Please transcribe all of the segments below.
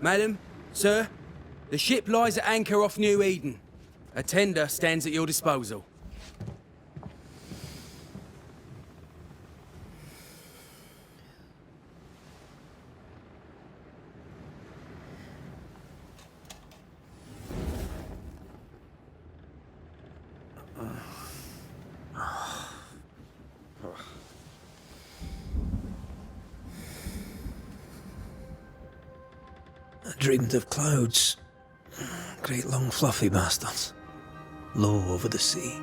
Madam, sir, the ship lies at anchor off New Eden. A tender stands at your disposal. I dreamed of clouds. Great long fluffy bastards. Low over the sea.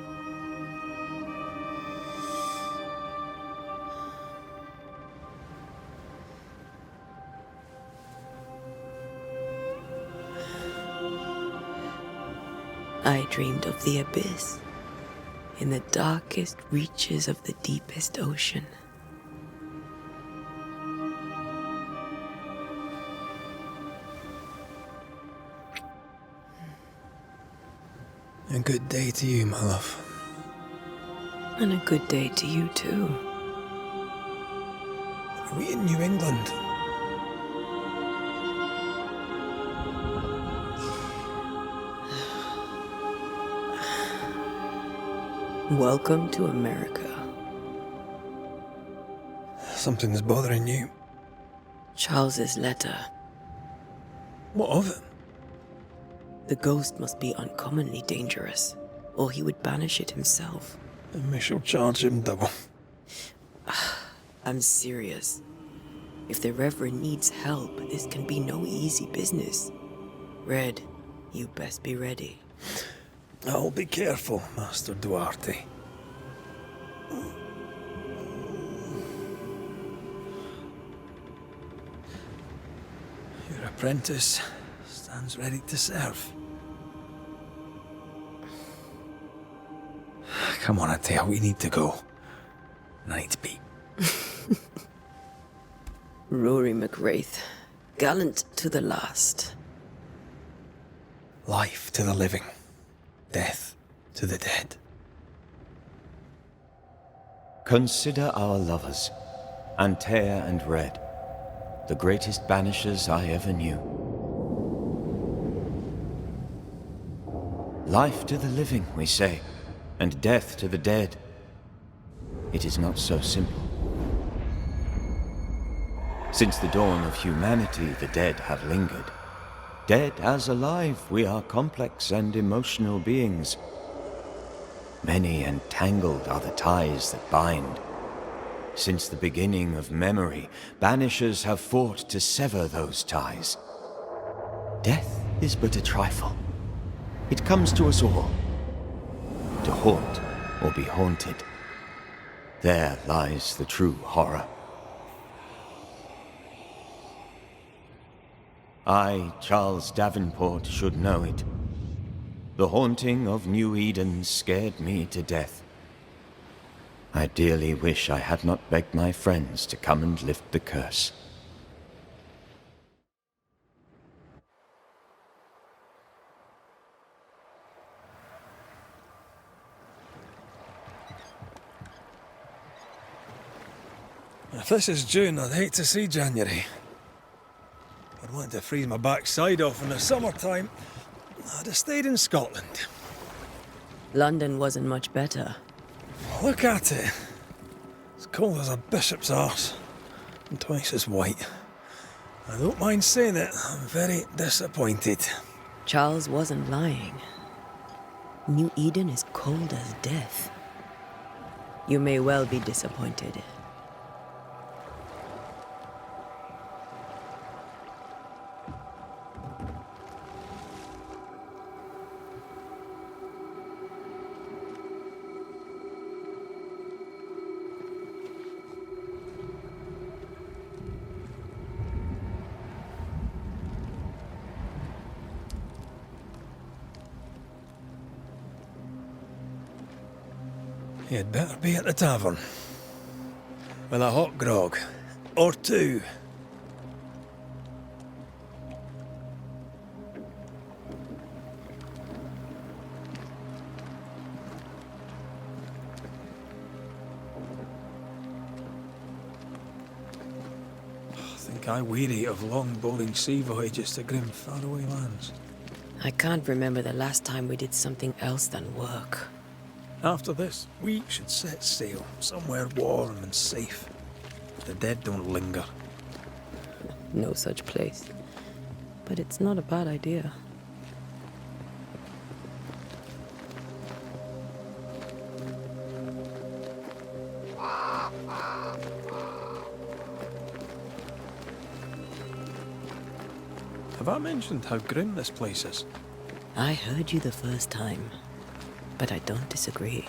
I dreamed of the abyss, in the darkest reaches of the deepest ocean. A good day to you, my love. And a good day to you, too. Are we in New England? Welcome to America. Something's bothering you. Charles's letter. What of it? The ghost must be uncommonly dangerous, or he would banish it himself. And we shall charge him double. I'm serious. If the Reverend needs help, this can be no easy business. Red, you best be ready. I'll be careful, Master Duarte. Your apprentice stands ready to serve. Come on, Atea, we need to go. And I need to be. Rory McWraith, gallant to the last. Life to the living, death to the dead. Consider our lovers, Antea and Red, the greatest banishers I ever knew. Life to the living, we say, and death to the dead. It is not so simple. Since the dawn of humanity, the dead have lingered. Dead as alive, we are complex and emotional beings. Many and tangled are the ties that bind. Since the beginning of memory, banishers have fought to sever those ties. Death is but a trifle. It comes to us all. To haunt or be haunted. There lies the true horror. I, Charles Davenport, should know it. The haunting of New Eden scared me to death. I dearly wish I had not begged my friends to come and lift the curse. If this is June, I'd hate to see January. I'd want to freeze my backside off in the summertime. I'd have stayed in Scotland. London wasn't much better. Look at it. It's cold as a bishop's arse. And twice as white. I don't mind saying it, I'm very disappointed. Charles wasn't lying. New Eden is cold as death. You may well be disappointed. You'd better be at the tavern. With a hot grog. Or two. think I weary of long, boring sea voyages to grim, faraway lands. I can't remember the last time we did something else than work. After this, we should set sail somewhere warm and safe. The dead don't linger. No such place. But it's not a bad idea. Have I mentioned how grim this place is? I heard you the first time, but I don't disagree.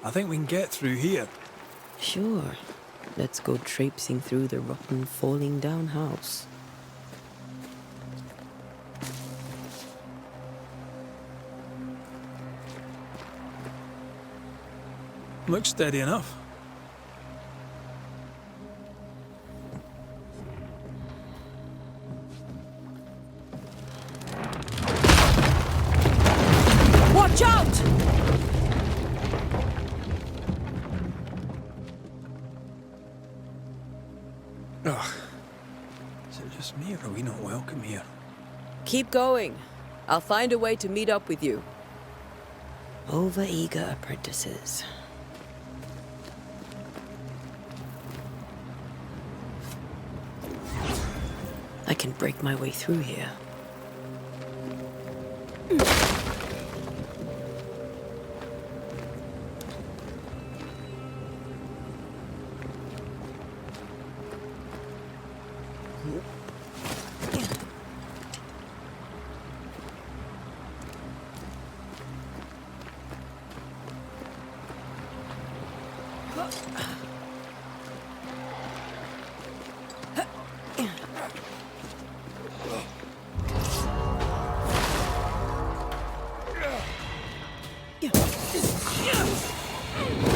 I think we can get through here. Sure. Let's go traipsing through the rotten, falling down house. Looks steady enough. Watch out! Ugh. Is it just me, or are we not welcome here? Keep going. I'll find a way to meet up with you. Over-eager apprentices. I can break my way through here.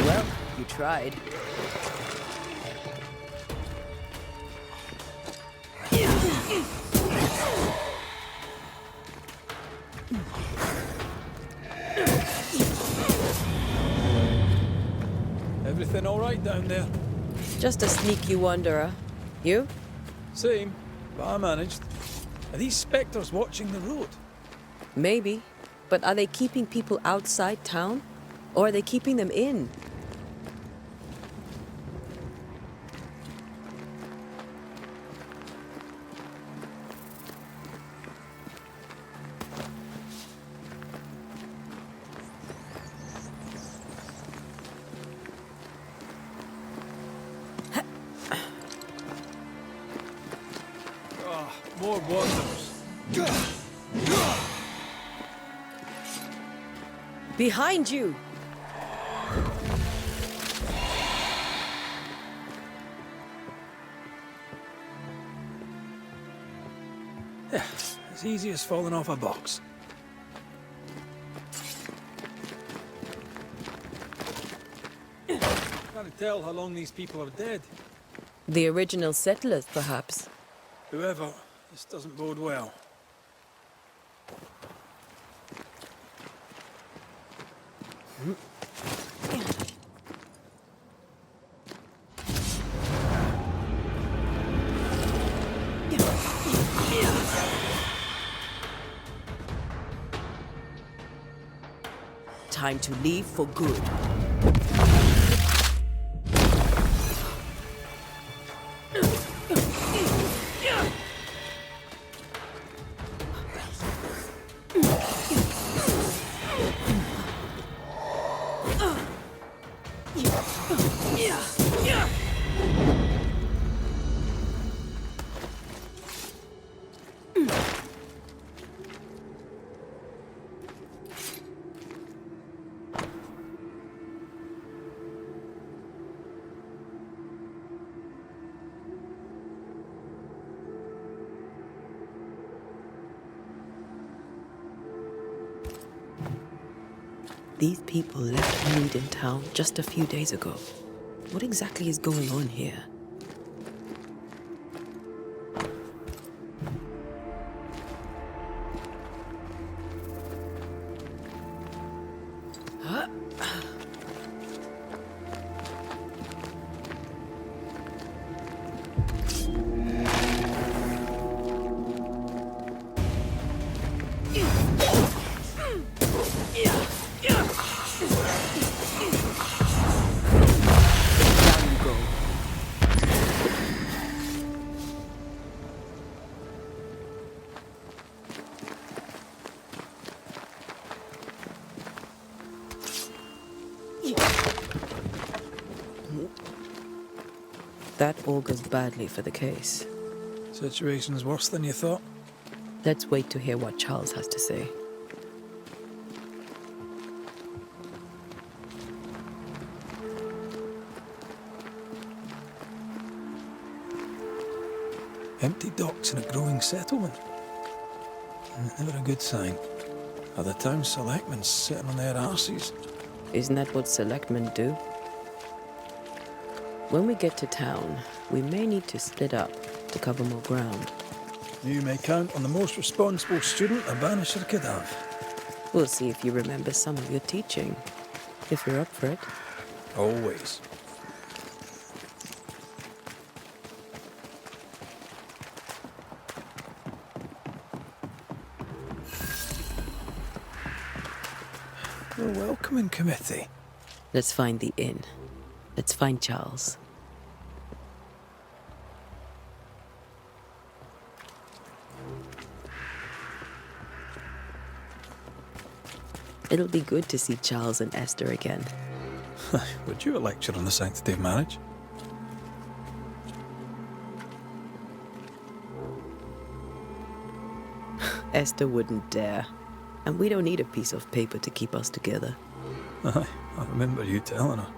Well, you tried. Everything all right down there? Just a sneaky wanderer. You? Same, but I managed. Are these spectres watching the road? Maybe. But are they keeping people outside town? Or are they keeping them in? More wanderers. Behind you! Yeah, as easy as falling off a box. Can't tell how long these people are dead. The original settlers, perhaps. Whoever, this doesn't bode well. Time to leave for good. These people left Mead in town just a few days ago. What exactly is going on here? That augurs badly for the case. Situation's worse than you thought. Let's wait to hear what Charles has to say. Empty docks in a growing settlement. Never a good sign. Are the town selectmen sitting on their arses? Isn't that what selectmen do? When we get to town, we may need to split up to cover more ground. You may count on the most responsible student a Banisher could have. We'll see if you remember some of your teaching, if you're up for it. Always. A welcoming committee. Let's find the inn. Let's find Charles. It'll be good to see Charles and Esther again. Would you a lecture on the sanctity of marriage? Esther wouldn't dare. And we don't need a piece of paper to keep us together. Aye, I remember you telling her.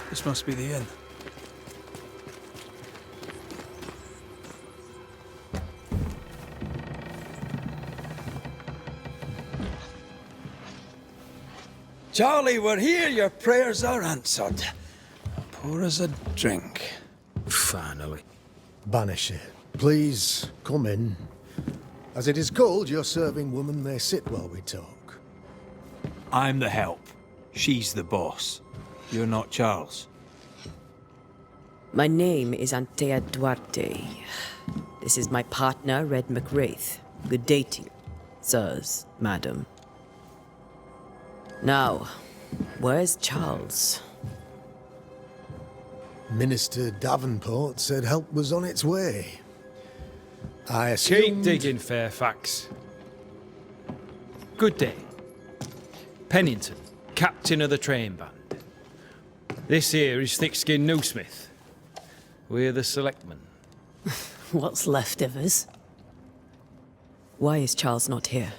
This must be the inn. Charlie, we're here. Your prayers are answered. Pour us a drink. Finally. Banisher, please come in. As it is cold, your serving woman may sit while we talk. I'm the help. She's the boss. You're not Charles. My name is Antea Duarte. This is my partner, Red McWraith. Good day to you, sirs, madam. Now, where's Charles? Minister Davenport said help was on its way. I Keep assumed... digging, Fairfax. Good day. Pennington, captain of the train band. This here is Thick-Skinned Newsmith. We're the selectmen. What's left of us? Why is Charles not here?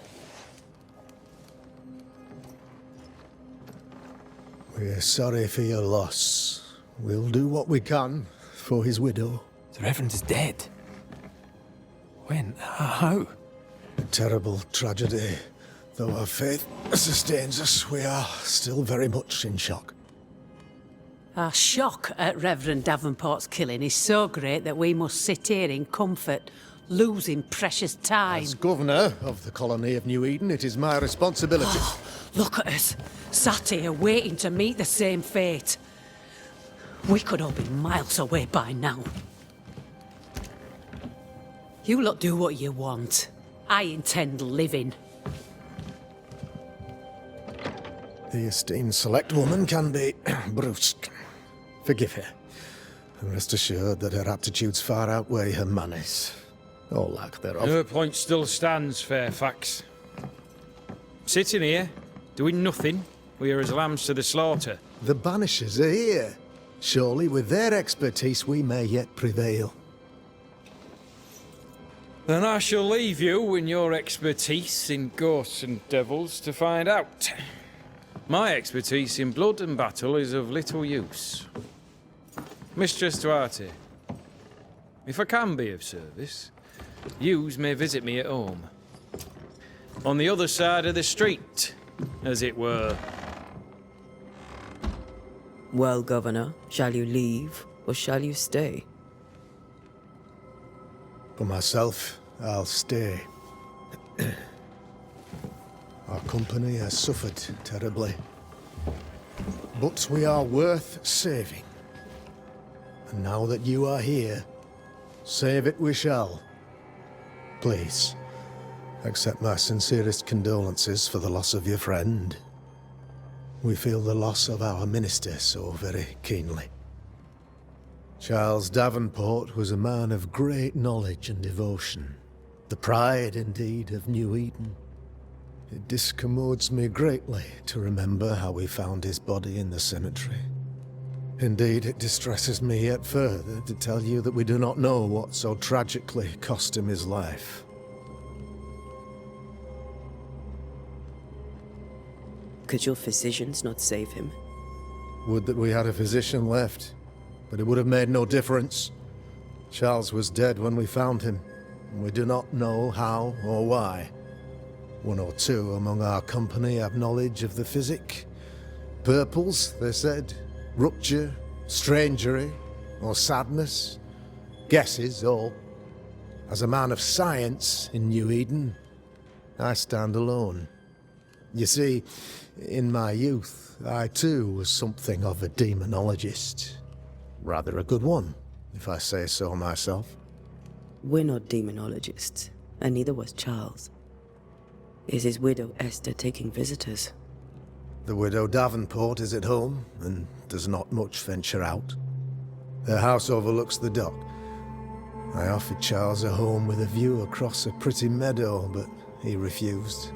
We're sorry for your loss. We'll do what we can for his widow. The Reverend is dead. When? How? A terrible tragedy. Though our faith sustains us, we are still very much in shock. Our shock at Reverend Davenport's killing is so great that we must sit here in comfort, losing precious time. As governor of the colony of New Eden, it is my responsibility. Look at us, sat here waiting to meet the same fate. We could all be miles away by now. You lot do what you want. I intend living. The esteemed select woman can be brusque. Forgive her, and rest assured that her aptitudes far outweigh her manners, or lack thereof. Your point still stands, Fairfax. Sitting here, doing nothing, we are as lambs to the slaughter. The Banishers are here. Surely with their expertise we may yet prevail. Then I shall leave you and your expertise in ghosts and devils to find out. My expertise in blood and battle is of little use. Mistress Duarte, if I can be of service, yous may visit me at home. On the other side of the street, as it were. Well, Governor, shall you leave or shall you stay? For myself, I'll stay. Our company has suffered terribly. But we are worth saving. And now that you are here, save it we shall. Please, accept my sincerest condolences for the loss of your friend. We feel the loss of our minister so very keenly. Charles Davenport was a man of great knowledge and devotion. The pride, indeed, of New Eden. It discommodes me greatly to remember how we found his body in the cemetery. Indeed, it distresses me yet further to tell you that we do not know what so tragically cost him his life. Could your physicians not save him? Would that we had a physician left, but it would have made no difference. Charles was dead when we found him, and we do not know how or why. One or two among our company have knowledge of the physic. Purples, they said, rupture, strangery, or sadness. Guesses, all. As a man of science in New Eden, I stand alone. You see, in my youth, I too was something of a demonologist. Rather a good one, if I say so myself. We're not demonologists, and neither was Charles. Is his widow Esther taking visitors? The widow Davenport is at home, and does not much venture out. Their house overlooks the dock. I offered Charles a home with a view across a pretty meadow, but he refused.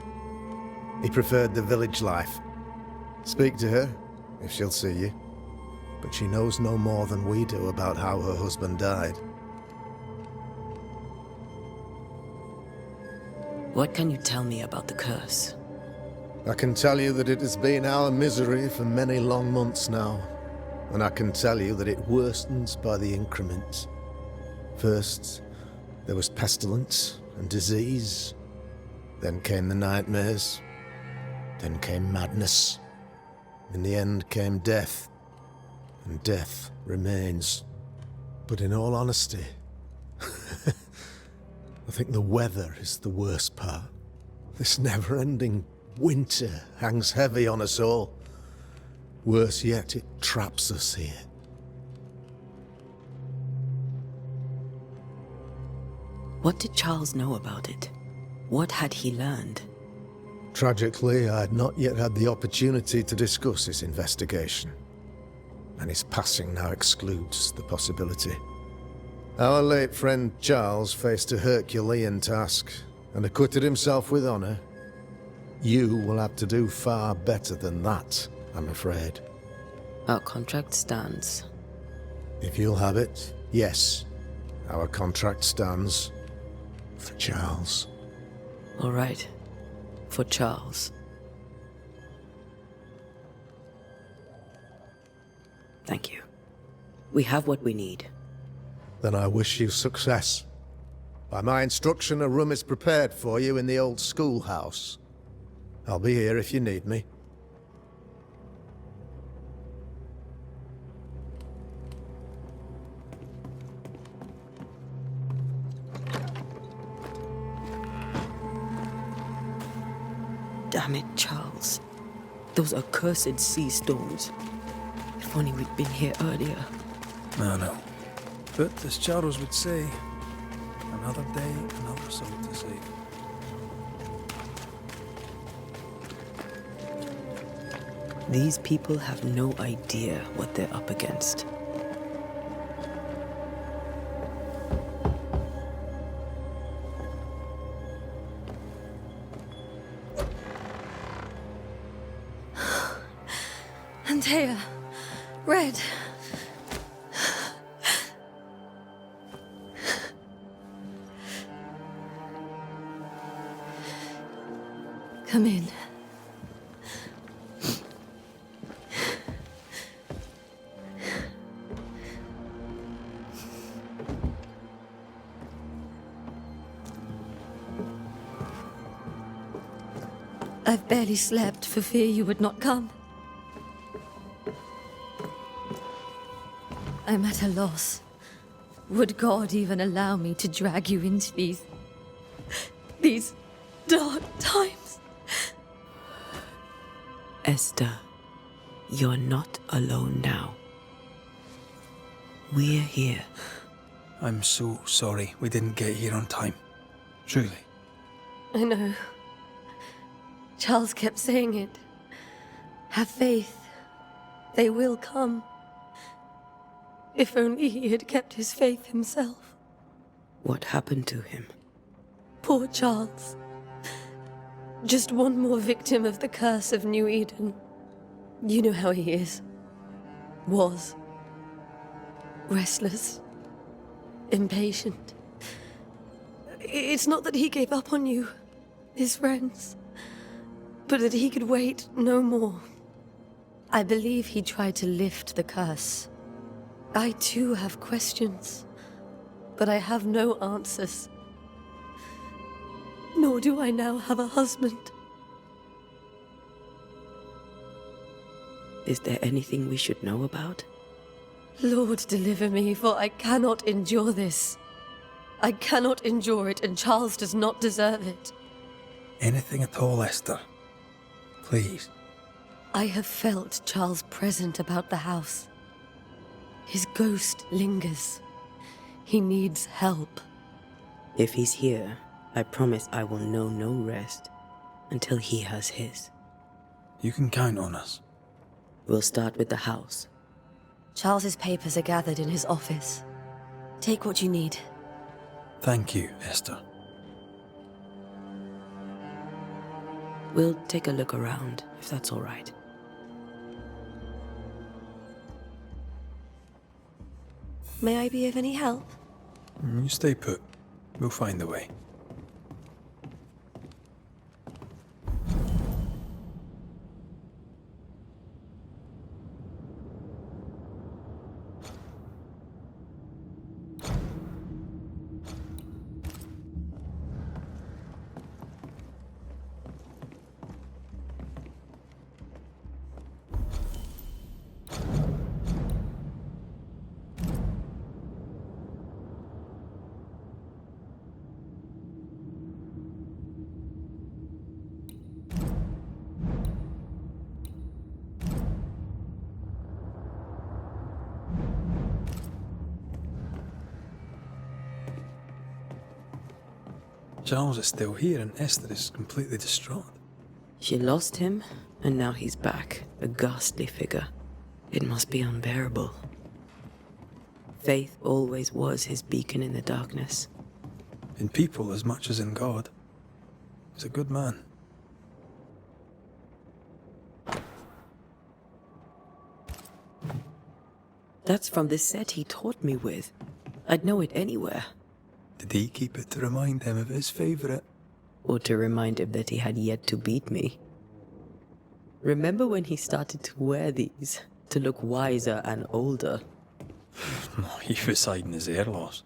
He preferred the village life. Speak to her, if she'll see you. But she knows no more than we do about how her husband died. What can you tell me about the curse? I can tell you that it has been our misery for many long months now. And I can tell you that it worstens by the increment. First, there was pestilence and disease. Then came the nightmares. Then came madness. In the end came death. And death remains. But in all honesty, I think the weather is the worst part. This never-ending winter hangs heavy on us all. Worse yet, it traps us here. What did Charles know about it? What had he learned? Tragically, I had not yet had the opportunity to discuss his investigation. And his passing now excludes the possibility. Our late friend Charles faced a Herculean task, and acquitted himself with honor. You will have to do far better than that, I'm afraid. Our contract stands. If you'll have it, yes. Our contract stands. For Charles. All right. For Charles. Thank you. We have what we need. Then I wish you success. By my instruction, a room is prepared for you in the old schoolhouse. I'll be here if you need me. Damn it, Charles. Those accursed sea storms. If only we'd been here earlier. I know. But as Charles would say, another day, another soul to save. These people have no idea what they're up against. Antea, Red. Come in. I've barely slept for fear you would not come. I'm at a loss. Would God even allow me to drag you into these dark times? Esther, you're not alone now. We're here. I'm so sorry we didn't get here on time. Truly. I know. Charles kept saying it. Have faith. They will come. If only he had kept his faith himself. What happened to him? Poor Charles. Just one more victim of the curse of New Eden. You know how he is. Was. Restless. Impatient. It's not that he gave up on you, his friends, but that he could wait no more. I believe he tried to lift the curse. I too have questions, but I have no answers. Nor do I now have a husband. Is there anything we should know about? Lord, deliver me, for I cannot endure this. I cannot endure it, and Charles does not deserve it. Anything at all, Esther. Please. I have felt Charles present about the house. His ghost lingers. He needs help. If he's here, I promise I will know no rest until he has his. You can count on us. We'll start with the house. Charles's papers are gathered in his office. Take what you need. Thank you, Esther. We'll take a look around, if that's all right. May I be of any help? You stay put. We'll find a way. Charles is still here and Esther is completely distraught. She lost him, and now he's back, a ghastly figure. It must be unbearable. Faith always was his beacon in the darkness. In people as much as in God. He's a good man. That's from the set he taught me with. I'd know it anywhere. Did he keep it to remind him of his favourite? Or to remind him that he had yet to beat me. Remember when he started to wear these, to look wiser and older? He was hiding his hair loss.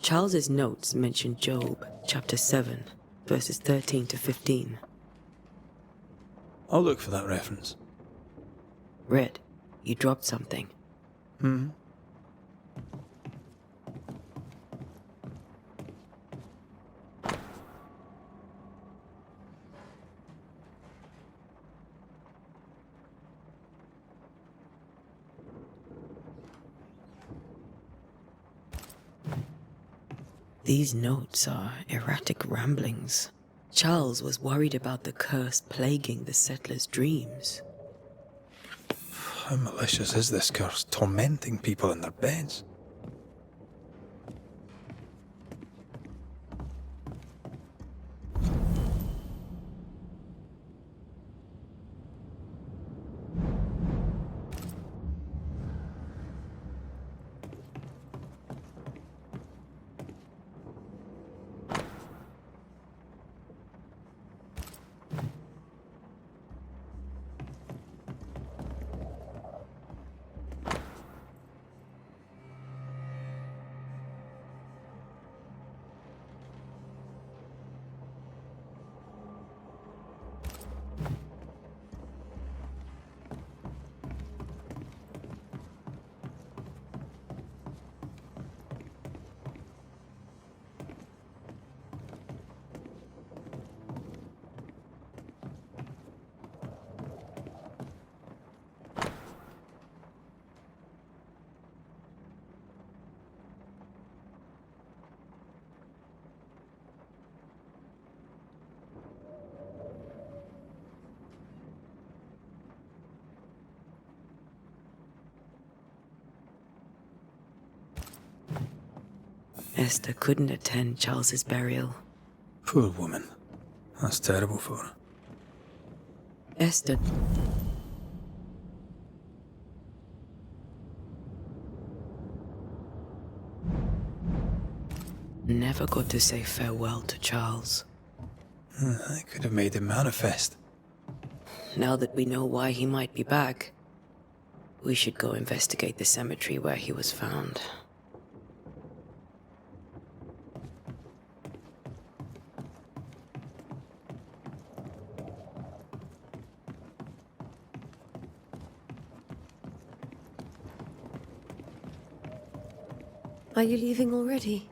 Charles's notes mention Job, chapter 7, verses 13 to 15. I'll look for that reference. Red, you dropped something. These notes are erratic ramblings. Charles was worried about the curse plaguing the settlers' dreams. How malicious is this curse, tormenting people in their beds? Esther couldn't attend Charles's burial. Poor woman. That's terrible for her. Esther... never got to say farewell to Charles. I could have made him manifest. Now that we know why he might be back, we should go investigate the cemetery where he was found. Are you leaving already?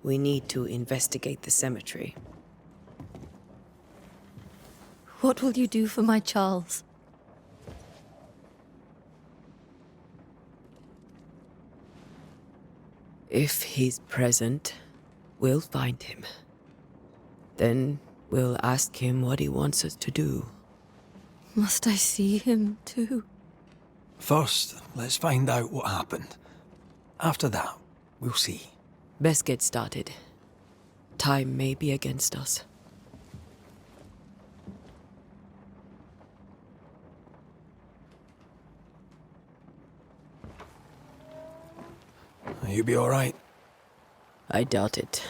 We need to investigate the cemetery. What will you do for my Charles? If he's present, we'll find him. Then we'll ask him what he wants us to do. Must I see him too? First, let's find out what happened. After that, we'll see. Best get started. Time may be against us. You be alright? I doubt it,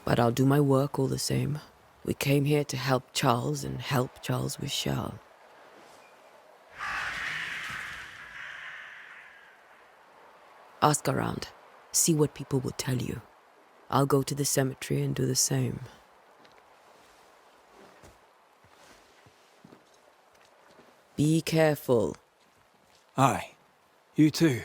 but I'll do my work all the same. We came here to help Charles and help Charles with Charles. Ask around. See what people will tell you. I'll go to the cemetery and do the same. Be careful. Aye. You too.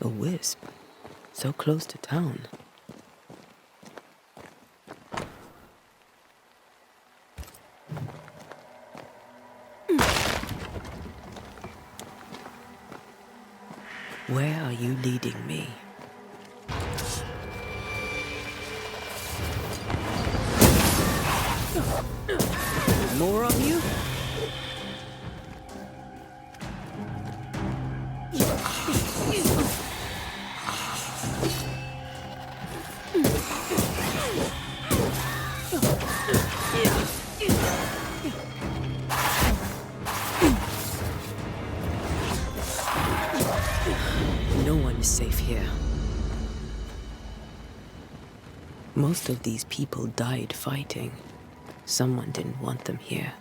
A wisp. So close to town. Where are you leading me? More of you? No one is safe here. Most of these people died fighting. Someone didn't want them here.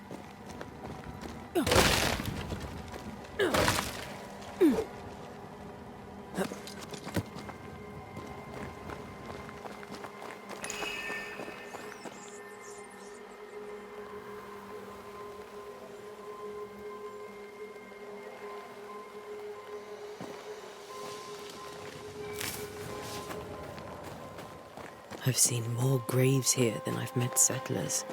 I've seen more graves here than I've met settlers.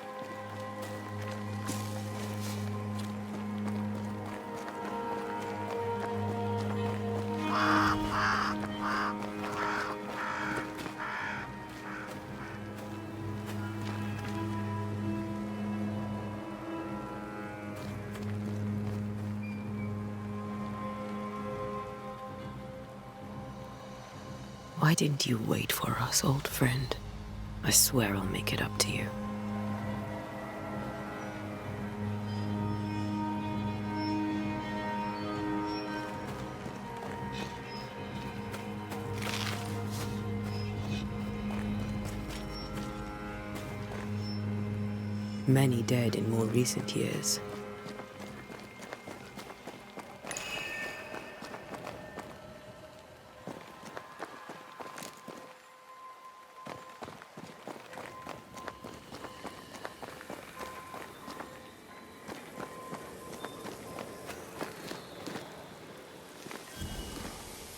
Why didn't you wait for us, old friend? I swear I'll make it up to you. Many dead in more recent years.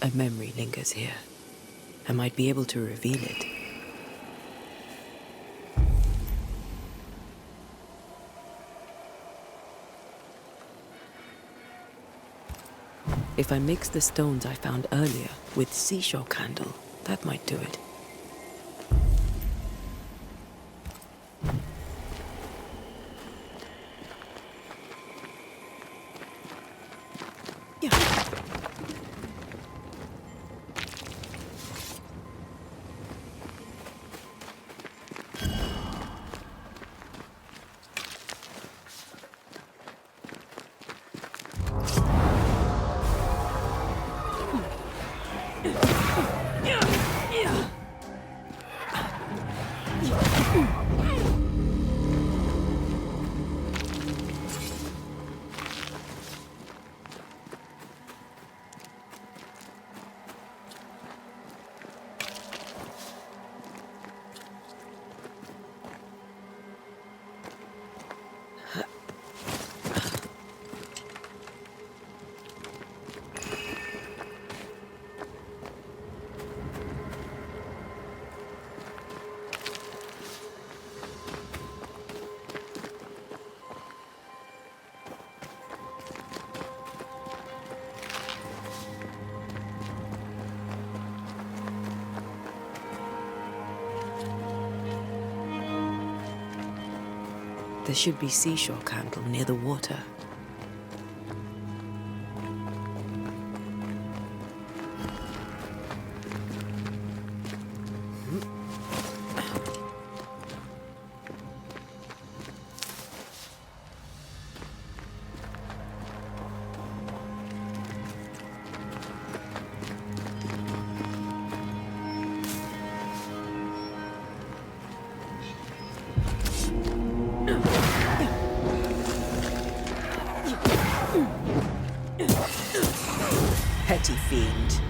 A memory lingers here. I might be able to reveal it. If I mix the stones I found earlier with seashore candle, that might do it. There should be seashore candle near the water. Petty fiend.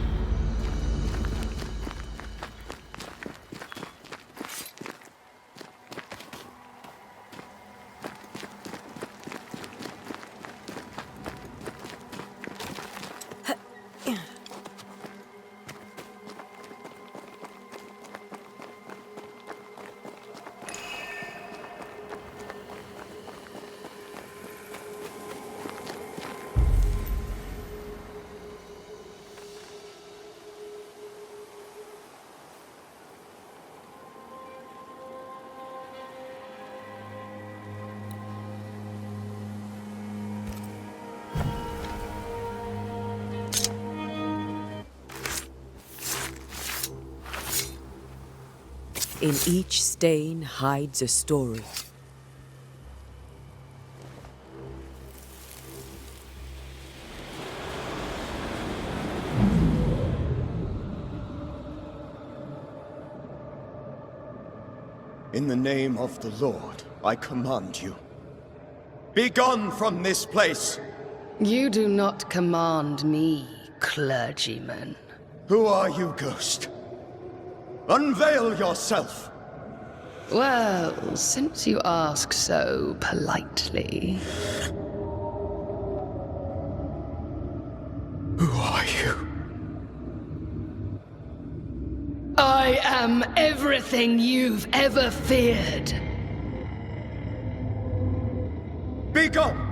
In each stain hides a story. In the name of the Lord, I command you. Be gone from this place! You do not command me, clergyman. Who are you, ghost? Unveil yourself! Well, since you ask so politely. Who are you? I am everything you've ever feared. Be gone!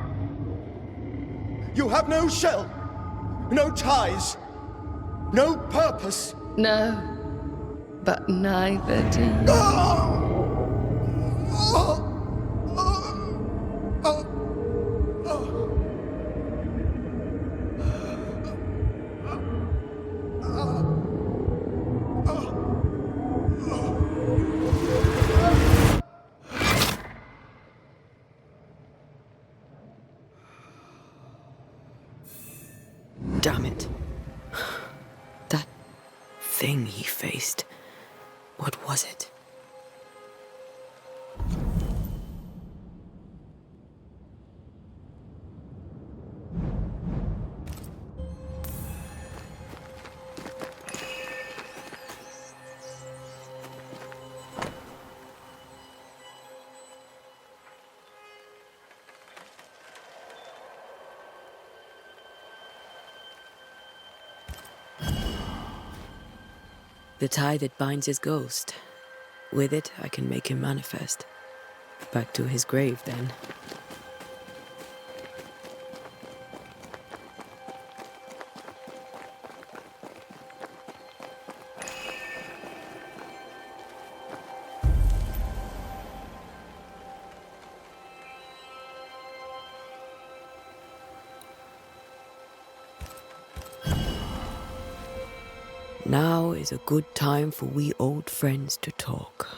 You have no shell, no ties, no purpose. No, but neither do you. Damn it. That thing he faced. What was it? The tie that binds his ghost. With it, I can make him manifest. Back to his grave, then. Now is a good time for we old friends to talk.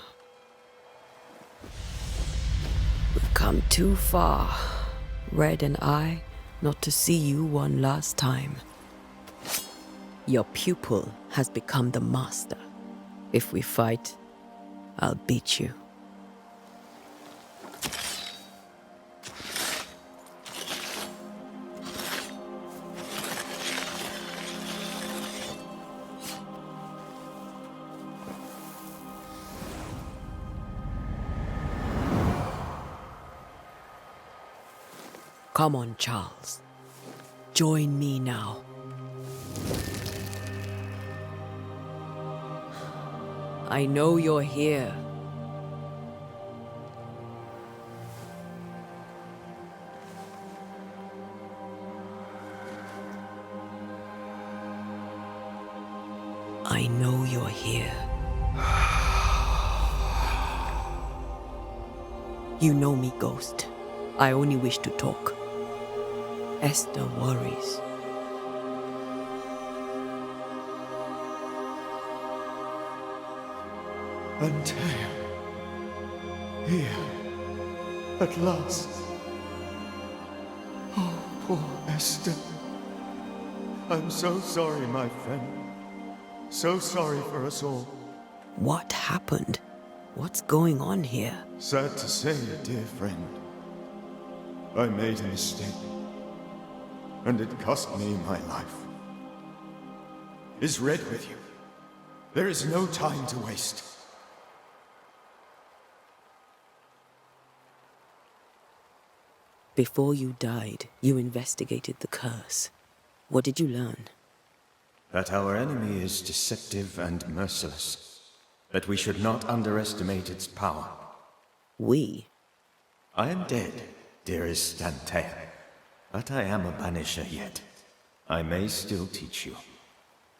We've come too far, Red and I, not to see you one last time. Your pupil has become the master. If we fight, I'll beat you. Come on, Charles. Join me now. I know you're here. I know you're here. You know me, Ghost. I only wish to talk. Esther worries. Antea. Here. At last. Oh, poor Esther. I'm so sorry, my friend. So sorry for us all. What happened? What's going on here? Sad to say, dear friend. I made a mistake. And it cost me my life. Is Red with you? There is no time to waste. Before you died, you investigated the curse. What did you learn? That our enemy is deceptive and merciless. That we should not underestimate its power. We? I am dead, dearest Antea. But I am a Banisher yet. I may still teach you.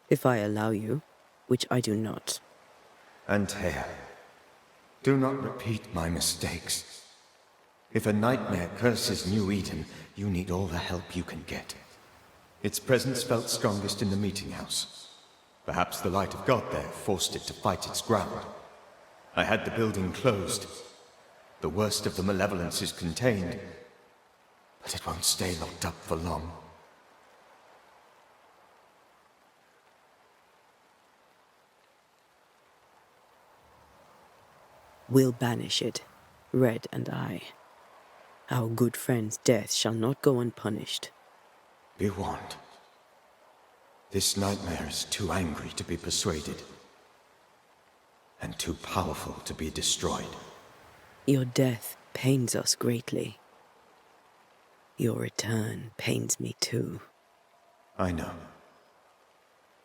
If I allow you, which I do not. Antea, do not repeat my mistakes. If a nightmare curses New Eden, you need all the help you can get. Its presence felt strongest in the meeting house. Perhaps the light of God there forced it to fight its ground. I had the building closed. The worst of the malevolence is contained, but it won't stay locked up for long. We'll banish it, Red and I. Our good friend's death shall not go unpunished. Be warned. This nightmare is too angry to be persuaded, and too powerful to be destroyed. Your death pains us greatly. Your return pains me too. I know.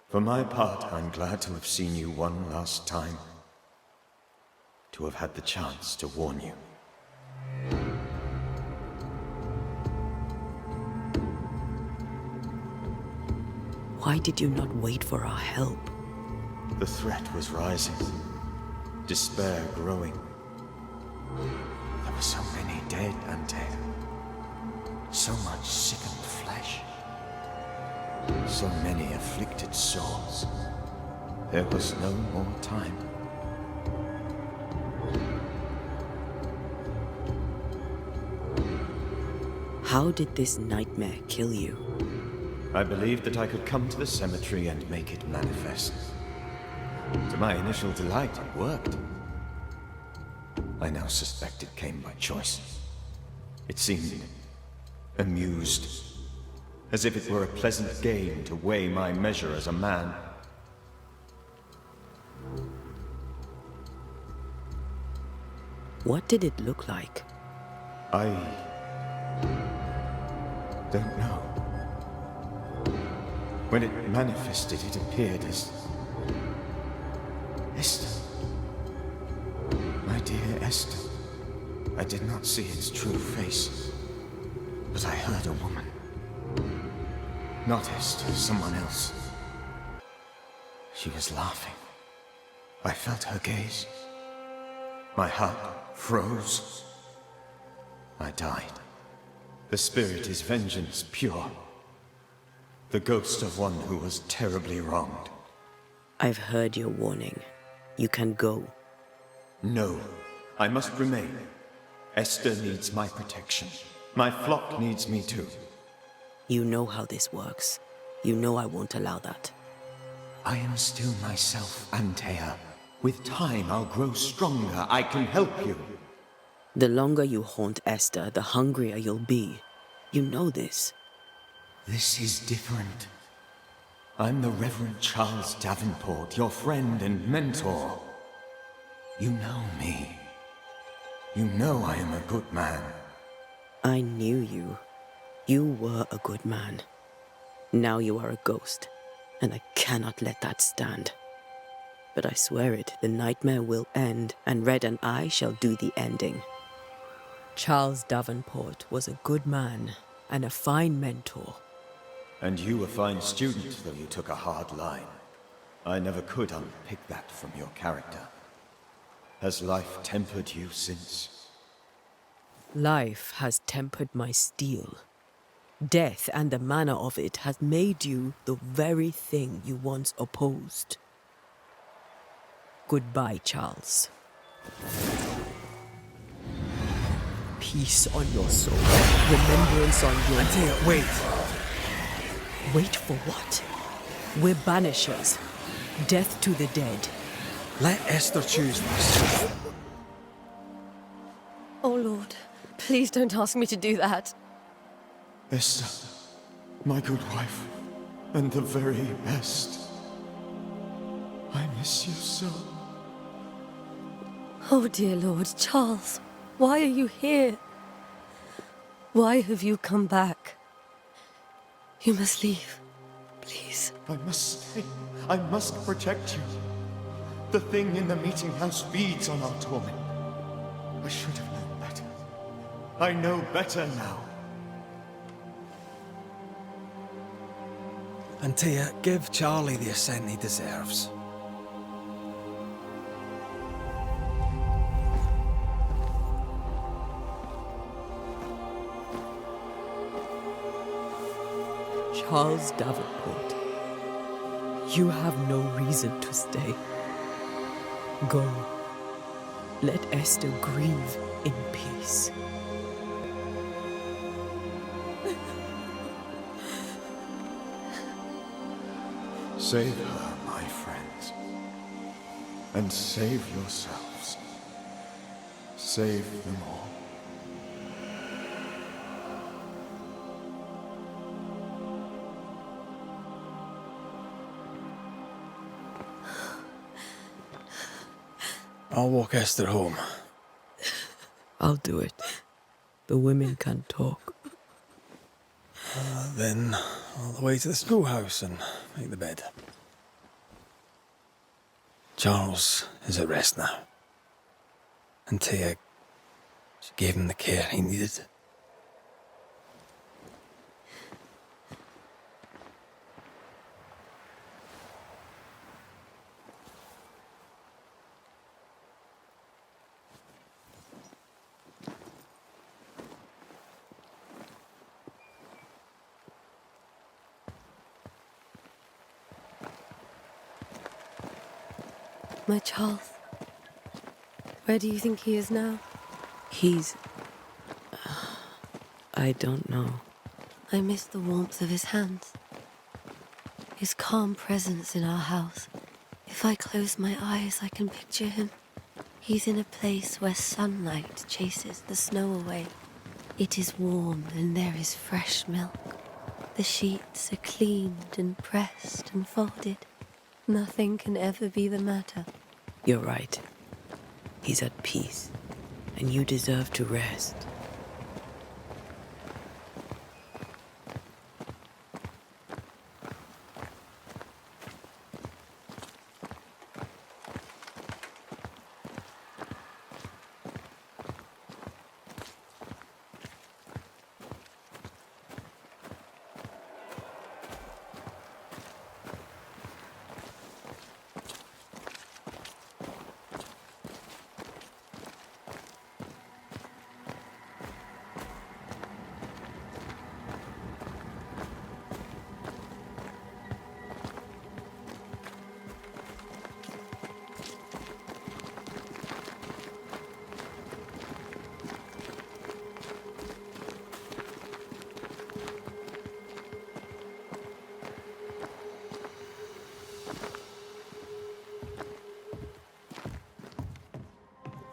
For my part, I'm glad to have seen you one last time. To have had the chance to warn you. Why did you not wait for our help? The threat was rising. Despair growing. There were so many dead, Antea. So much sickened flesh. So many afflicted souls. There was no more time. How did this nightmare kill you? I believed that I could come to the cemetery and make it manifest. To my initial delight, it worked. I now suspect it came by choice. It seemed amused, as if it were a pleasant game to weigh my measure as a man. What did it look like? I don't know. When it manifested, it appeared as I did not see its true face, but I heard a woman. Not Esther, someone else. She was laughing. I felt her gaze. My heart froze. I died. The spirit is vengeance pure. The ghost of one who was terribly wronged. I've heard your warning. You can go. No, I must remain. Esther needs my protection. My flock needs me too. You know how this works. You know I won't allow that. I am still myself, Antea. With time, I'll grow stronger. I can help you. The longer you haunt Esther, the hungrier you'll be. You know this. This is different. I'm the Reverend Charles Davenport, your friend and mentor. You know me. You know I am a good man. I knew you. You were a good man. Now you are a ghost, and I cannot let that stand. But I swear it, the nightmare will end, and Red and I shall do the ending. Charles Davenport was a good man and a fine mentor. And you a fine student, though you took a hard line. I never could unpick that from your character. Has life tempered you since? Life has tempered my steel. Death and the manner of it has made you the very thing you once opposed. Goodbye, Charles. Peace on your soul. Remembrance on your... Antea, wait! Wait for what? We're Banishers. Death to the dead. Let Esther choose this. Oh, Lord. Please don't ask me to do that. Esther, my good wife, and the very best. I miss you so. Oh, dear Lord. Charles, why are you here? Why have you come back? You must leave. Please. I must stay. I must protect you. The thing in the meeting house feeds on our torment. I should have known better. I know better now. Antea, give Charlie the ascent he deserves. Charles Davenport, you have no reason to stay. Go. Let Esther grieve in peace. Save her, my friends. And save yourselves. Save them all. I'll walk Esther home. I'll do it. The women can talk. Then all the way to the schoolhouse and make the bed. Charles is at rest now. Antea, she gave him the care he needed. My Charles. Where do you think he is now? He's... I don't know. I miss the warmth of his hands. His calm presence in our house. If I close my eyes, I can picture him. He's in a place where sunlight chases the snow away. It is warm and there is fresh milk. The sheets are cleaned and pressed and folded. Nothing can ever be the matter. You're right. He's at peace, and you deserve to rest.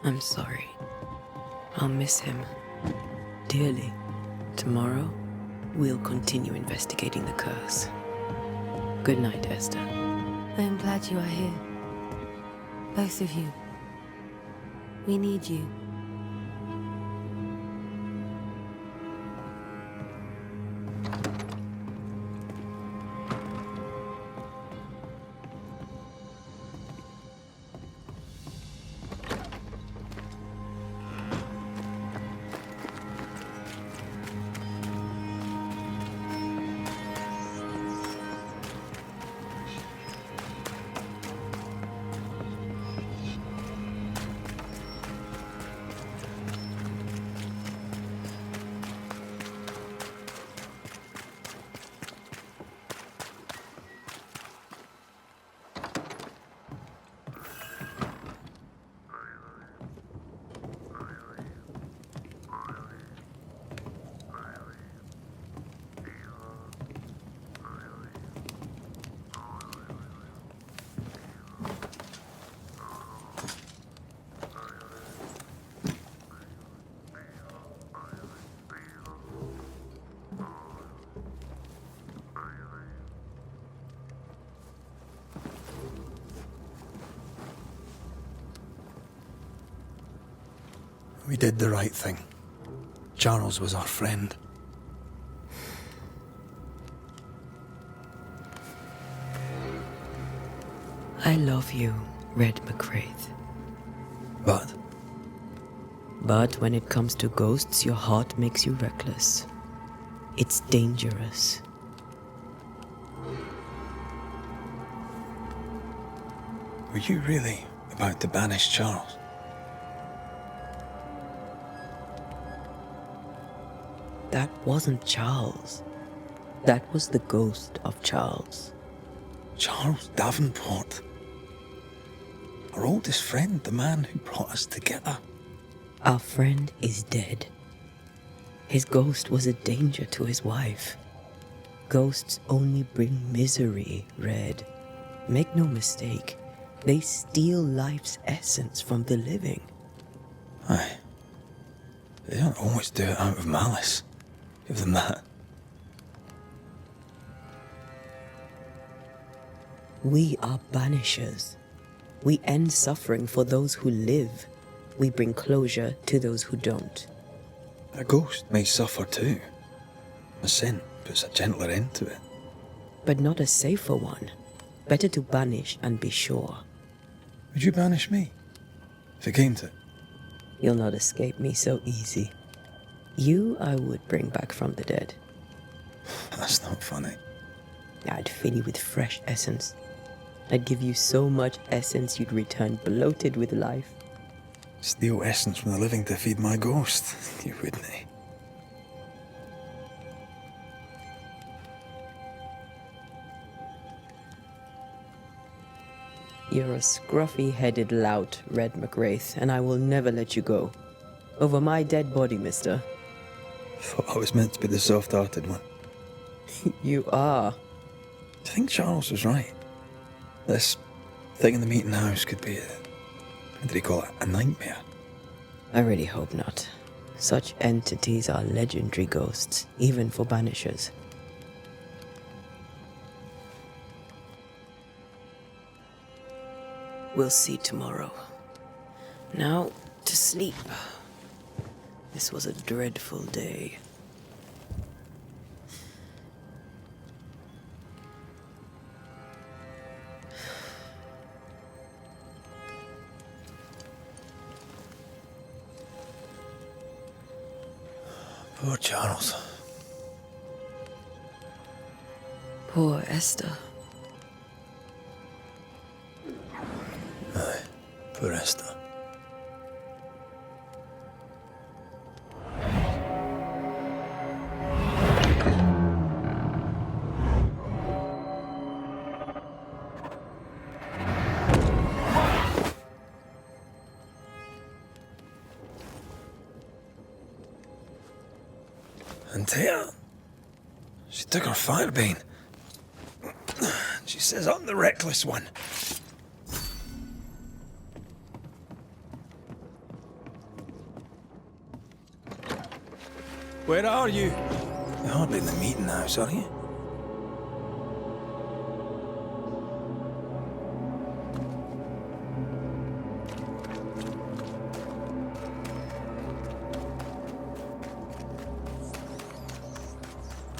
I'm sorry. I'll miss him dearly. Tomorrow, we'll continue investigating the curse. Good night, Esther. I am glad you are here. Both of you. We need you. We did the right thing. Charles was our friend. I love you, Red McCraith. But But when it comes to ghosts, your heart makes you reckless. It's dangerous. were you really about to banish Charles? That wasn't Charles. That was the ghost of Charles. Charles Davenport. Our oldest friend, the man who brought us together. Our friend is dead. His ghost was a danger to his wife. Ghosts only bring misery, Red. Make no mistake, they steal life's essence from the living. Aye. They don't always do it out of malice. Give them that. We are banishers. We end suffering for those who live. We bring closure to those who don't. A ghost may suffer too. A sin puts a gentler end to it. But not a safer one. Better to banish and be sure. Would you banish me? If it came to it? You'll not escape me so easy. You I would bring back from the dead. That's not funny. I'd fill you with fresh essence. I'd give you so much essence you'd return bloated with life. Steal essence from the living to feed my ghost. You wouldn't, eh? You're a scruffy-headed lout, Red McWraith, and I will never let you go. Over my dead body, mister. Thought I was meant to be the soft-hearted one. You are. Do you think Charles was right? This thing in the meeting house could be what did he call it? A nightmare? I really hope not. Such entities are legendary ghosts, even for banishers. We'll see tomorrow. Now, to sleep. This was a dreadful day. Poor Charles. Poor Esther. Aye, poor Esther. And Tia, she took her firebane. She says I'm the reckless one. Where are you? You're hardly in the meeting house, are you?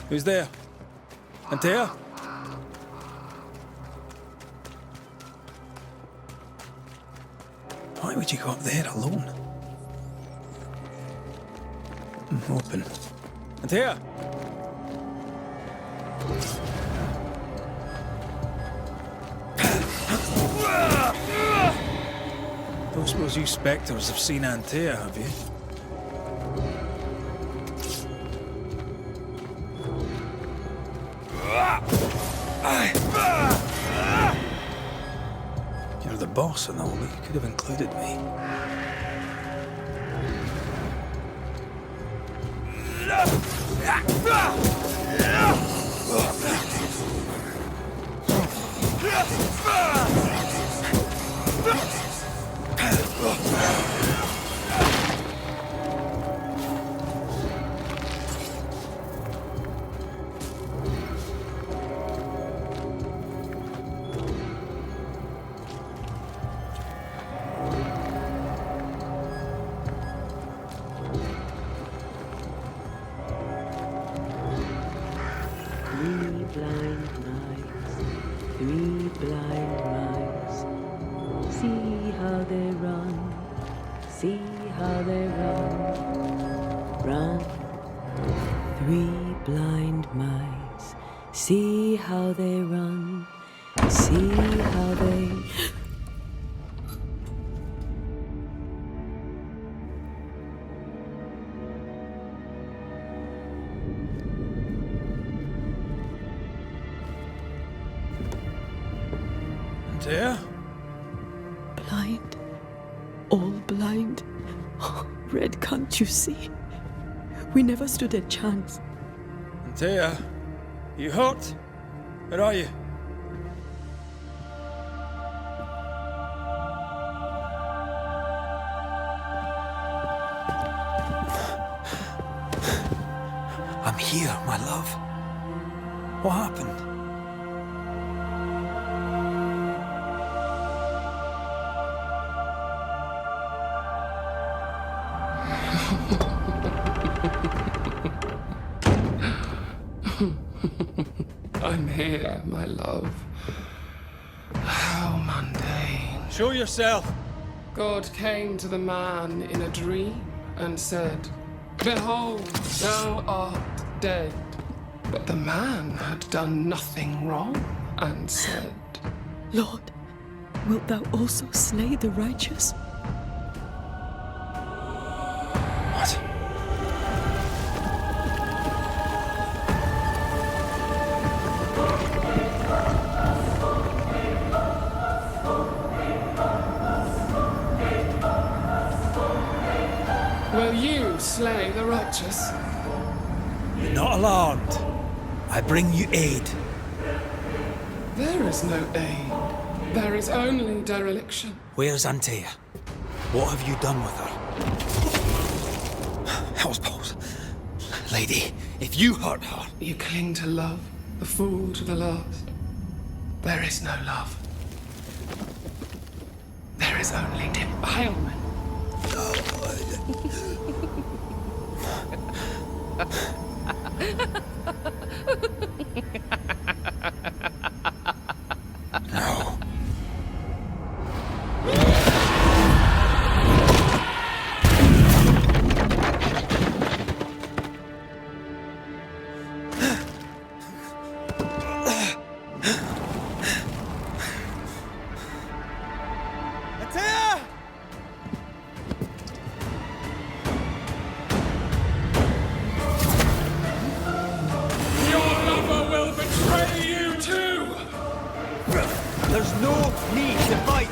Who's there? Antea? Why would you go up there alone? Open. Antea! Don't suppose you spectres have seen Antea, have you? You're the boss and all, but you could have included me. Three blind mice. See how they run, see how they run, run. 3 blind mice. See how they run, see how they... There? Blind. All blind. Oh, Red, can't you see? We never stood a chance. Antea, you hurt? Where are you? I'm here, my love. What happened? I'm here, my love. How mundane. Show yourself! God came to the man in a dream and said, "Behold, thou art dead." But the man had done nothing wrong and said, Lord, wilt thou also slay the righteous? What? "Will you slay the righteous?" You're not alarmed. I bring you aid. There is no aid. There is only dereliction. Where's Antea? What have you done with her? Hell's balls. Lady, if you hurt her... You cling to love, the fool to the last. There is no love. There is only defilement. No. Antea! Your lover will betray you too! There's no need to fight.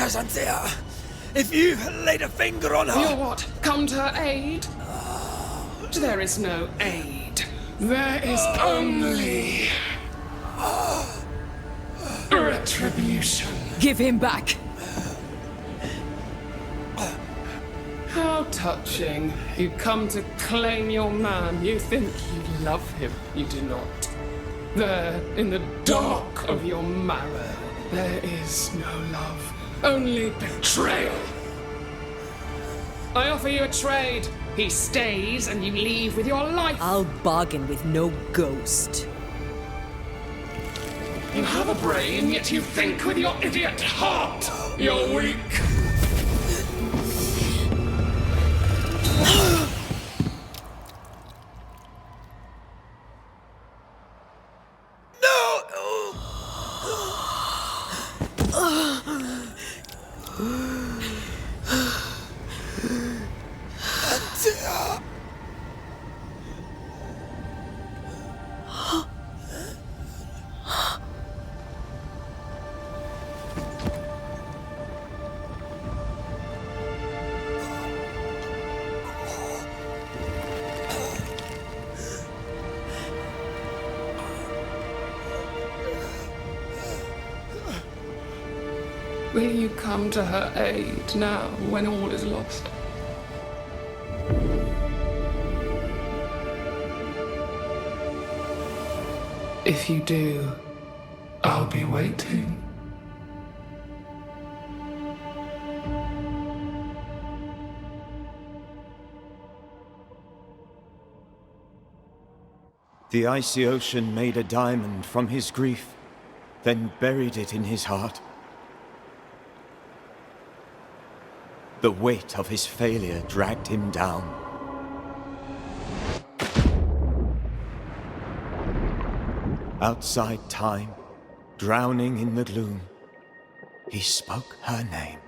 Yes, Antea. If you laid a finger on her... You'll what? Come to her aid? There is no aid. There is only... retribution. Give him back! How touching. You come to claim your man. You think you love him. You do not. There, in the dark of your marrow, there is no love. Only betrayal. I offer you a trade. He stays and you leave with your life. I'll bargain with no ghost. You have a brain, yet you think with your idiot heart. You're weak. Will you come to her aid now, when all is lost? If you do, I'll be waiting. The icy ocean made a diamond from his grief, then buried it in his heart. The weight of his failure dragged him down. Outside time, drowning in the gloom, he spoke her name.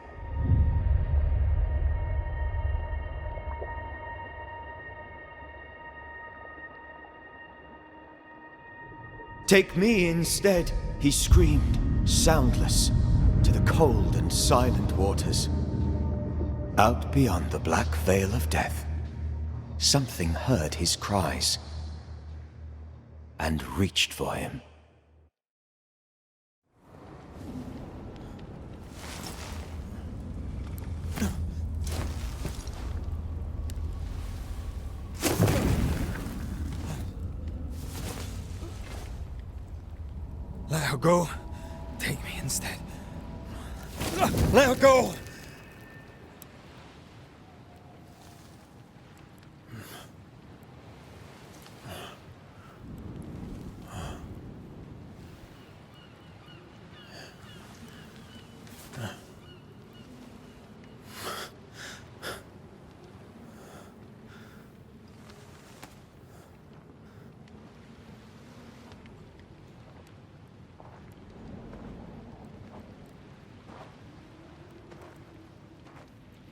Take me instead, he screamed, soundless, to the cold and silent waters. Out beyond the black veil of death, something heard his cries and reached for him. Let her go. Take me instead. Let her go!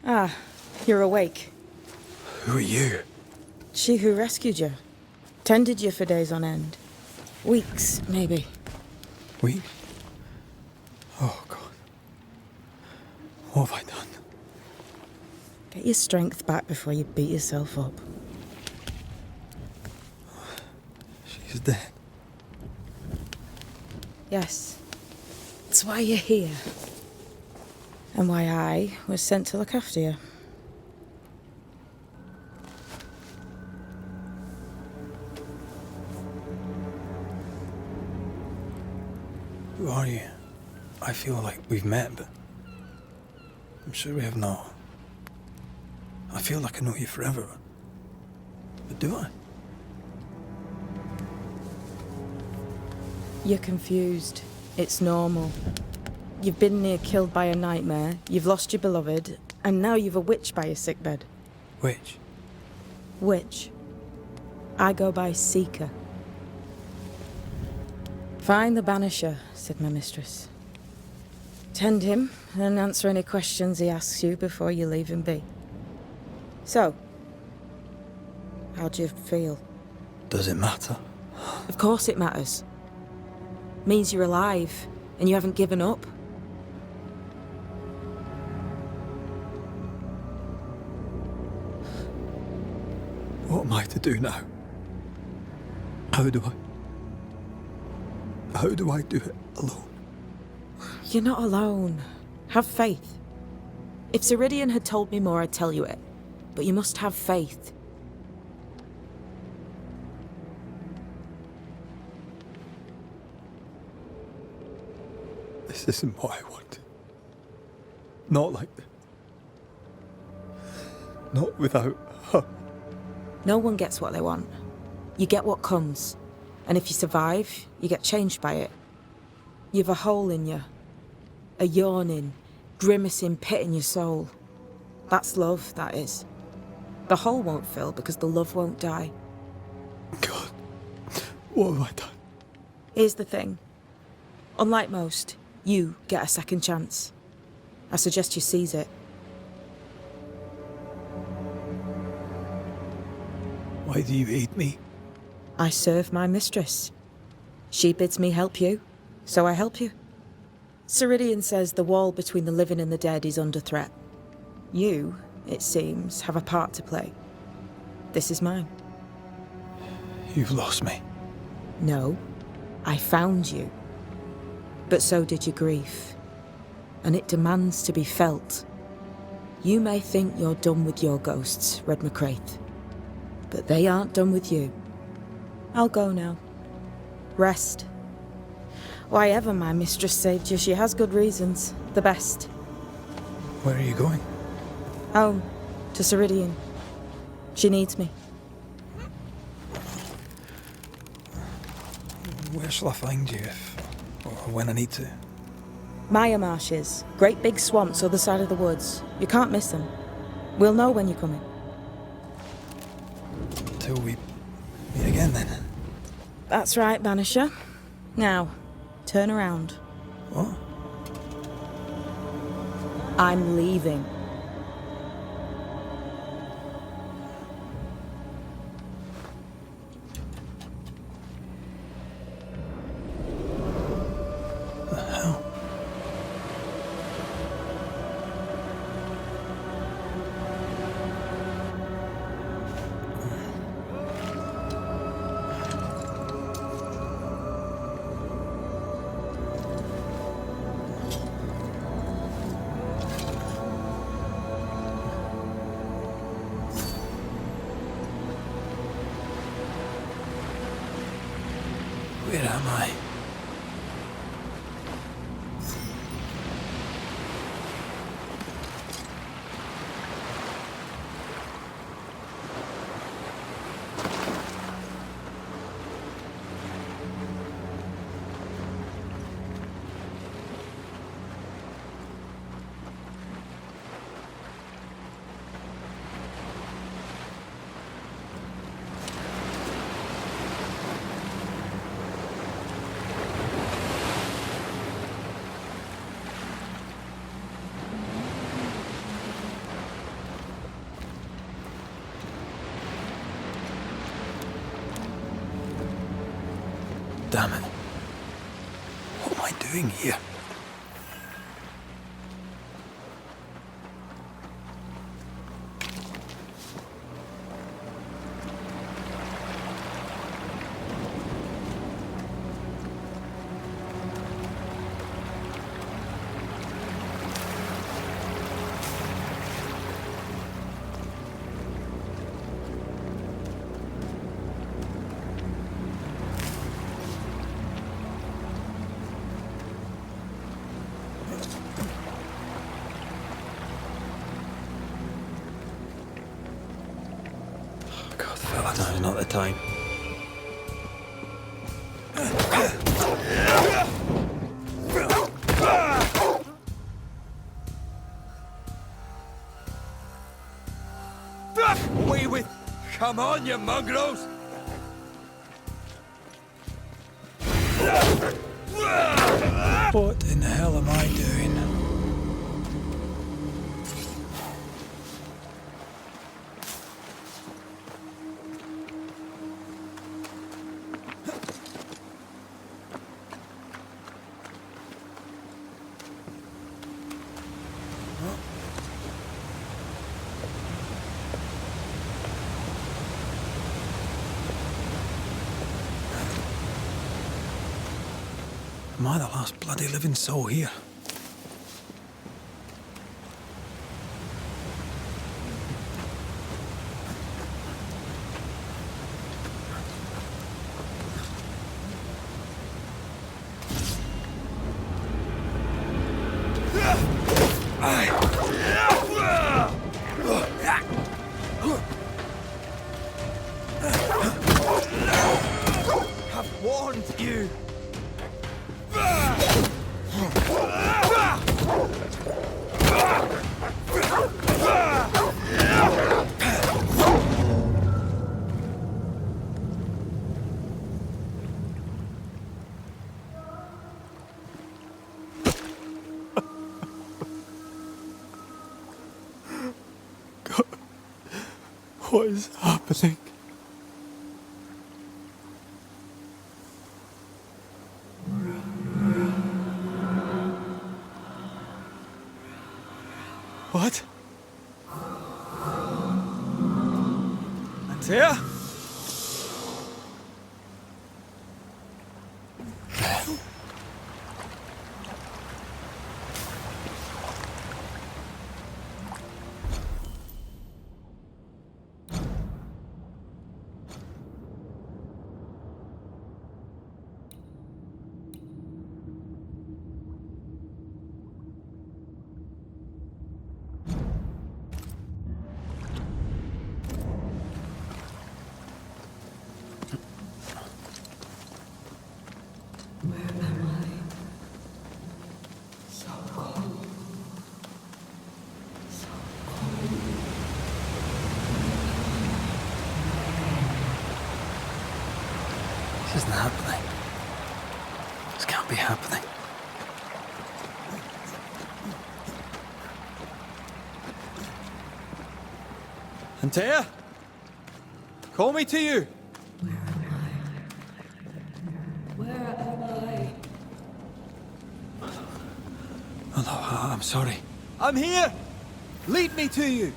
Ah, you're awake. Who are you? She who rescued you. Tended you for days on end. Weeks, maybe. We? Oh, God. What have I done? Get your strength back before you beat yourself up. She's dead. Yes. That's why you're here. And why I was sent to look after you. Who are you? I feel like we've met, but I'm sure we have not. I feel like I know you forever. But do I? You're confused. It's normal. You've been near killed by a nightmare, you've lost your beloved, and now you've a witch by your sickbed. Which? Witch. I go by Seeker. Find the Banisher, said my mistress. Tend him, and answer any questions he asks you before you leave him be. So, how do you feel? Does it matter? Of course it matters. Means you're alive, and you haven't given up. What am I to do now? How do I do it alone? You're not alone. Have faith. If Ceridian had told me more, I'd tell you it. But you must have faith. This isn't what I wanted. Not like this. Not without her. No one gets what they want. You get what comes. And if you survive, you get changed by it. You've a hole in you. A yawning, grimacing pit in your soul. That's love, that is. The hole won't fill because the love won't die. God, what have I done? Here's the thing. Unlike most, you get a second chance. I suggest you seize it. Why do you hate me? I serve my mistress. She bids me help you, so I help you. Ceridian says the wall between the living and the dead is under threat. You, it seems, have a part to play. This is mine. You've lost me. No, I found you. But so did your grief. And it demands to be felt. You may think you're done with your ghosts, Red McCraith. But they aren't done with you. I'll go now. Rest. Why ever my mistress saved you, she has good reasons. The best. Where are you going? Home. To Ceridian. She needs me. Where shall I find you if... or when I need to? Maya marshes. Great big swamps other side of the woods. You can't miss them. We'll know when you're coming. Till we meet again then. That's right, Banisher. Now, turn around. What? I'm leaving. The hell? Where am I? Damn it. What am I doing here? God, fella, now's not the time. Away with... Come on, you mongrels! What in the hell am I doing? Am I the last bloody living soul here? I've warned you! What is happening? What? Antea? This isn't happening. This can't be happening. Antea? Call me to you! Hello, I'm sorry. I'm here! Lead me to you!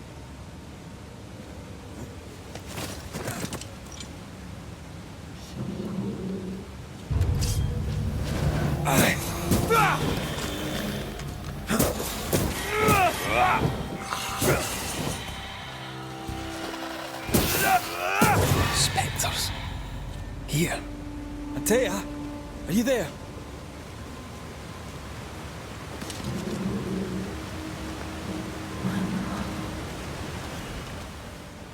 Spectres. Here. Antea, are you there?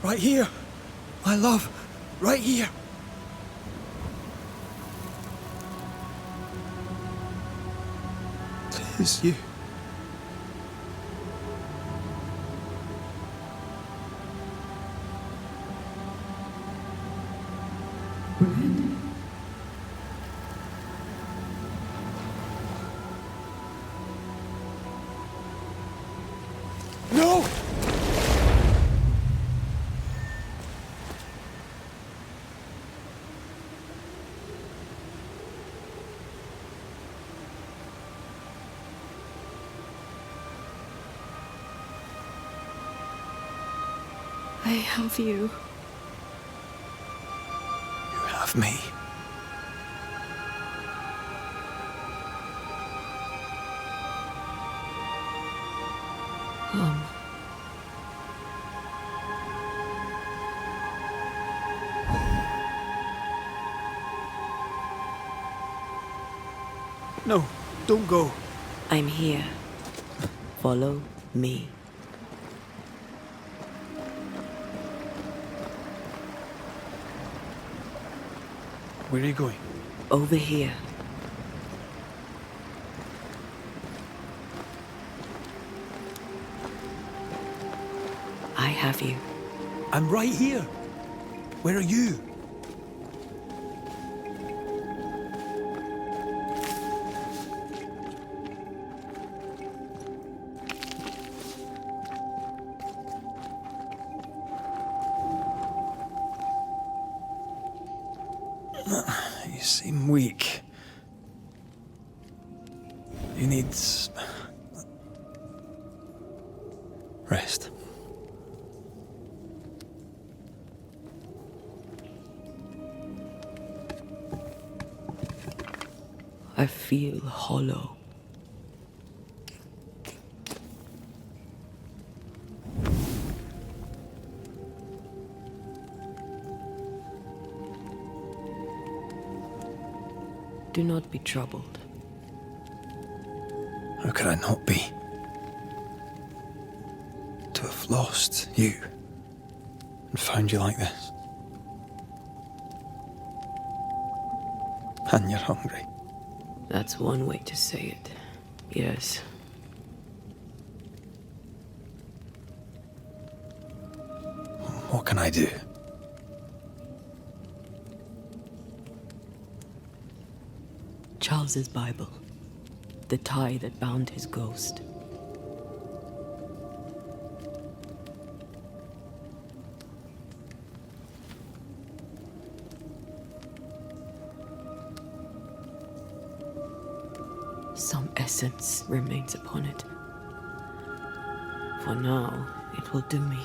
Right here. My love. Right here. It is you. No! I have you. You have me. No, don't go. I'm here. Follow me. Where are you going? Over here. I have you. I'm right here. Where are you? You seem weak. You need rest. I feel hollow. Do not be troubled. How could I not be? To have lost you and found you like this. And you're hungry. That's one way to say it. Yes. What can I do? Charles's Bible. The tie that bound his ghost. Some essence remains upon it. For now, it will do me.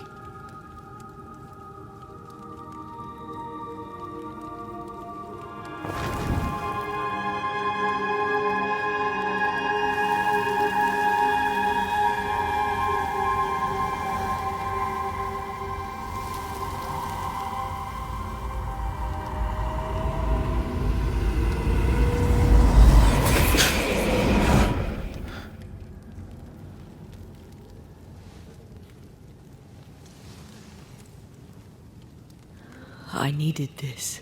I needed this.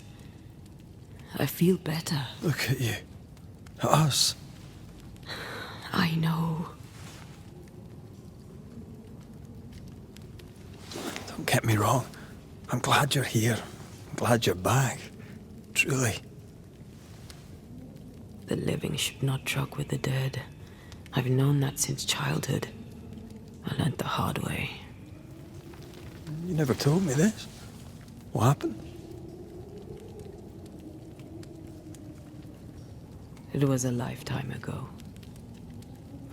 I feel better. Look at you. At us. I know. Don't get me wrong. I'm glad you're here. I'm glad you're back. Truly. The living should not truck with the dead. I've known that since childhood. I learned the hard way. You never told me this. What happened? It was a lifetime ago.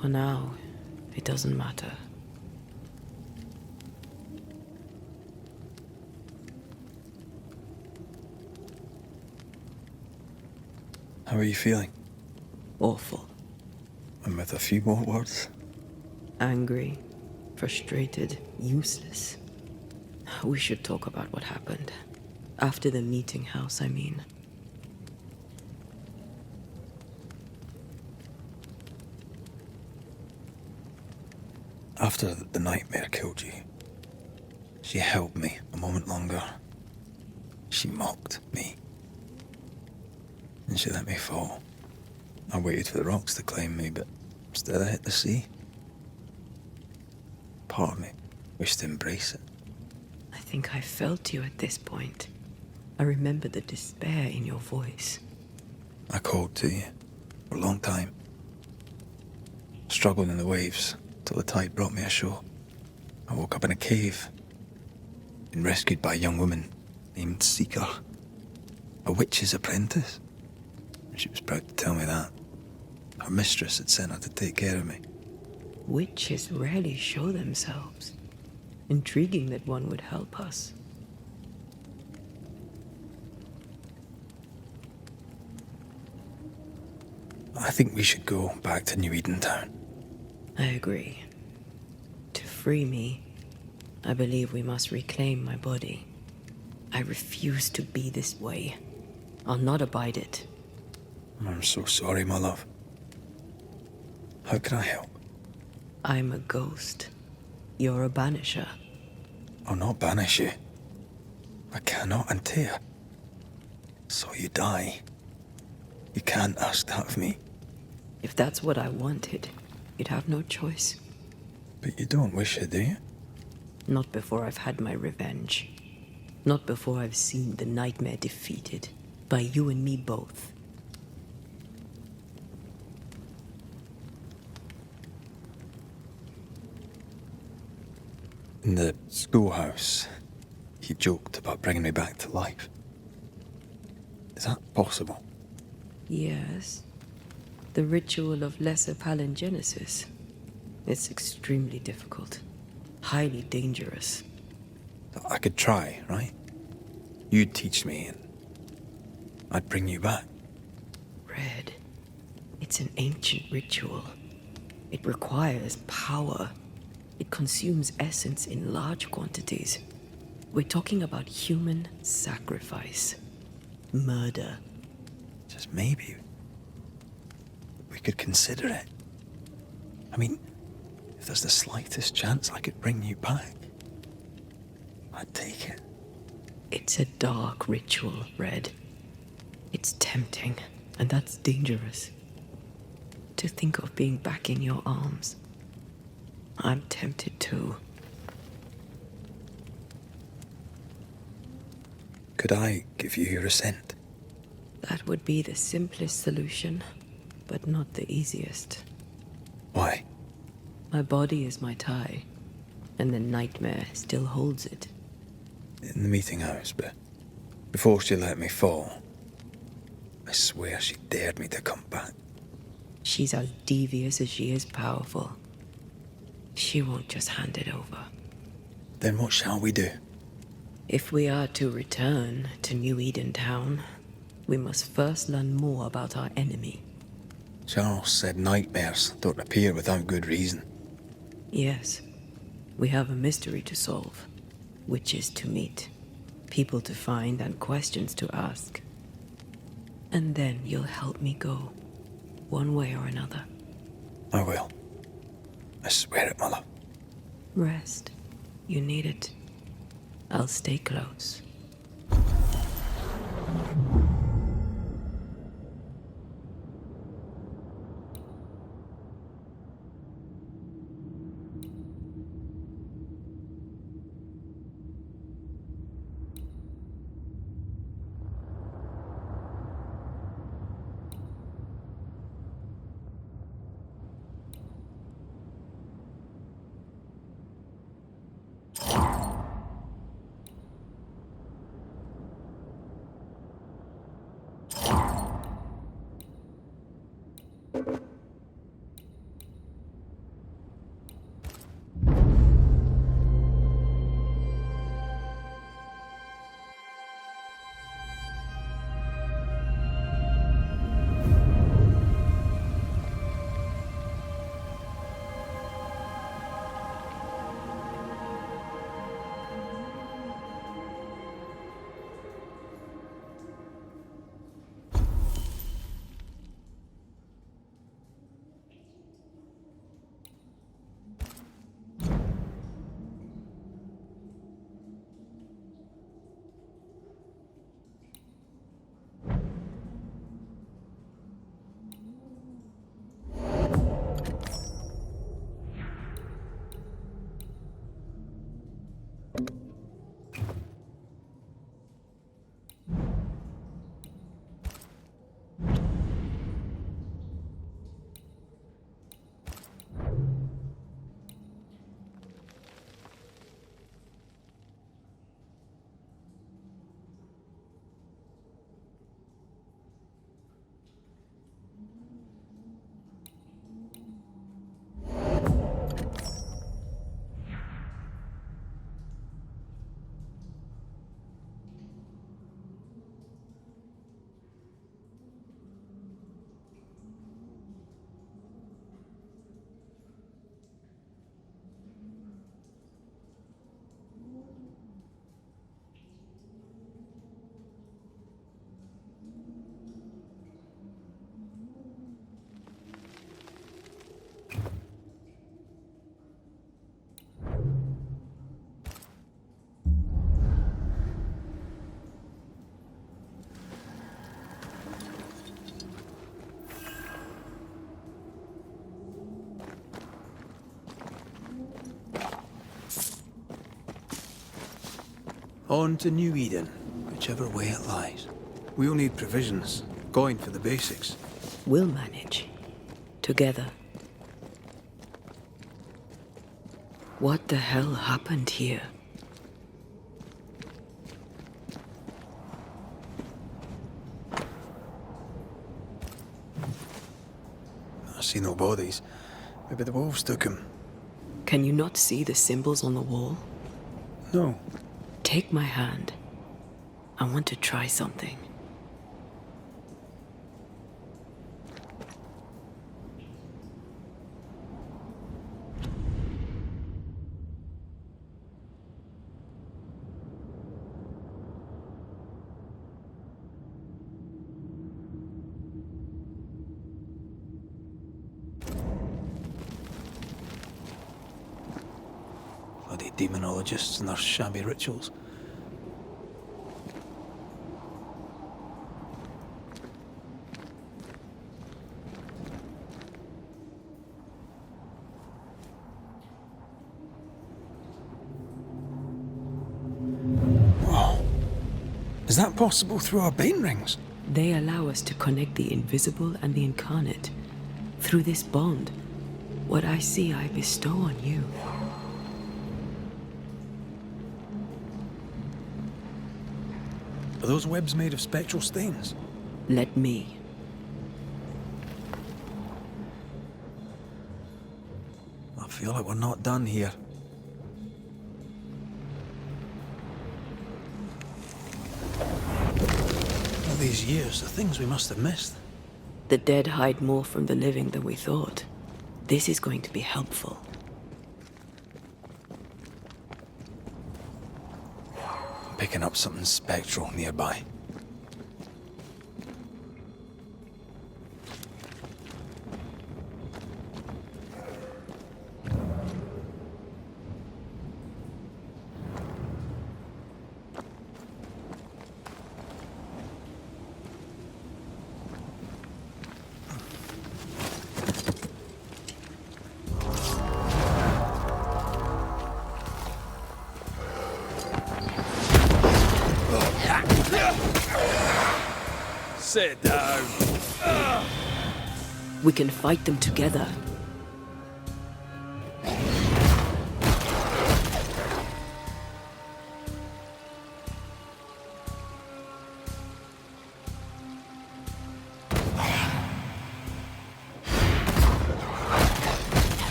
For now, it doesn't matter. How are you feeling? Awful. And with a few more words? Angry, frustrated, useless. We should talk about what happened. After the meeting house, I mean. After the nightmare killed you, she held me a moment longer. She mocked me. And she let me fall. I waited for the rocks to claim me, but instead I hit the sea. Part of me wished to embrace it. I think I felt you at this point. I remember the despair in your voice. I called to you for a long time. Struggled in the waves till the tide brought me ashore. I woke up in a cave. Been rescued by a young woman named Seeker. A witch's apprentice. And she was proud to tell me that. Her mistress had sent her to take care of me. Witches rarely show themselves. Intriguing that one would help us. I think we should go back to New Eden Town. I agree. To free me, I believe we must reclaim my body. I refuse to be this way. I'll not abide it. I'm so sorry, my love. How can I help? I'm a ghost. You're a banisher. I'll not banish you. I cannot untear. So you die. You can't ask that of me. If that's what I wanted, you'd have no choice. But you don't wish it, do you? Not before I've had my revenge. Not before I've seen the nightmare defeated. By you and me both. In the schoolhouse, he joked about bringing me back to life. Is that possible? Yes. The ritual of lesser palingenesis. It's extremely difficult. Highly dangerous. I could try, right? You'd teach me and I'd bring you back. Red, It's an ancient ritual. It requires power. It consumes essence in large quantities. We're talking about human sacrifice. Murder. Just maybe we could consider it. I mean, if there's the slightest chance I could bring you back, I'd take it. It's a dark ritual, Red. It's tempting, and that's dangerous. To think of being back in your arms. I'm tempted too. Could I give you your assent? That would be the simplest solution, but not the easiest. Why? My body is my tie, and the nightmare still holds it. In the meeting house, but before she let me fall, I swear she dared me to come back. She's as devious as she is powerful. She won't just hand it over. Then what shall we do? If we are to return to New Eden Town, we must first learn more about our enemy. Charles said nightmares don't appear without good reason. Yes, we have a mystery to solve. Witches to meet, people to find, and questions to ask. And then you'll help me go, one way or another. I will. I swear it, Mother. Rest. You need it. I'll stay close. On to New Eden, whichever way it lies. We'll need provisions, going for the basics. We'll manage. Together. What the hell happened here? I see no bodies. Maybe the wolves took him. Can you not see the symbols on the wall? No. Take my hand. I want to try something. Bloody demonologists and their shabby rituals. Whoa. Is that possible through our bane rings? They allow us to connect the invisible and the incarnate. Through this bond, what I see I bestow on you. Are those webs made of spectral stains? Let me. I feel like we're not done here. All these years, the things we must have missed. The dead hide more from the living than we thought. This is going to be helpful. I'm picking up something spectral nearby. Sit down. We can fight them together.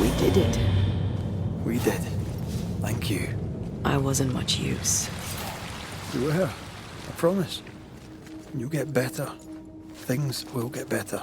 We did it. We did. Thank you. I wasn't much use. You were. I promise. You'll get better. Things will get better.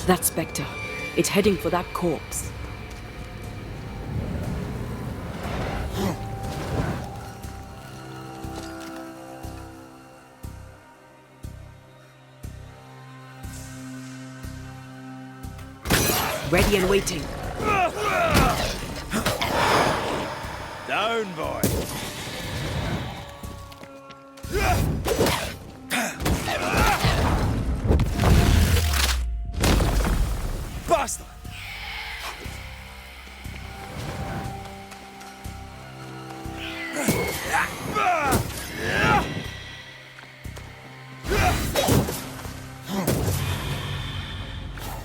That spectre. It's heading for that corpse. Ready and waiting. Down, boy. Bastard!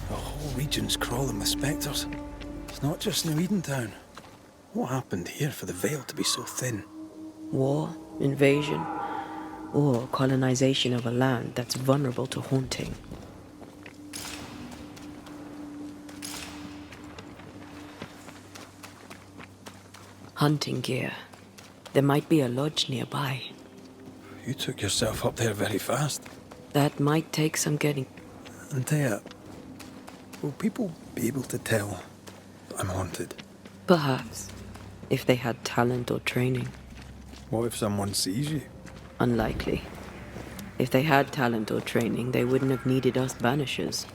The whole region's crawling with spectres. It's not just New Edentown. What happened here for the veil to be so thin? War, invasion, or colonization of a land that's vulnerable to haunting. Hunting gear. There might be a lodge nearby. You took yourself up there very fast. That might take some getting. Antea, will people be able to tell that I'm haunted? Perhaps, if they had talent or training. What if someone sees you? Unlikely. If they had talent or training, they wouldn't have needed us Banishers.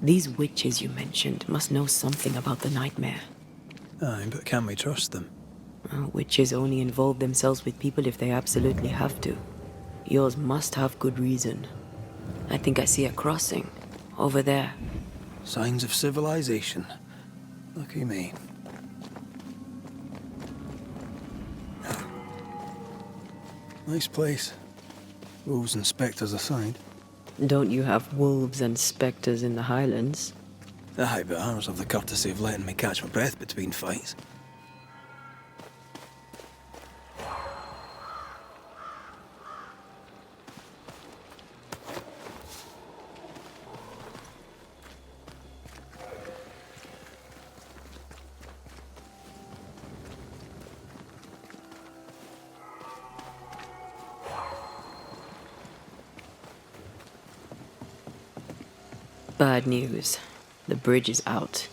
These witches you mentioned must know something about the nightmare. Aye, but can we trust them? Witches only involve themselves with people if they absolutely have to. Yours must have good reason. I think I see a crossing. Over there. Signs of civilization. Lucky me. Nice place. Wolves and spectres aside. Don't you have wolves and spectres in the Highlands? Aye, but ours have the courtesy of letting me catch my breath between fights. Bad news. The bridge is out.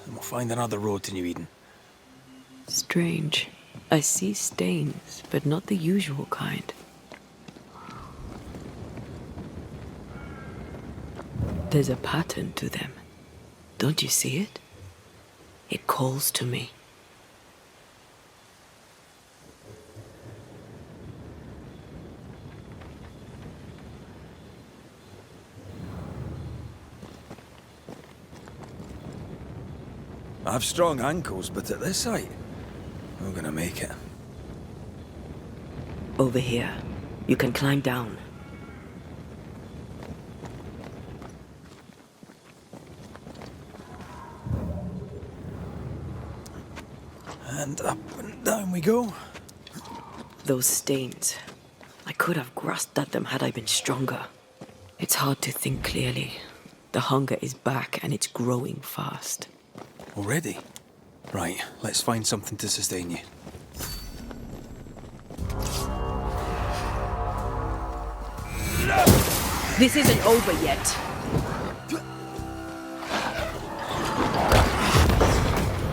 And we'll find another road to New Eden. Strange. I see stains, but not the usual kind. There's a pattern to them. Don't you see it? It calls to me. I have strong ankles, but at this height, we're gonna make it. Over here. You can climb down. And up and down we go. Those stains. I could have grasped at them had I been stronger. It's hard to think clearly. The hunger is back and it's growing fast. Already? Right, let's find something to sustain you. This isn't over yet.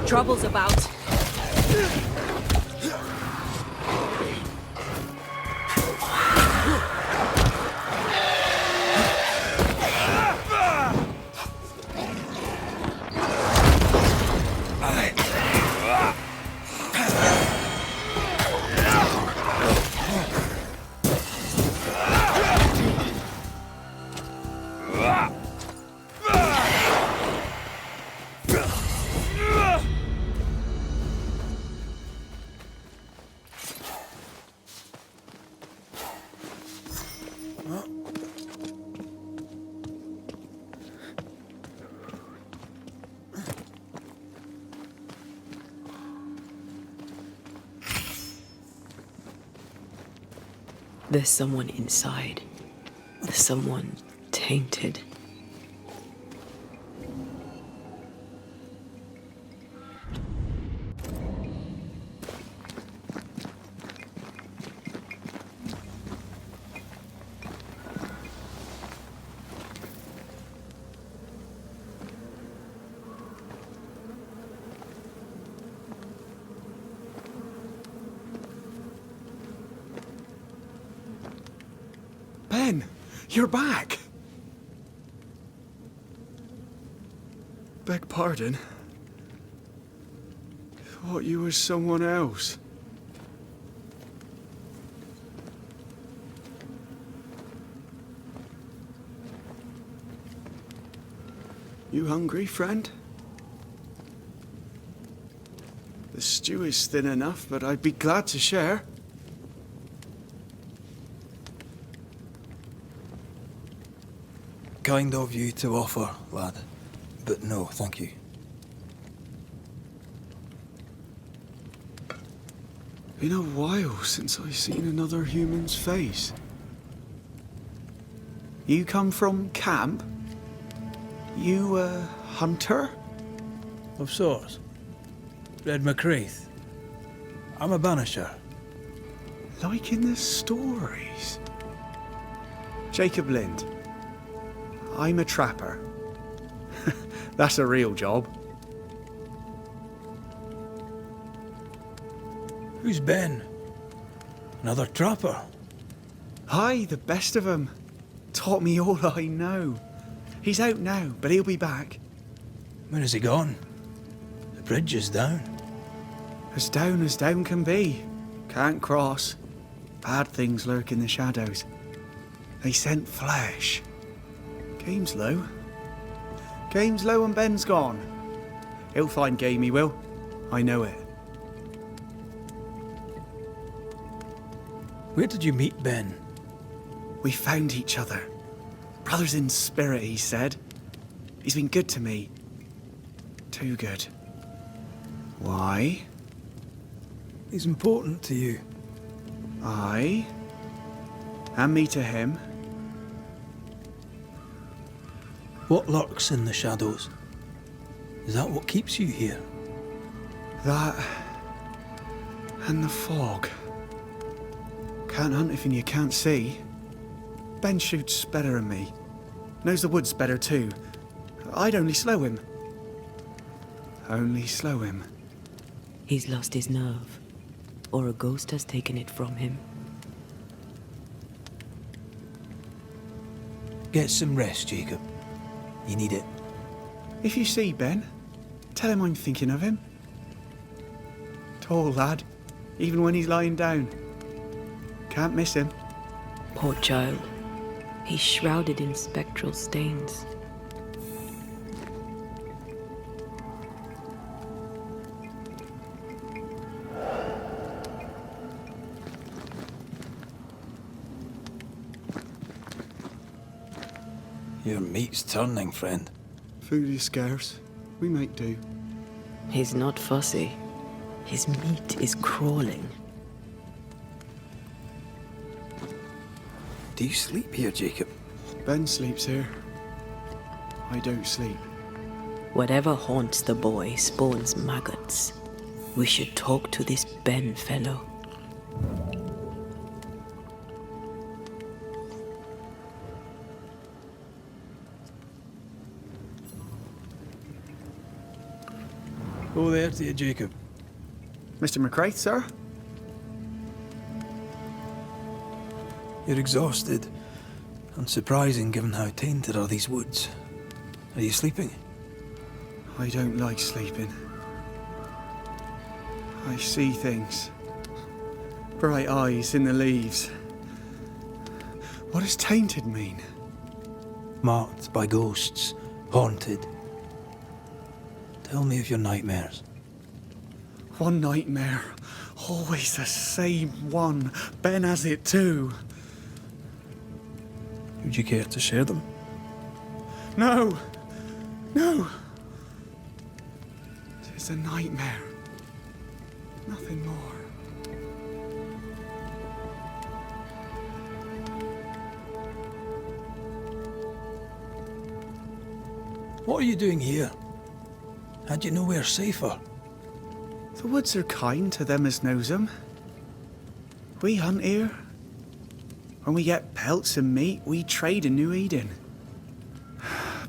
Trouble's about. There's someone inside. Someone tainted. Ben, you're back! Beg pardon. Thought you was someone else. You hungry, friend? The stew is thin enough, but I'd be glad to share. Kind of you to offer, lad. But no, thank you. Been a while since I've seen another human's face. You come from camp? You a hunter? Of sorts. Red McCraith. I'm a banisher. Like in the stories. Jacob Lind. I'm a trapper. That's a real job. Who's Ben? Another trapper? Aye, the best of 'em. Taught me all I know. He's out now, but he'll be back. Where has he gone? The bridge is down. As down can be. Can't cross. Bad things lurk in the shadows. They sent flesh. Game's low. Game's low and Ben's gone. He'll find game, he will. I know it. Where did you meet Ben? We found each other. Brothers in spirit, he said. He's been good to me. Too good. Why? He's important to you. Aye. And me to him. What lurks in the shadows? Is that what keeps you here? That... and the fog. Can't hunt if you can't see. Ben shoots better than me. Knows the woods better too. I'd only slow him. Only slow him. He's lost his nerve, or a ghost has taken it from him. Get some rest, Jacob. You need it. If you see Ben, tell him I'm thinking of him. Tall lad, even when he's lying down. Can't miss him. Poor child. He's shrouded in spectral stains. Your meat's turning, friend. Food is scarce. We make do. He's not fussy. His meat is crawling. Do you sleep here, Jacob? Ben sleeps here. I don't sleep. Whatever haunts the boy spawns maggots. We should talk to this Ben fellow. Oh, there to you, Jacob. Mr. McCraith, sir? You're exhausted. Unsurprising given how tainted are these woods. Are you sleeping? I don't like sleeping. I see things. Bright eyes in the leaves. What does tainted mean? Marked by ghosts. Haunted. Tell me of your nightmares. One nightmare. Always the same one. Ben has it too. Would you care to share them? No! No! It's a nightmare. Nothing more. What are you doing here? Had you nowhere safer? The woods are kind to them as knows them. We hunt here. When we get pelts and meat, we trade in New Eden.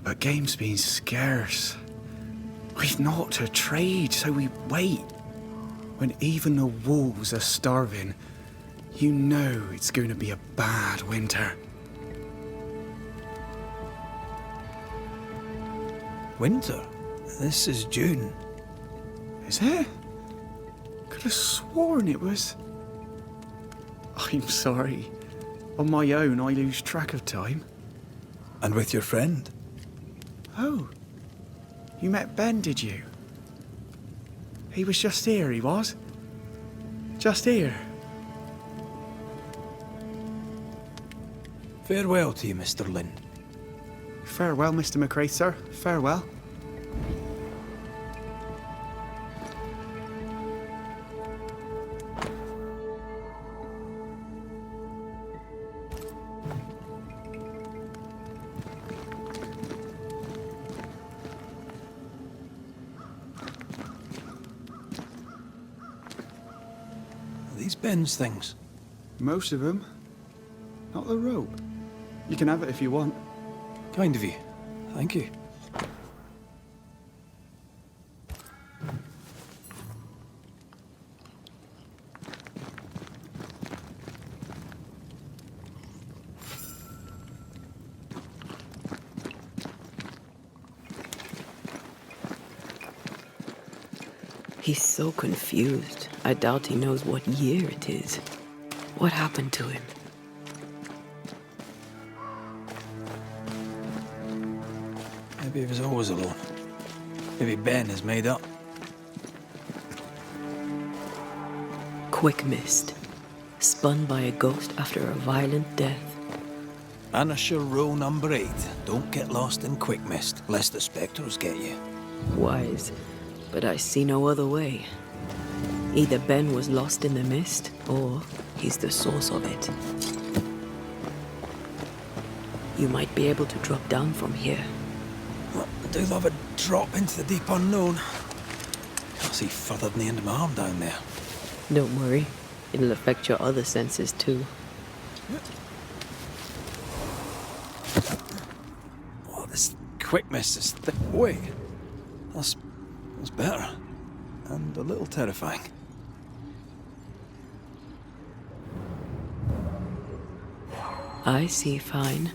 But game's been scarce. We've naught to trade, so we wait. When even the wolves are starving, you know it's going to be a bad winter. Winter? This is June. Is it? Could have sworn it was... I'm sorry. On my own, I lose track of time. And with your friend? Oh. You met Ben, did you? He was just here, he was. Just here. Farewell to you, Mr. Lynn. Farewell, Mr. McCraith, sir. Farewell. These Ben's things. Most of them. Not the rope. You can have it if you want. Kind of you. Thank you. He's so confused. I doubt he knows what year it is. What happened to him? Maybe he was always alone. Maybe Ben is made up. Quick mist. Spun by a ghost after a violent death. Banisher rule number 8. Don't get lost in quick mist, lest the spectres get you. Wise, but I see no other way. Either Ben was lost in the mist, or he's the source of it. You might be able to drop down from here. Well, I do love a drop into the deep unknown. Can't see further than the end of my arm down there. Don't worry, it'll affect your other senses too. Oh, this quick mist is thick. Wait, that's better. And a little terrifying. I see fine.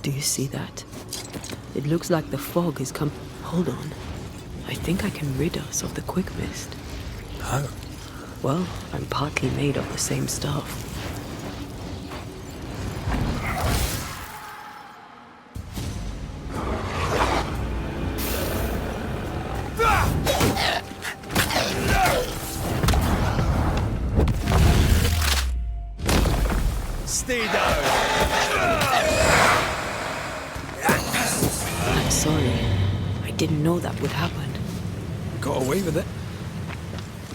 Do you see that? It looks like the fog is come. Hold on. I think I can rid us of the quick mist. How? Well, I'm partly made of the same stuff. Stay down! I'm sorry. I didn't know that would happen. Got away with it.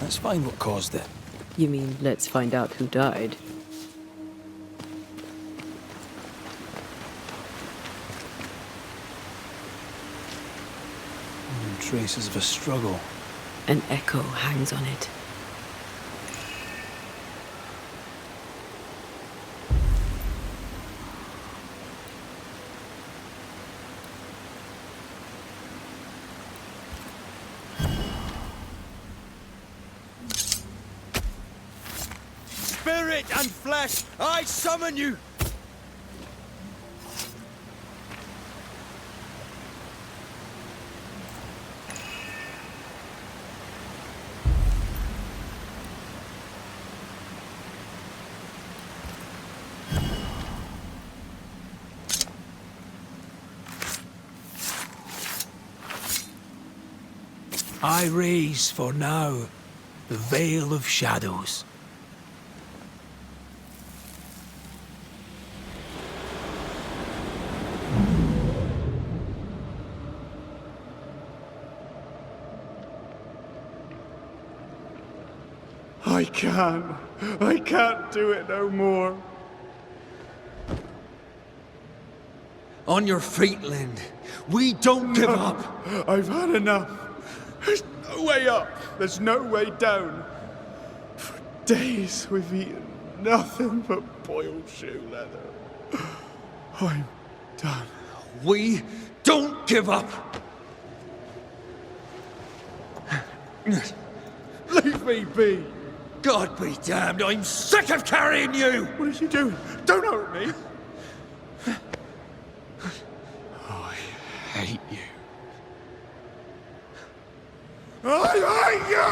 Let's find what caused it. You mean, let's find out who died? Traces of a struggle. An echo hangs on it. Spirit and flesh, I summon you! I raise for now the veil of shadows. I can't do it no more. On your feet, Lind. We don't give up. I've had enough. There's no way up. There's no way down. For days we've eaten nothing but boiled shoe leather. I'm done. We don't give up. Leave me be. God be damned, I'm sick of carrying you! What are you doing? Don't hurt me. I hate you. I hate you!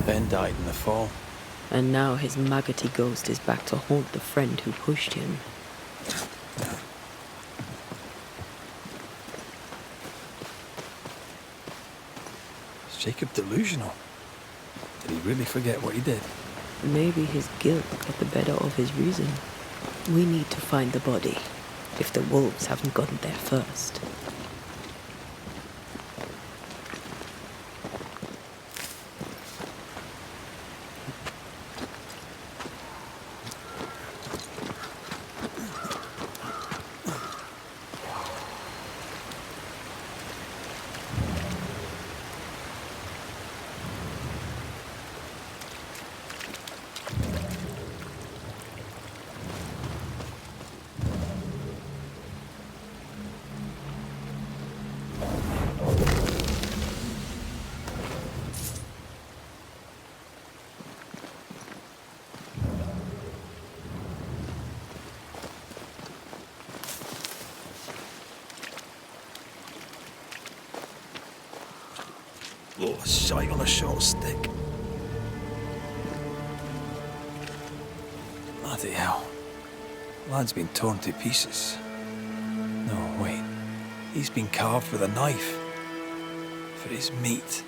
Ben died in the fall. And now his maggoty ghost is back to haunt the friend who pushed him. Is Jacob delusional? Did he really forget what he did? Maybe his guilt got the better of his reason. We need to find the body, if the wolves haven't gotten there first. Oh, shite on a short stick. Bloody hell. Lad's been torn to pieces. No, wait. He's been carved with a knife. For his meat.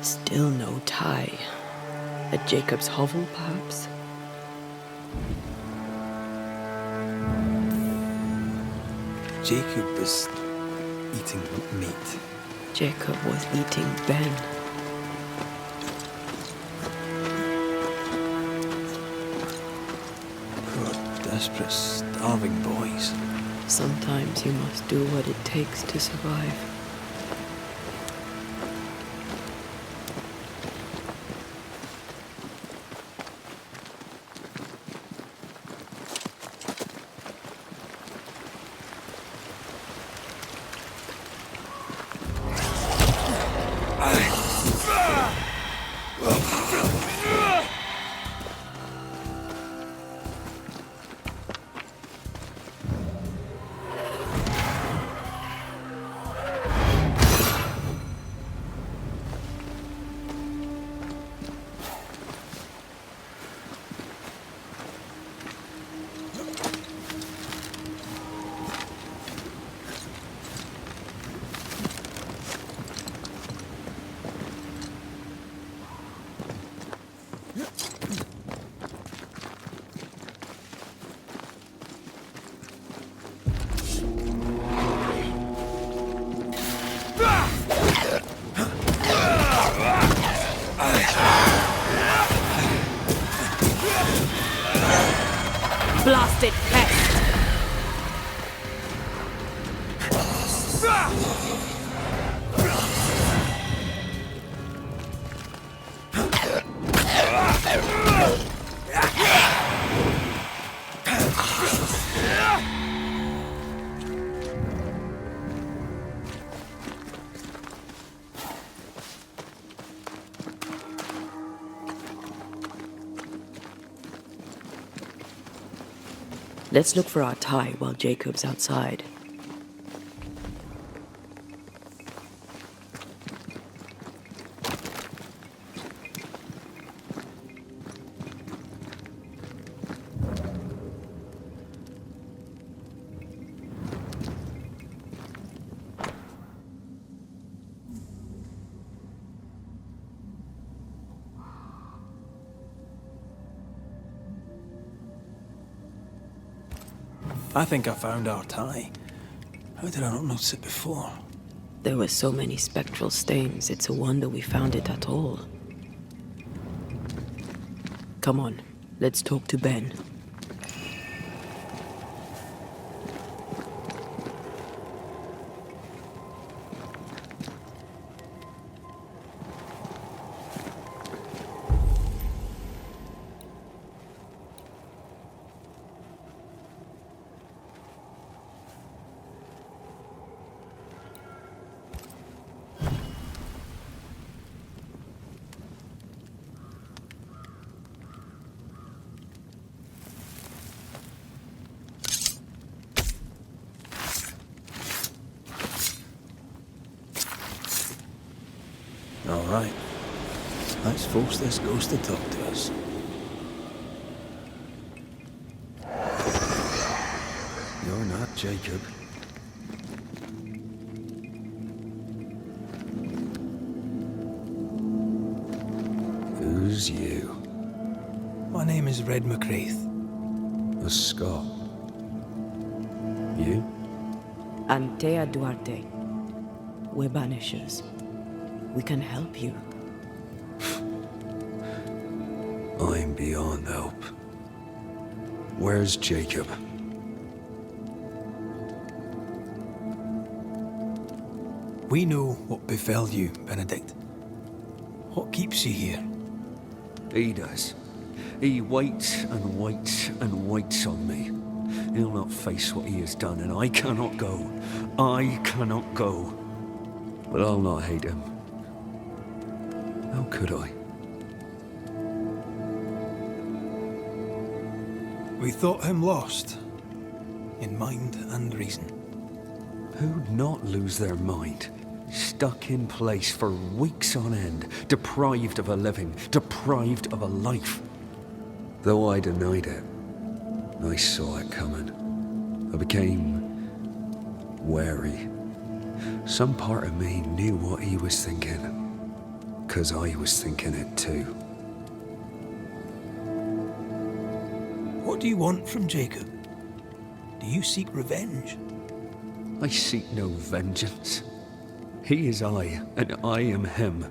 Still no tie. At Jacob's hovel, perhaps? Jacob was eating meat. Jacob was eating Ben. Poor, desperate, starving boys. Sometimes you must do what it takes to survive. Blasted pest! Let's look for our tie while Jacob's outside. I think I found our tie. How did I not notice it before? There were so many spectral stains, it's a wonder we found it at all. Come on, let's talk to Ben. All right. Let's force this ghost to talk to us. You're not Jacob. Who's you? My name is Red McCraith. A Scot. You? Antea Duarte. We're Banishers. We can help you. I'm beyond help. Where's Jacob? We know what befell you, Benedict. What keeps you here? He does. He waits and waits and waits on me. He'll not face what he has done, and I cannot go. I cannot go. But I'll not hate him. How could I? We thought him lost, in mind and reason. Who'd not lose their mind? Stuck in place for weeks on end, deprived of a living, deprived of a life. Though I denied it, I saw it coming. I became wary. Some part of me knew what he was thinking, 'cause I was thinking it too. What do you want from Jacob? Do you seek revenge? I seek no vengeance. He is I, and I am him.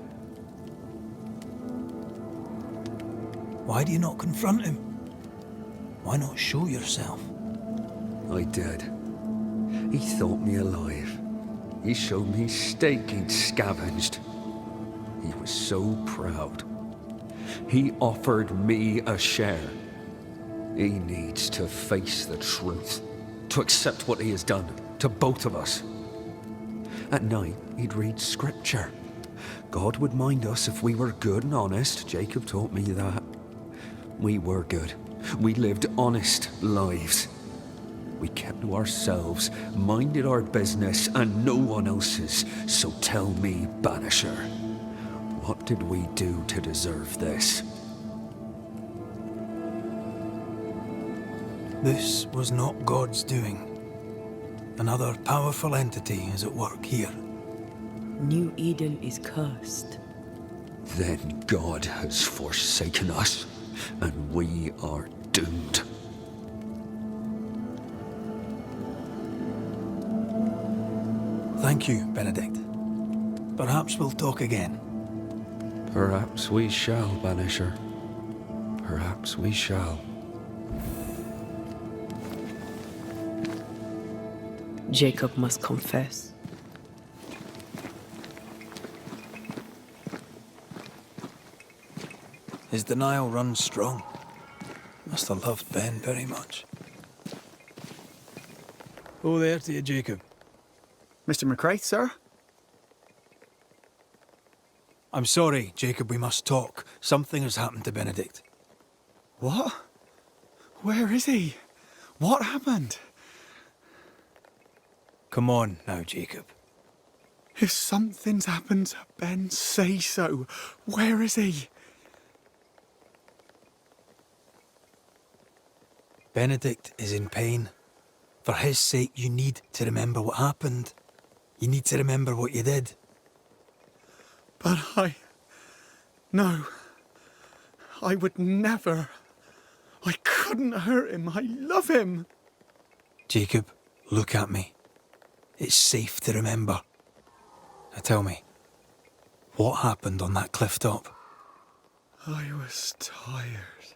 Why do you not confront him? Why not show yourself? I did. He thought me alive. He showed me steak he'd scavenged. He was so proud. He offered me a share. He needs to face the truth, to accept what he has done to both of us. At night, he'd read scripture. God would mind us if we were good and honest. Jacob taught me that. We were good. We lived honest lives. We kept to ourselves, minded our business and no one else's. So tell me, Banisher, what did we do to deserve this? This was not God's doing. Another powerful entity is at work here. New Eden is cursed. Then God has forsaken us, and we are doomed. Thank you, Benedict. Perhaps we'll talk again. Perhaps we shall, Banisher. Perhaps we shall. Jacob must confess. His denial runs strong. Must have loved Ben very much. Oh, there to you, Jacob. Mr. McCraith, sir? I'm sorry, Jacob, we must talk. Something has happened to Benedict. What? Where is he? What happened? Come on now, Jacob. If something's happened to Ben, say so. Where is he? Benedict is in pain. For his sake, you need to remember what happened. You need to remember what you did. But No. I would never. I couldn't hurt him. I love him. Jacob, look at me. It's safe to remember. Now tell me, what happened on that cliff top? I was tired.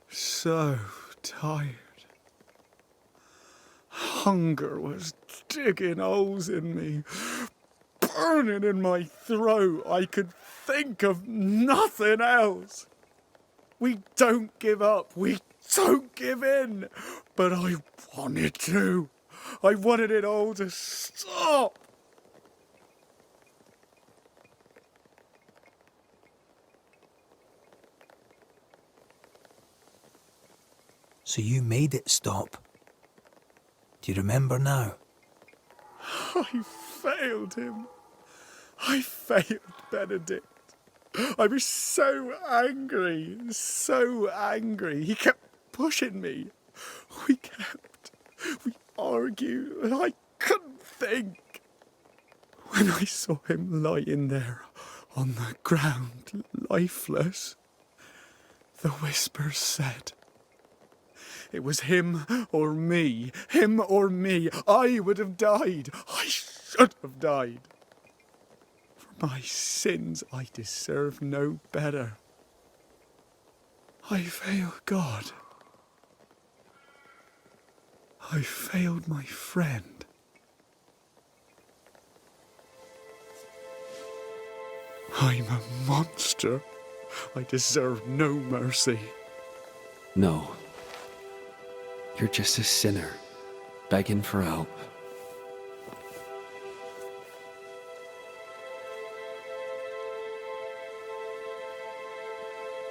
So tired. Hunger was digging holes in me, burning in my throat. I could think of nothing else. We don't give up. We don't give in. But I wanted to. I wanted it all to stop. So you made it stop. Do you remember now? I failed him. I failed Benedict. I was so angry, so angry. He kept pushing me. We argued, and I couldn't think. When I saw him lying there on the ground, lifeless, the whispers said, it was him or me. Him or me. I would have died. I should have died. For my sins, I deserve no better. I failed God. I failed my friend. I'm a monster. I deserve no mercy. No. You're just a sinner, begging for help.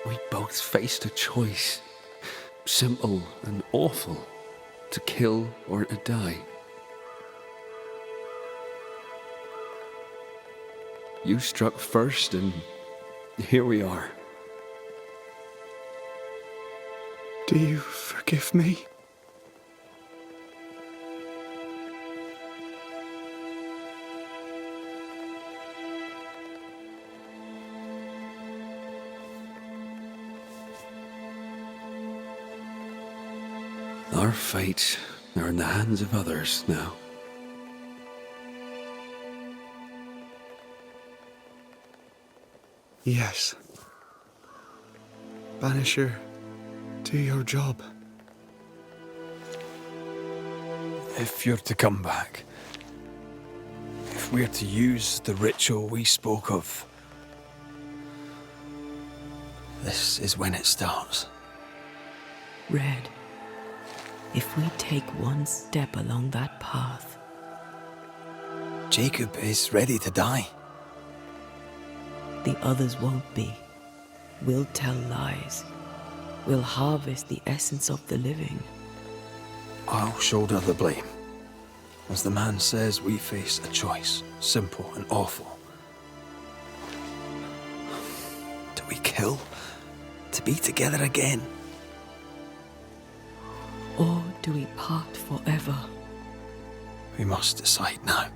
We both faced a choice, simple and awful, to kill or to die. You struck first, and here we are. Do you forgive me? Our fates are in the hands of others now. Yes. Banisher, do your job. If you're to come back, if we're to use the ritual we spoke of, this is when it starts. Red, if we take one step along that path, Jacob is ready to die. the others won't be. We'll tell lies. We'll harvest the essence of the living. I'll shoulder the blame. As the man says, we face a choice, simple and awful. Do we kill to be together again? Or do we part forever? We must decide now.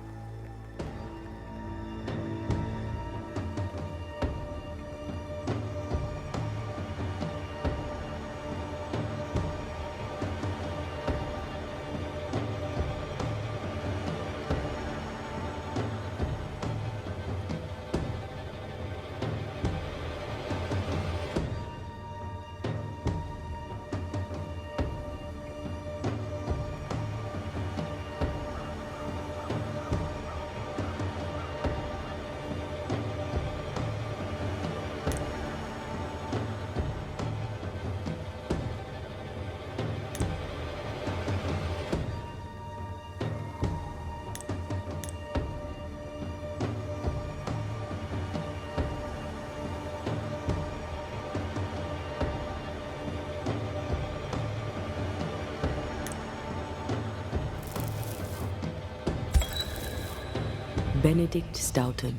Benedict Stoughton.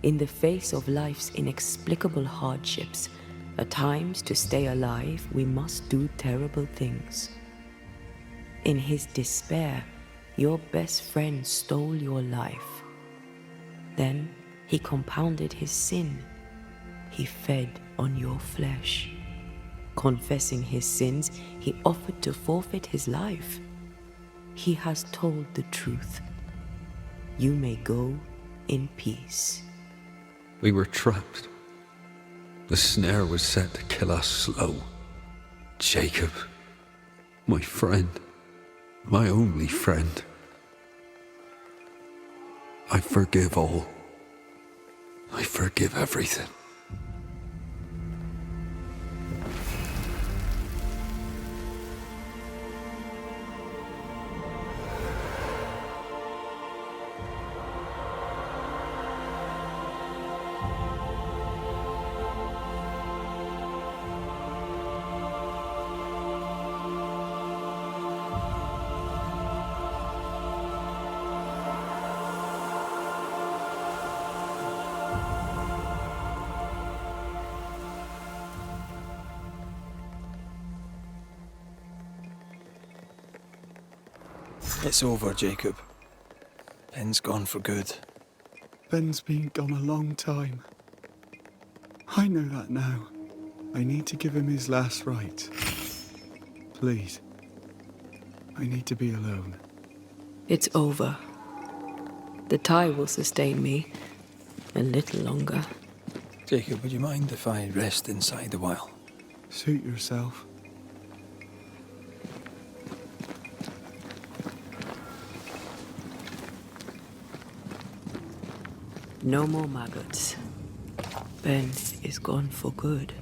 In the face of life's inexplicable hardships, at times to stay alive, we must do terrible things. In his despair, your best friend stole your life. Then he compounded his sin. He fed on your flesh. Confessing his sins, he offered to forfeit his life. He has told the truth. You may go in peace. We were trapped. The snare was set to kill us slow. Jacob, my friend, my only friend. I forgive all. I forgive everything. It's over, Jacob. Ben's gone for good. Ben's been gone a long time. I know that now. I need to give him his last rite. Please. I need to be alone. It's over. The tie will sustain me a little longer. Jacob, would you mind if I rest inside a while? Suit yourself. No more maggots. Ben is gone for good.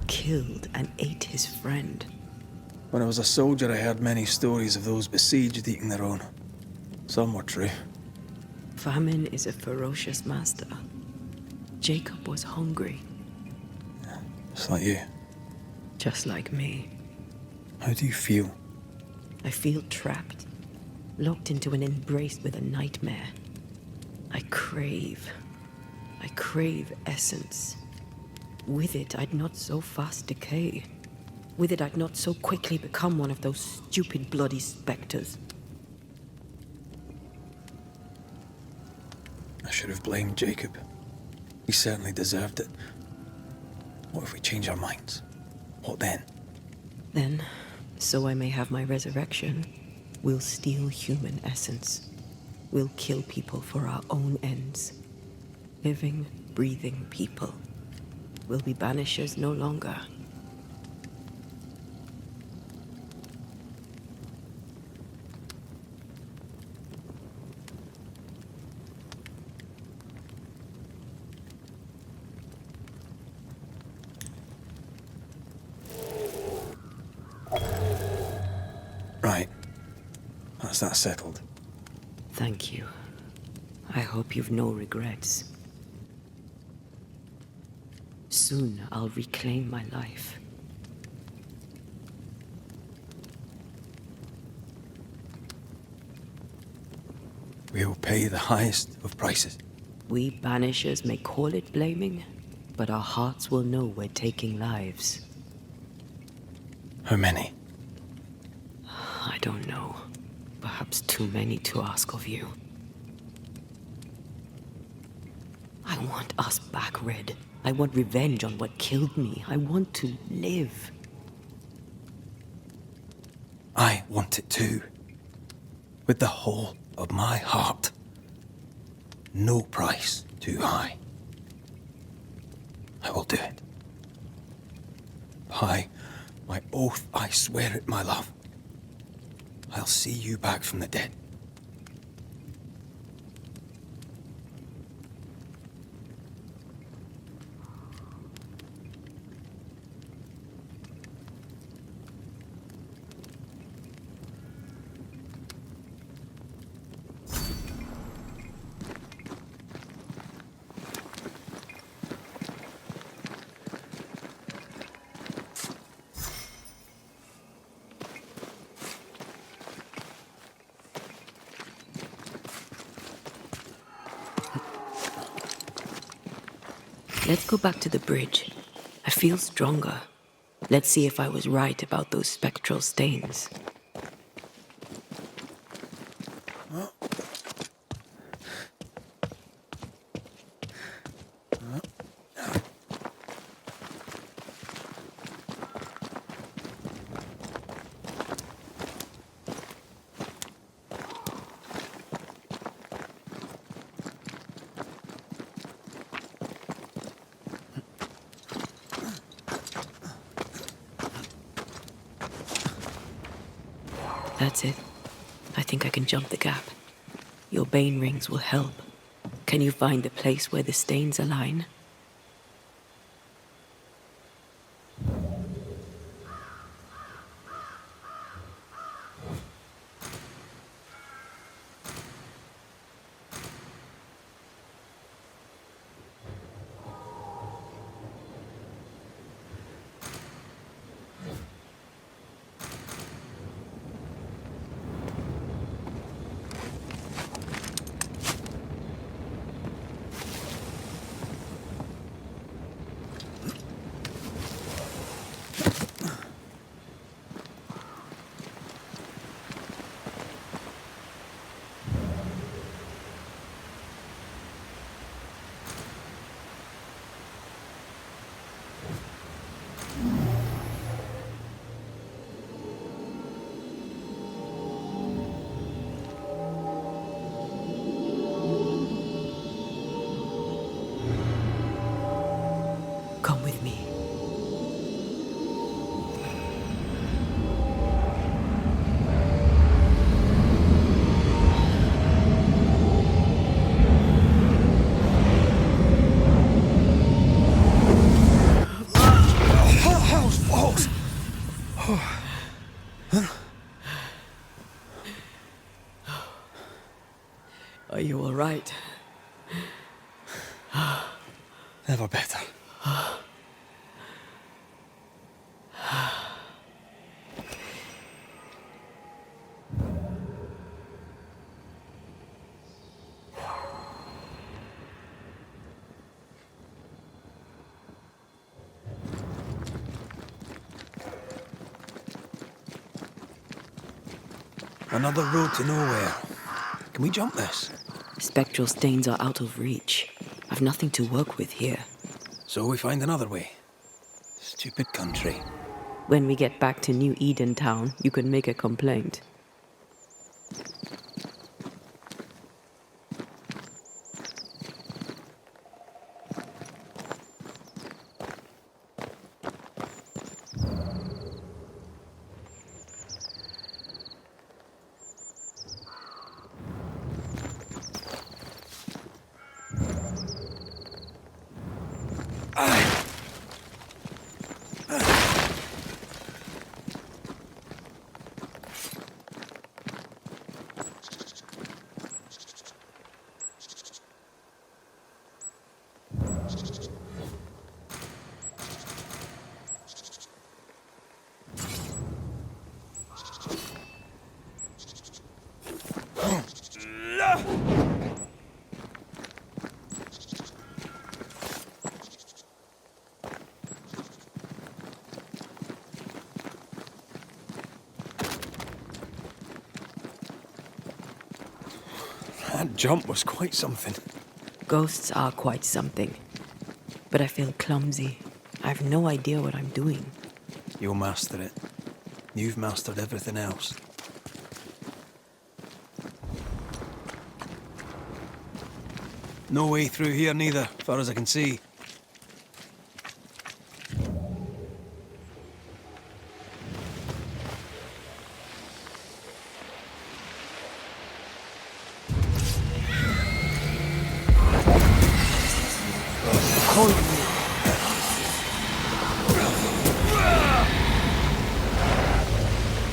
killed and ate his friend. When I was a soldier, I heard many stories of those besieged eating their own. Some were true. Famine is a ferocious master. Jacob was hungry. Just like you. Just like me. How do you feel? I feel trapped, locked into an embrace with a nightmare. I crave essence. With it, I'd not so fast decay. With it, I'd not so quickly become one of those stupid bloody specters. I should have blamed Jacob. He certainly deserved it. What if we change our minds? What then? Then, so I may have my resurrection, we'll steal human essence. We'll kill people for our own ends. Living, breathing people. We'll be banishers no longer. Right. That's that settled. Thank you. I hope you've no regrets. Soon I'll reclaim my life. We will pay the highest of prices. We banishers may call it blaming, but our hearts will know we're taking lives. How many? I don't know. Perhaps too many to ask of you. I want us back, Red. I want revenge on what killed me. I want to live. I want it too. With the whole of my heart. No price too high. I will do it. By my oath, I swear it, my love. I'll see you back from the dead. Let's go back to the bridge. I feel stronger. Let's see if I was right about those spectral stains. That's it. I think I can jump the gap. Your bane rings will help. Can you find the place where the stains align? Come with me. Never better. Another road to nowhere. Can we jump this? Spectral stains are out of reach. I've nothing to work with here. So we find another way. Stupid country. When we get back to New Eden Town, you can make a complaint. That jump was quite something. Ghosts are quite something. But I feel clumsy. I have no idea what I'm doing. You'll master it. You've mastered everything else. No way through here neither, far as I can see.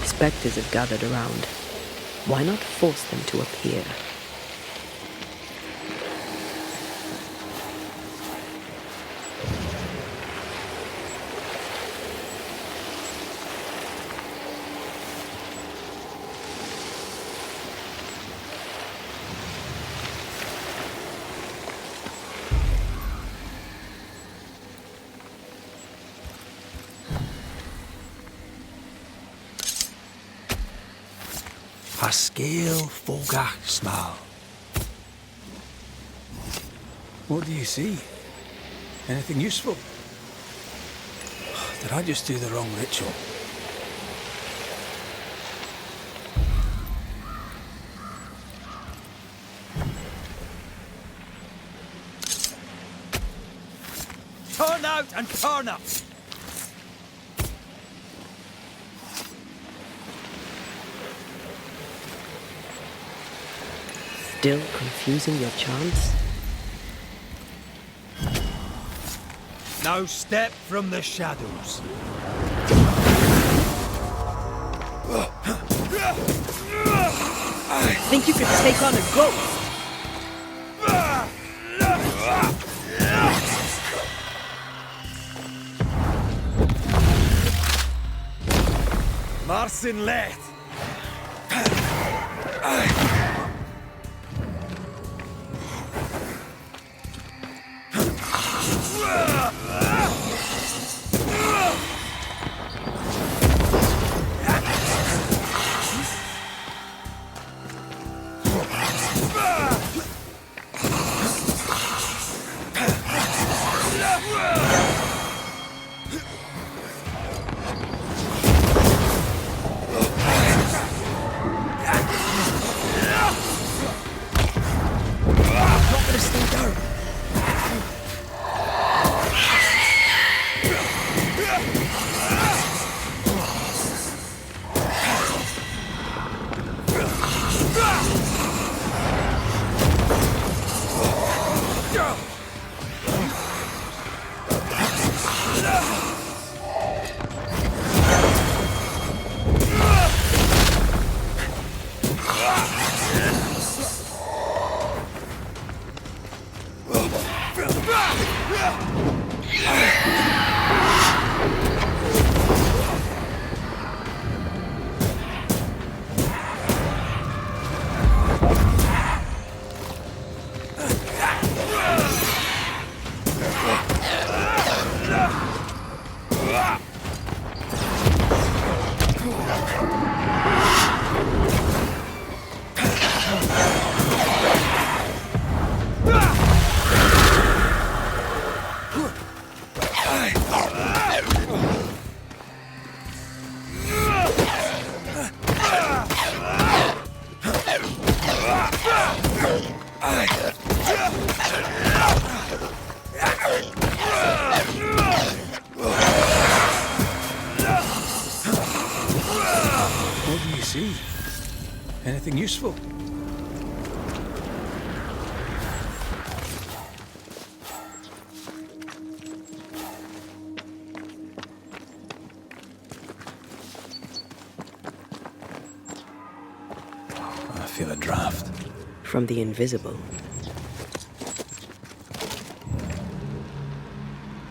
Spectres have gathered around. Why not force them to appear? A scale fogach smell. What do you see? Anything useful? Did I just do the wrong ritual? Turn out and turn up! Still confusing your chants? Now step from the shadows. Think you could take on a ghost? Marcin Let! What do you see? Anything useful? I feel a draft. From the invisible.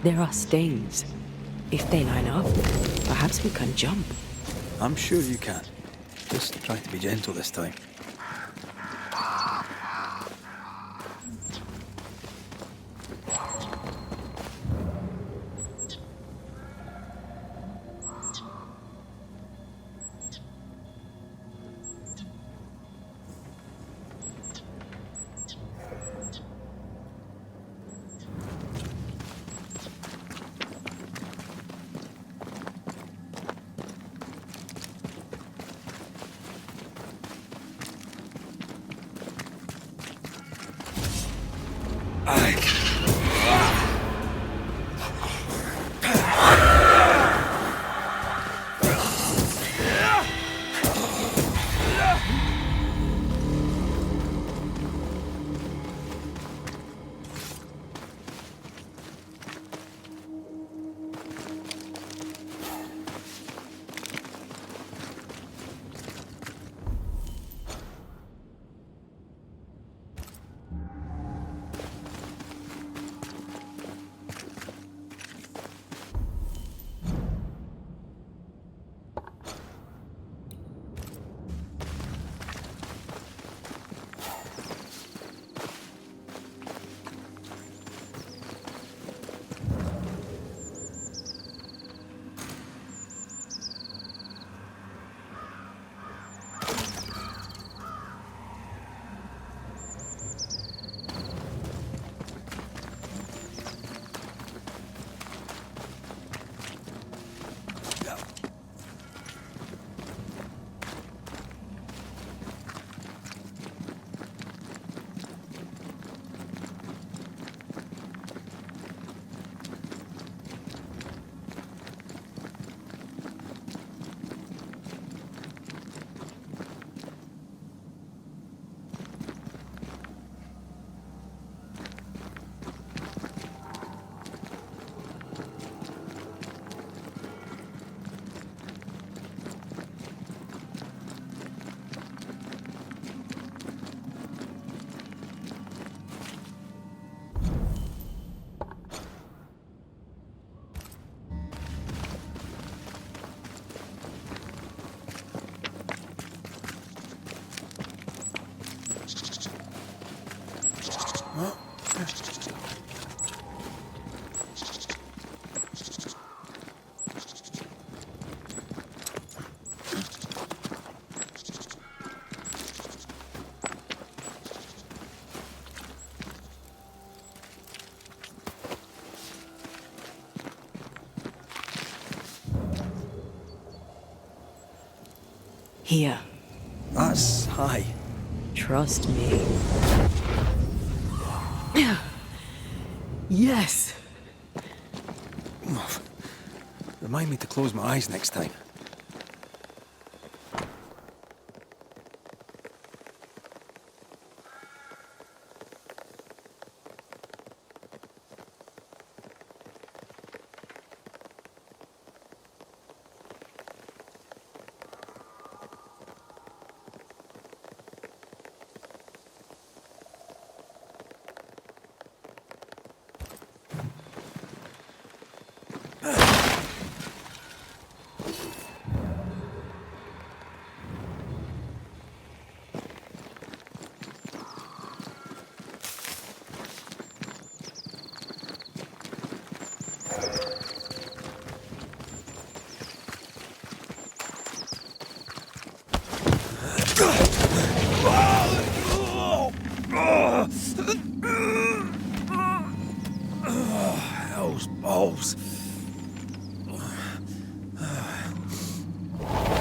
There are stains. If they line up, perhaps we can jump. I'm sure you can. Just try to be gentle this time. Here. That's high. Trust me. Yes. Remind me to close my eyes next time. Hell's balls.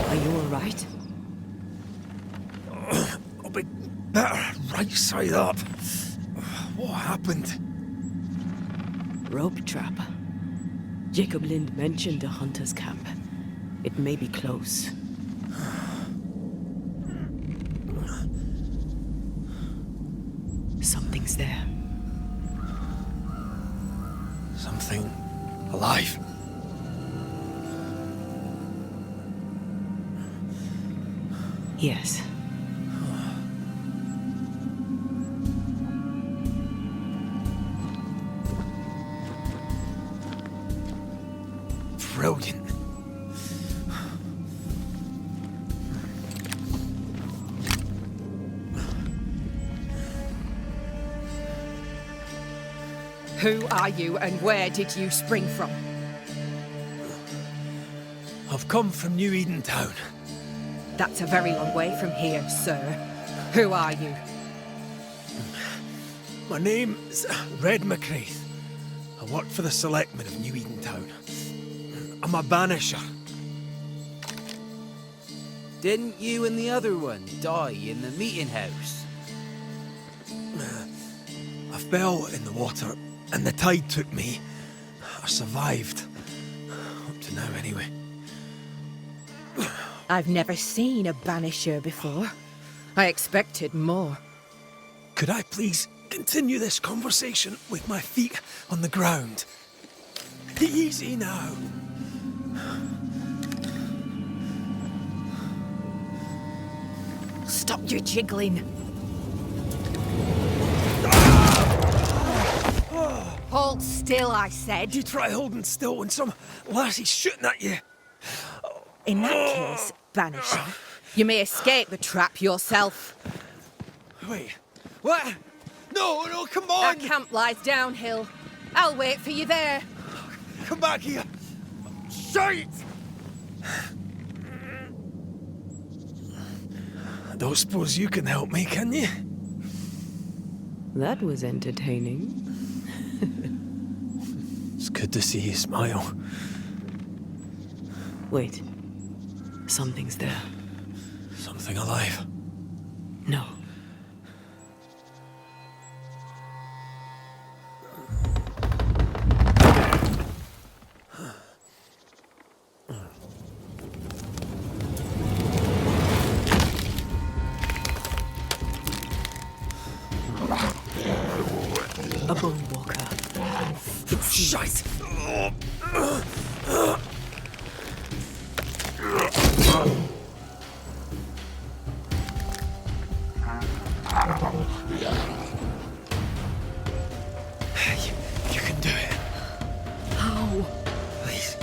Are you all right? I'll be better right side up. What happened? Rope trap. Jacob Lind mentioned a hunter's camp. It may be close. Something's there. Something alive. Yes. Brilliant. Who are you and where did you spring from? I've come from New Eden Town. That's a very long way from here, sir. Who are you? My name's Red McCraith. I work for the selectmen of New Eden Town. I'm a banisher. Didn't you and the other one die in the meeting house? I fell in the water and the tide took me. I survived. Up to now, anyway. I've never seen a banisher before. I expected more. Could I please continue this conversation with my feet on the ground? Easy now. Stop your jiggling. Hold still, I said. You try holding still when some lassie's shooting at you. In that case, Banisher, you may escape the trap yourself. Wait, what? No, no, come on! Our camp lies downhill. I'll wait for you there. Come back here! Shite! I don't suppose you can help me, can you? That was entertaining. It's good to see you smile. Wait. Something's there. Something alive. No. A bone walker. Shite! You can do it. How? Please.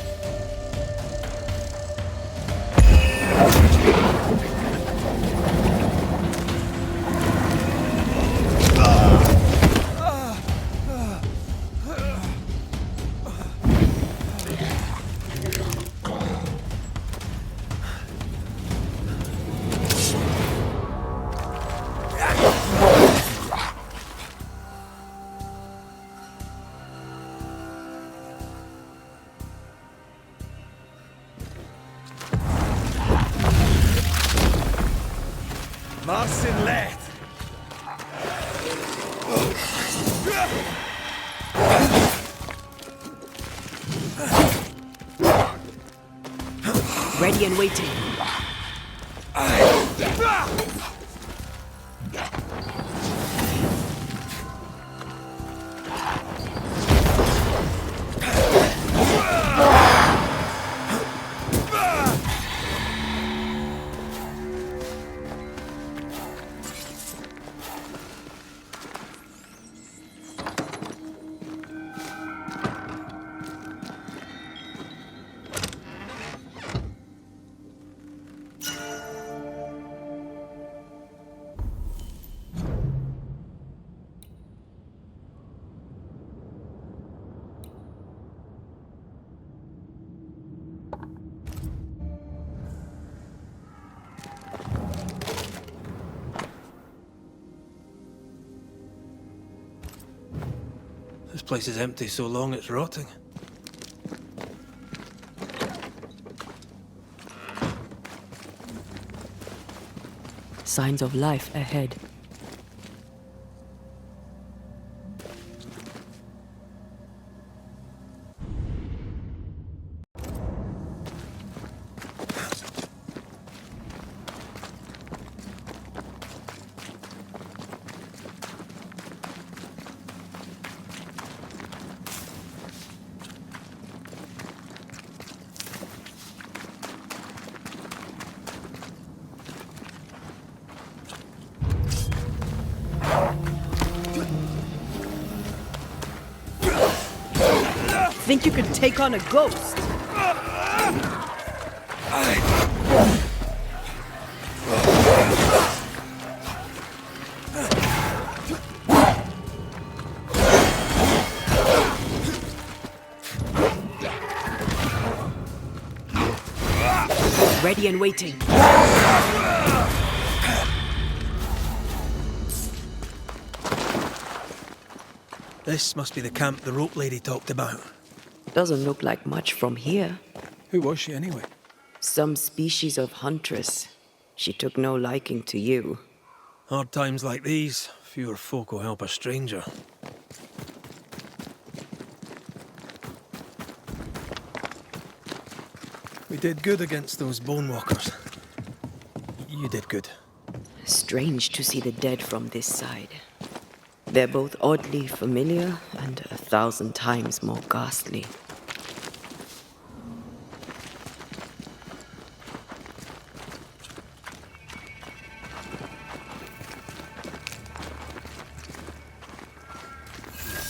Marcin left. Ready and waiting. This place is empty so long it's rotting. Signs of life ahead. think you could take on a ghost? Ready and waiting. This must be the camp the rope lady talked about. Doesn't look like much from here. Who was she anyway? Some species of huntress. She took no liking to you. Hard times like these, fewer folk will help a stranger. We did good against those bone walkers. You did good. Strange to see the dead from this side. They're both oddly familiar and 1,000 times more ghastly.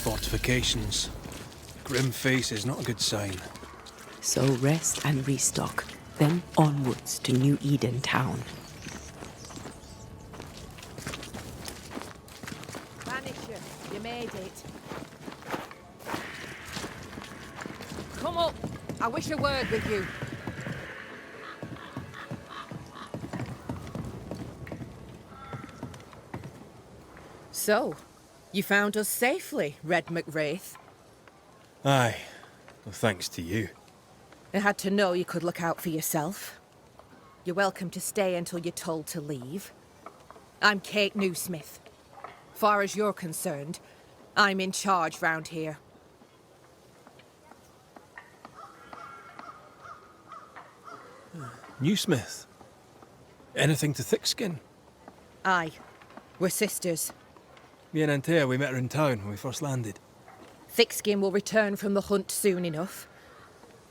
Fortifications. Grim face is not a good sign. So rest and restock, then onwards to New Eden town. Banisher, you made it. Come up. I wish a word with you. So, you found us safely, Red McWraith. Aye. Well, thanks to you. I had to know you could look out for yourself. You're welcome to stay until you're told to leave. I'm Kate Newsmith. Far as you're concerned, I'm in charge round here. Newsmith. Anything to Thickskin? Aye. We're sisters. Me and Antea, we met her in town when we first landed. Thickskin will return from the hunt soon enough.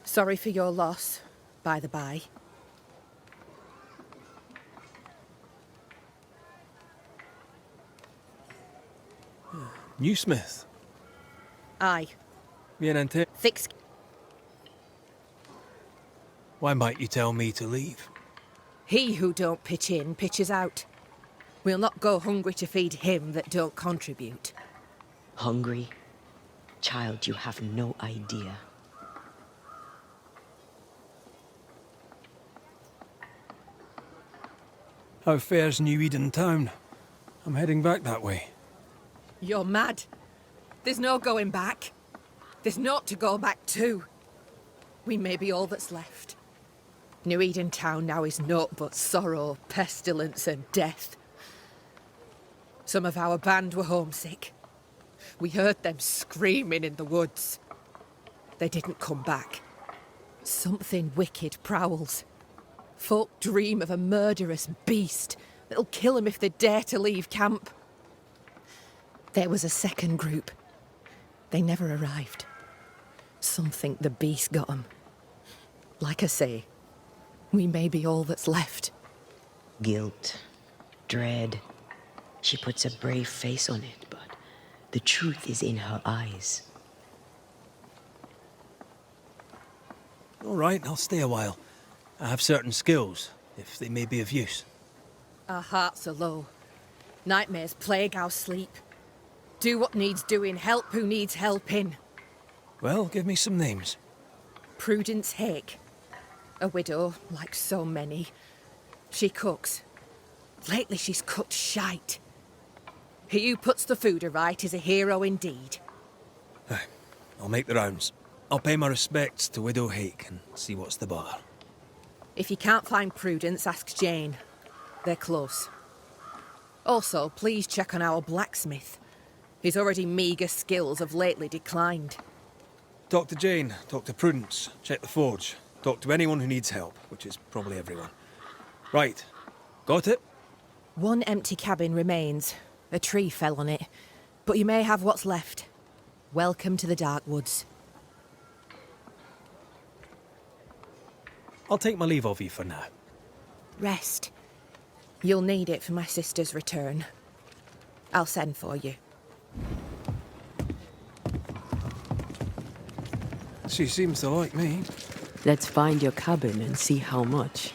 Sorry for your loss, by the by. Newsmith. Aye. Me and Antea. Thickskin. Why might you tell me to leave? He who don't pitch in, pitches out. We'll not go hungry to feed him that don't contribute. Hungry? Child, you have no idea. How fares New Eden town? I'm heading back that way. You're mad. There's no going back. There's naught to go back to. We may be all that's left. New Eden town now is naught but sorrow, pestilence and death. Some of our band were homesick. We heard them screaming in the woods. They didn't come back. Something wicked prowls. Folk dream of a murderous beast that'll kill them if they dare to leave camp. There was a second group. They never arrived. Some think the beast got them. Like I say, we may be all that's left. Guilt, dread. She puts a brave face on it, but the truth is in her eyes. All right, I'll stay a while. I have certain skills, if they may be of use. Our hearts are low. Nightmares plague our sleep. Do what needs doing, help who needs helping. Well, give me some names. Prudence Hake. A widow, like so many. She cooks. Lately she's cooked shite. He who puts the food aright is a hero indeed. I'll make the rounds. I'll pay my respects to Widow Hake and see what's the bother. If you can't find Prudence, ask Jane. They're close. Also, please check on our blacksmith. His already meagre skills have lately declined. Talk to Jane, talk to Prudence, check the forge, talk to anyone who needs help, which is probably everyone. Right. Got it? One empty cabin remains. A tree fell on it. But you may have what's left. Welcome to the Dark Woods. I'll take my leave of you for now. Rest. You'll need it for my sister's return. I'll send for you. She seems to like me. Let's find your cabin and see how much.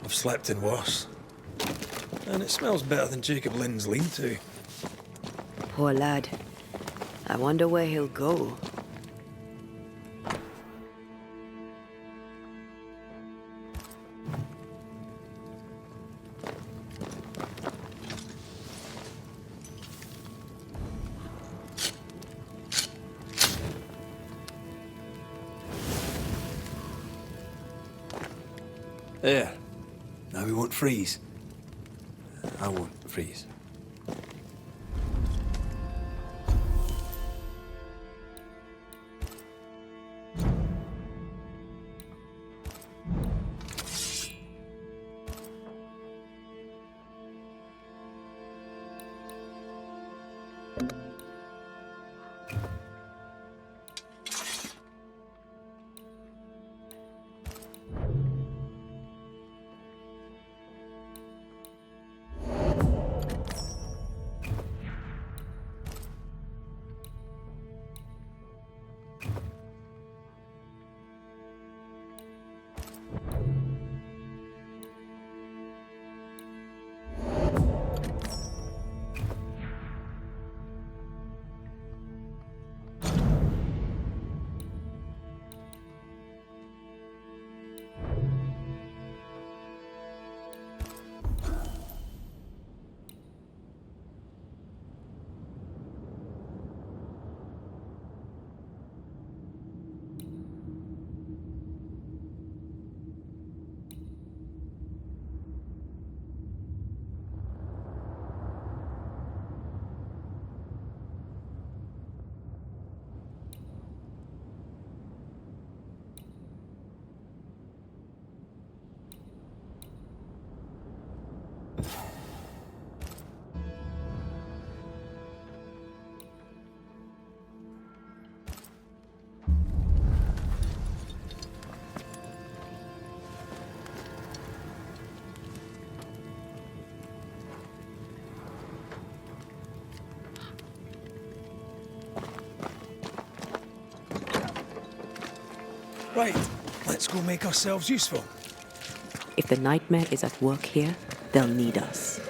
I've slept in worse. And it smells better than Jacob Lynn's lean-to. Poor lad. I wonder where he'll go. There. Now we won't freeze. I won't freeze. Right, let's go make ourselves useful. If the nightmare is at work here, they'll need us.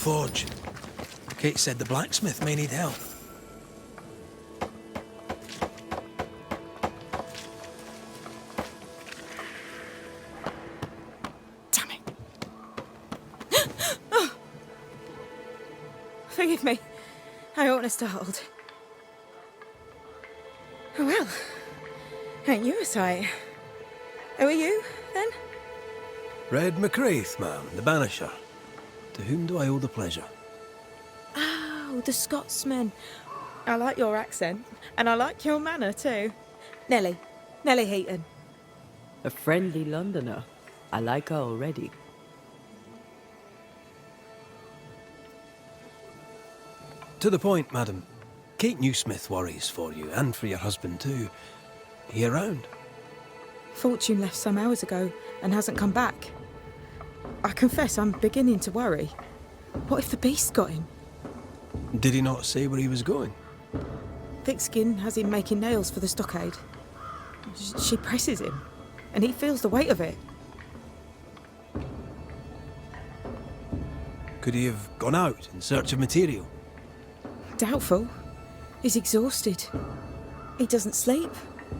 Forge. Kate said the blacksmith may need help. Damn it. Oh. Forgive me. I oughtn't have startled. Oh well. Ain't you a sight? Who are you, then? Red McCraith, ma'am, the Banisher. To whom do I owe the pleasure? Oh, the Scotsman. I like your accent, and I like your manner too. Nellie Heaton. A friendly Londoner. I like her already. To the point, madam. Kate Newsmith worries for you, and for your husband too. He around? Fortune left some hours ago and hasn't come back. I confess I'm beginning to worry. What if the beast got him? Did he not say where he was going? Thickskin has him making nails for the stockade. She presses him, and he feels the weight of it. Could he have gone out in search of material? Doubtful. He's exhausted. He doesn't sleep.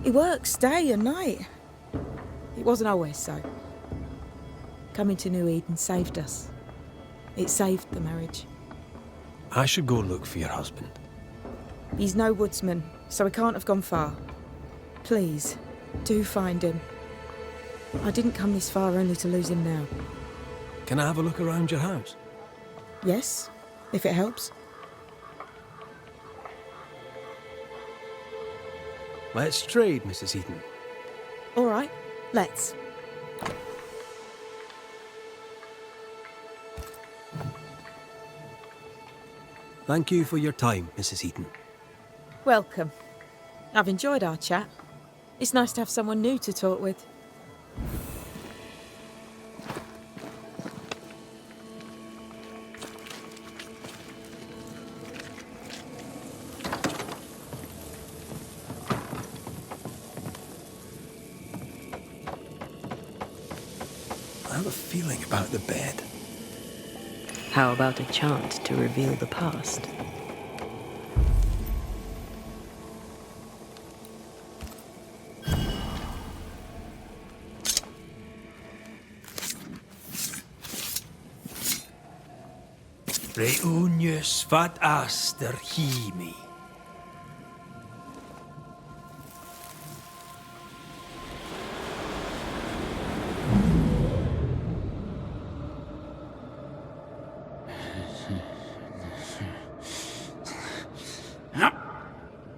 He works day and night. It wasn't always so. Coming to New Eden saved us. It saved the marriage. I should go look for your husband. He's no woodsman, so he can't have gone far. Please, do find him. I didn't come this far only to lose him now. Can I have a look around your house? Yes, if it helps. Let's trade, Mrs. Eden. All right, let's. Thank you for your time, Mrs. Eden. Welcome. I've enjoyed our chat. It's nice to have someone new to talk with. I have a feeling about the bed. How about a chant to reveal the past? Reunius vat aster himi.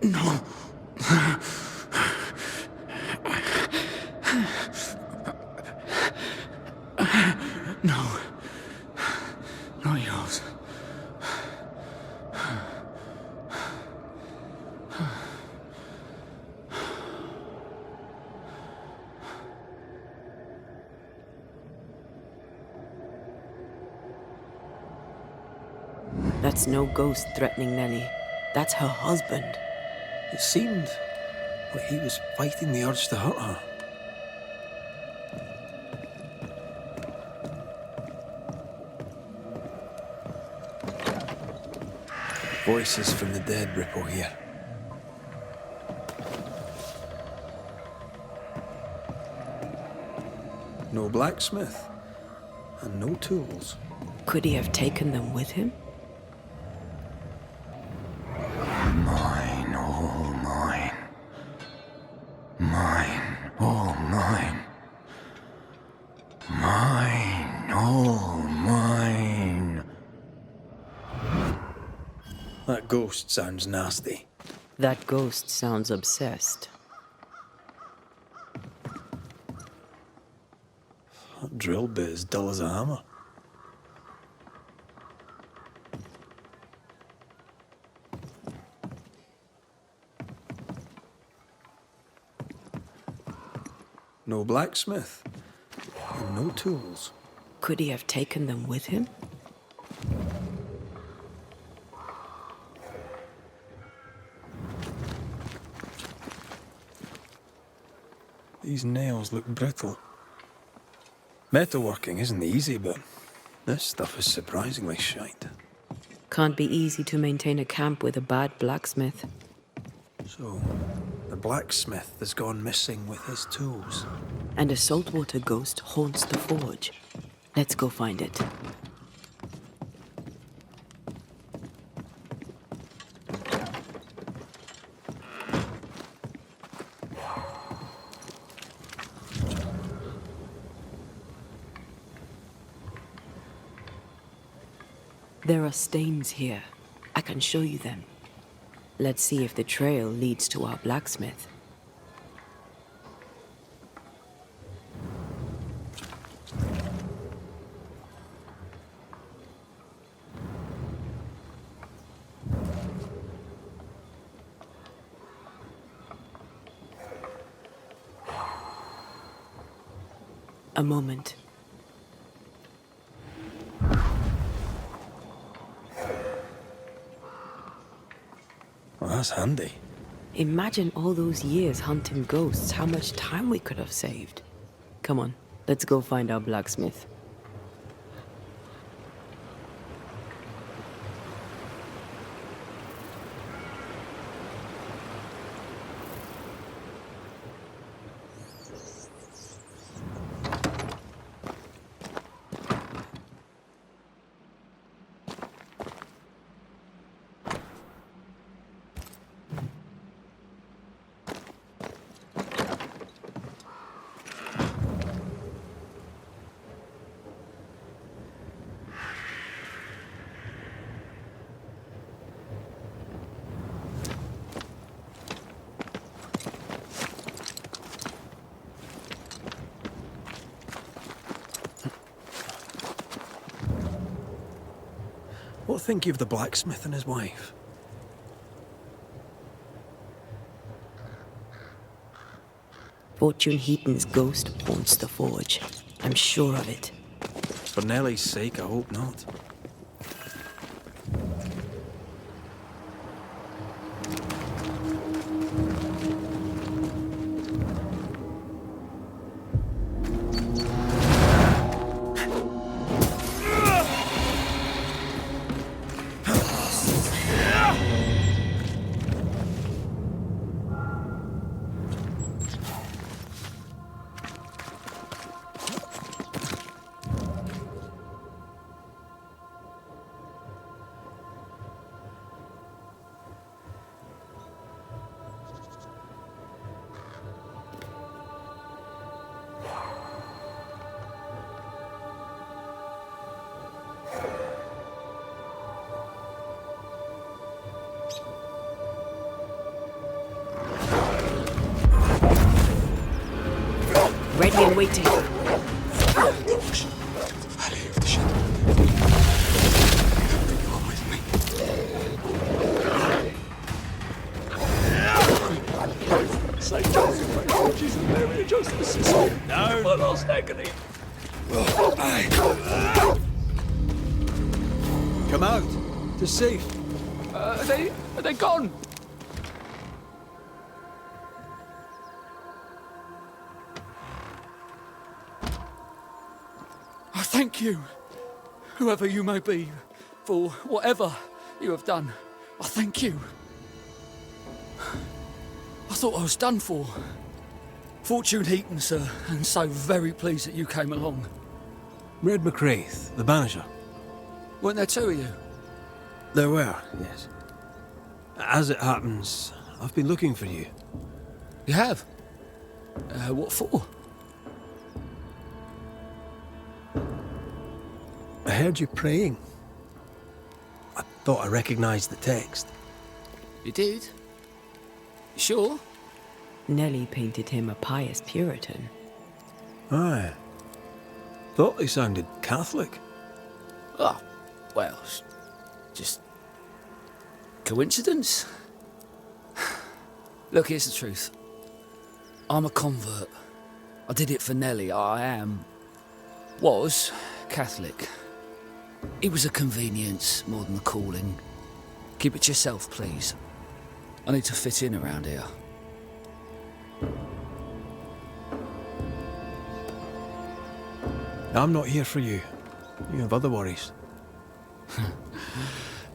No. No. Not yours. That's no ghost threatening Nellie. That's her husband. It seemed like he was fighting the urge to hurt her. Voices from the dead ripple here. No blacksmith, and no tools. Could he have taken them with him? Mine, all mine. Mine, all mine. Mine, all mine. That ghost sounds nasty. That ghost sounds obsessed. That drill bit is dull as a hammer. No blacksmith, and no tools. Could he have taken them with him? These nails look brittle. Metalworking isn't easy, but this stuff is surprisingly shite. Can't be easy to maintain a camp with a bad blacksmith. So, the blacksmith has gone missing with his tools. And a saltwater ghost haunts the forge. Let's go find it. There are stains here. I can show you them. Let's see if the trail leads to our blacksmith. A moment. Well, that's handy. Imagine all those years hunting ghosts, how much time we could have saved. Come on, let's go find our blacksmith. What think you of the blacksmith and his wife? Fortune Heaton's ghost haunts the forge. I'm sure of it. For Nellie's sake, I hope not. Ready and waiting. St. Joseph, Jesus and Mary and Joseph, no, my last agony. Come out. It's safe. Are they gone? I thank you, whoever you may be, for whatever you have done. I thank you. I thought I was done for. Fortune Heaton, sir, and so very pleased that you came along. Red McCraith, the Banisher. Weren't there two of you? There were, yes. As it happens, I've been looking for you. You have? What for? I heard you praying. I thought I recognised the text. You did? You sure? Nellie painted him a pious Puritan. Aye. Thought he sounded Catholic. Oh, well, just coincidence? Look, here's the truth. I'm a convert. I did it for Nellie. Was Catholic. It was a convenience more than a calling. Keep it to yourself, please. I need to fit in around here. I'm not here for you. You have other worries.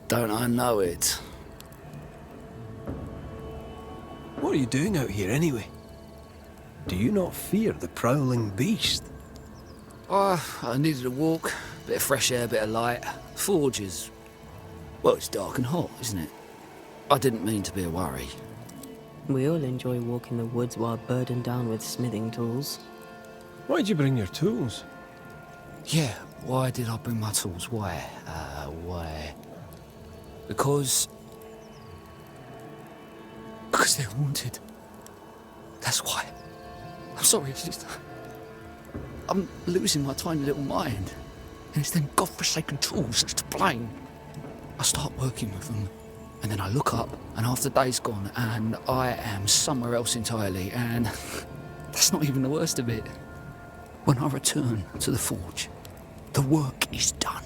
Don't I know it? What are you doing out here anyway? Do you not fear the prowling beast? Oh, I needed a walk. Bit of fresh air, bit of light. Forge is... well, it's dark and hot, isn't it? I didn't mean to be a worry. We all enjoy walking the woods while burdened down with smithing tools. Why'd you bring your tools? Yeah, why did I bring my tools? Why? Because they're haunted. That's why. I'm sorry, it's just... I'm losing my tiny little mind. And it's them godforsaken tools that's to blame. I start working with them, and then I look up, and half the day's gone, and I am somewhere else entirely, and that's not even the worst of it. When I return to the forge, the work is done.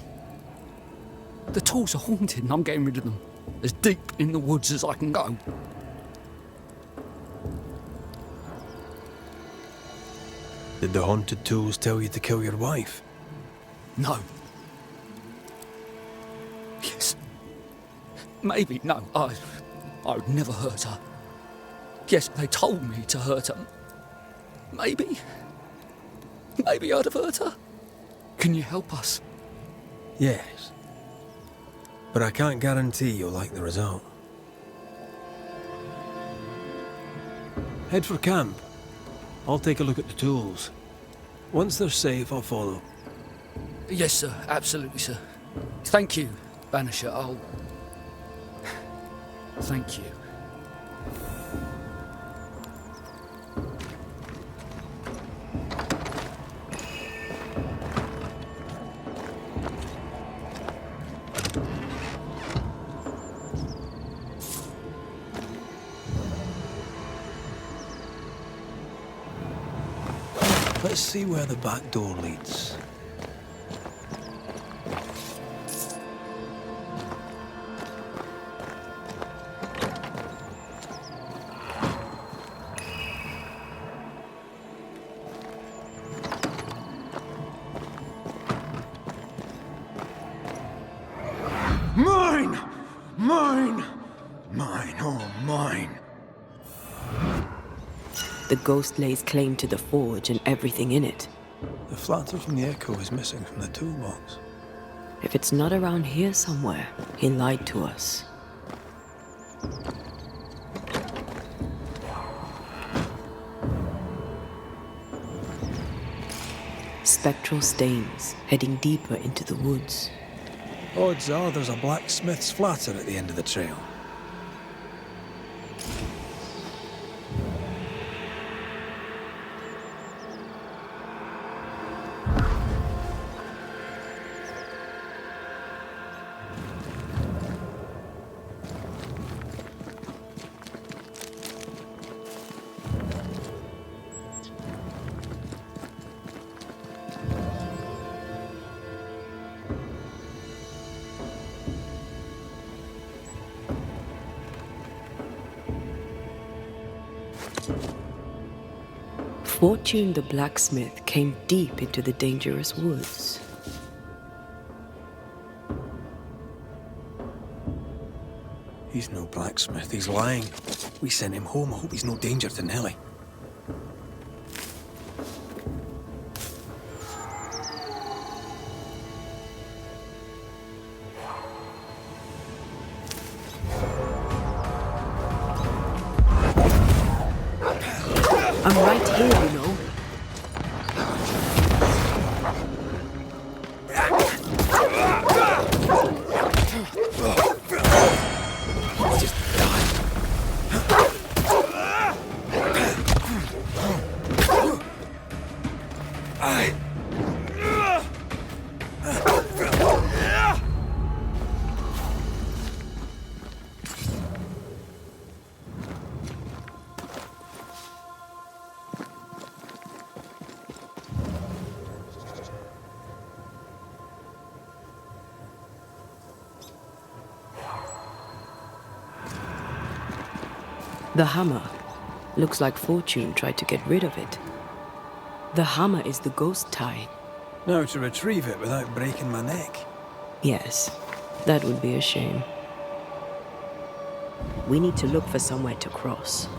The tools are haunted, and I'm getting rid of them. As deep in the woods as I can go. Did the haunted tools tell you to kill your wife? No. Yes. Maybe, no. I would never hurt her. Yes, they told me to hurt her. Maybe I'd have hurt her. Can you help us? Yes. But I can't guarantee you'll like the result. Head for camp. I'll take a look at the tools. Once they're safe, I'll follow. Yes, sir. Absolutely, sir. Thank you, Banisher. Thank you. Let's see where the back door leads. Mine! Mine! Mine, oh mine! The ghost lays claim to the forge and everything in it. The flatter from the echo is missing from the toolbox. If it's not around here somewhere, he lied to us. Spectral stains heading deeper into the woods. Odds are there's a blacksmith's flatter at the end of the trail. Fortune the blacksmith came deep into the dangerous woods. He's no blacksmith, he's lying. We sent him home, I hope he's no danger to Nellie. I'm right here, you know. The hammer. Looks like Fortune tried to get rid of it. The hammer is the ghost tie. Now to retrieve it without breaking my neck. Yes, that would be a shame. We need to look for somewhere to cross.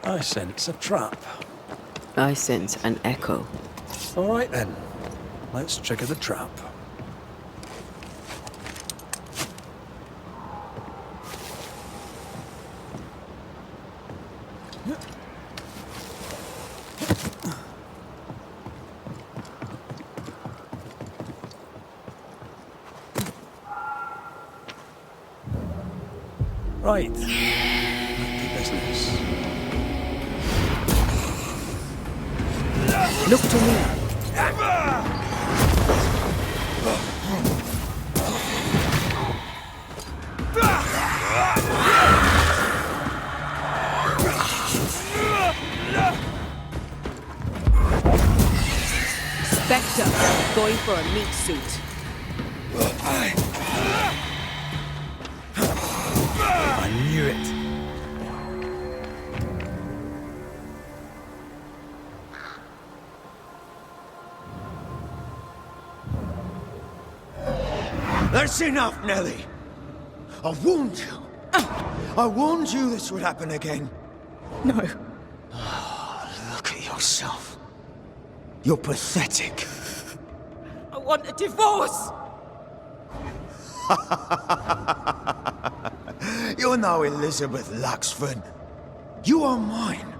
I sense a trap. I sense an echo. All right then. Let's trigger the trap. Right. Back to business. Look to me. Spectre, going for a meat suit. I knew it. That's enough, Nellie. I warned you. I warned you this would happen again. No. Look at yourself. You're pathetic. I want a divorce! You're no Elizabeth Luxford. You are mine.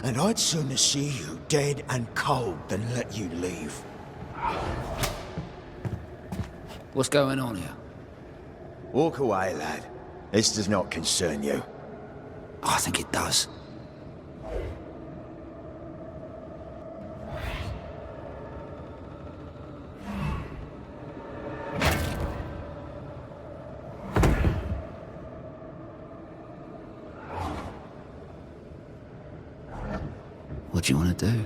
And I'd sooner see you dead and cold than let you leave. What's going on here? Walk away, lad. This does not concern you. I think it does. What do you want to do?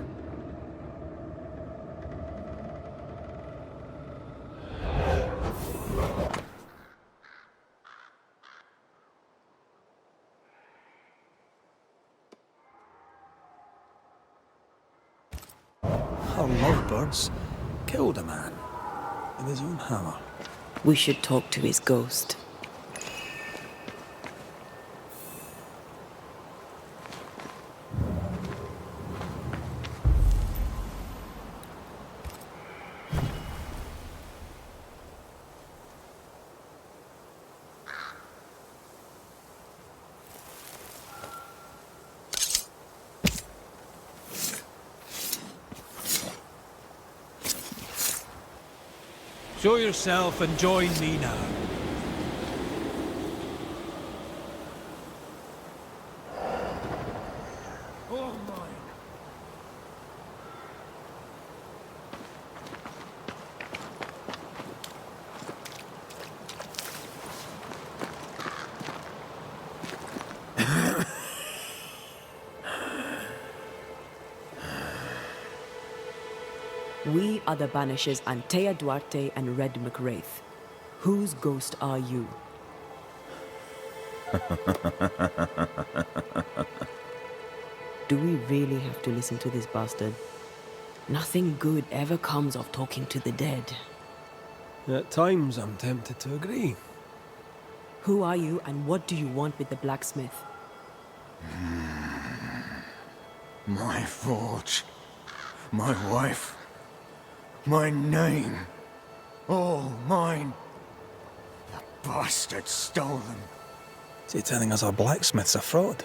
Our lovebirds killed a man with his own hammer. We should talk to his ghost. Show yourself and join me now. Oh my. We are the Banishers Antea Duarte and Red McWraith. Whose ghost are you? Do we really have to listen to this bastard? Nothing good ever comes of talking to the dead. At times, I'm tempted to agree. Who are you and what do you want with the blacksmith? My forge. My wife. My name. All mine. The bastard stole them. Is he telling us our blacksmith's a fraud?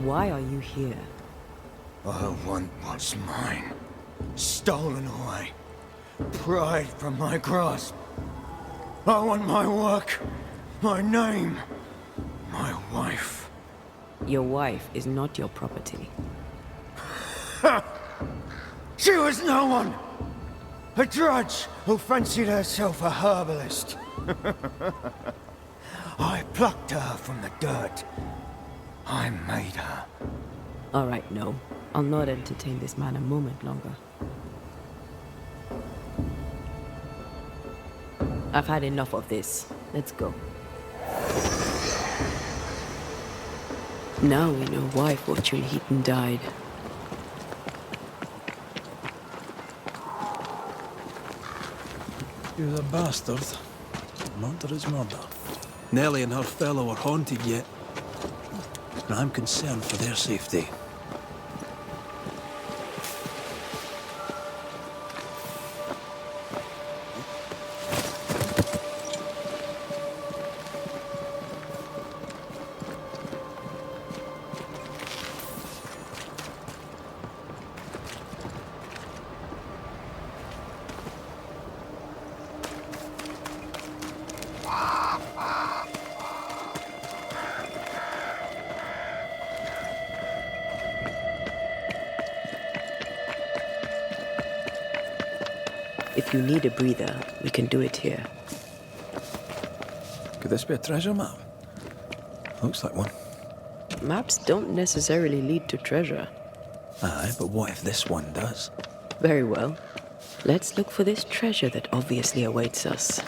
Why are you here? I want what's mine. Stolen away. Pried from my grasp. I want my work. My name. My wife. Your wife is not your property. She was no one! A drudge who fancied herself a herbalist. I plucked her from the dirt. I made her. All right, no. I'll not entertain this man a moment longer. I've had enough of this. Let's go. Now we know why Fortune Heaton died. He was a bastard. Murder is murder. Nellie and her fellow are haunted yet, and I'm concerned for their safety. If you need a breather, we can do it here. Could this be a treasure map? Looks like one. Maps don't necessarily lead to treasure. Aye, but what if this one does? Very well. Let's look for this treasure that obviously awaits us.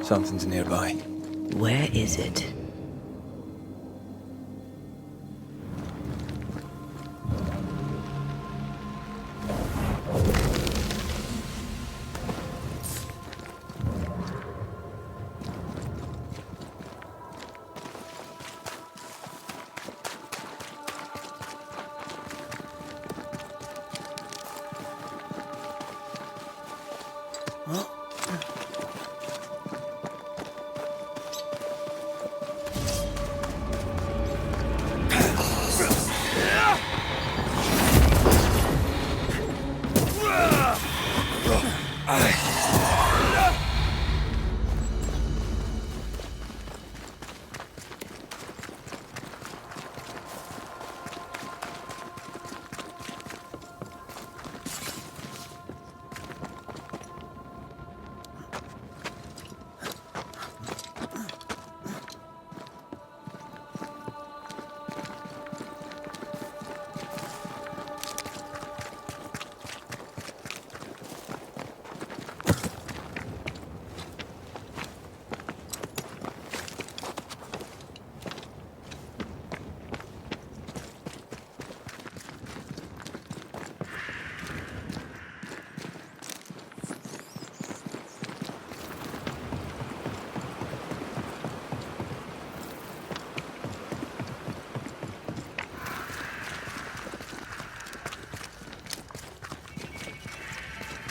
Something's nearby. Where is it?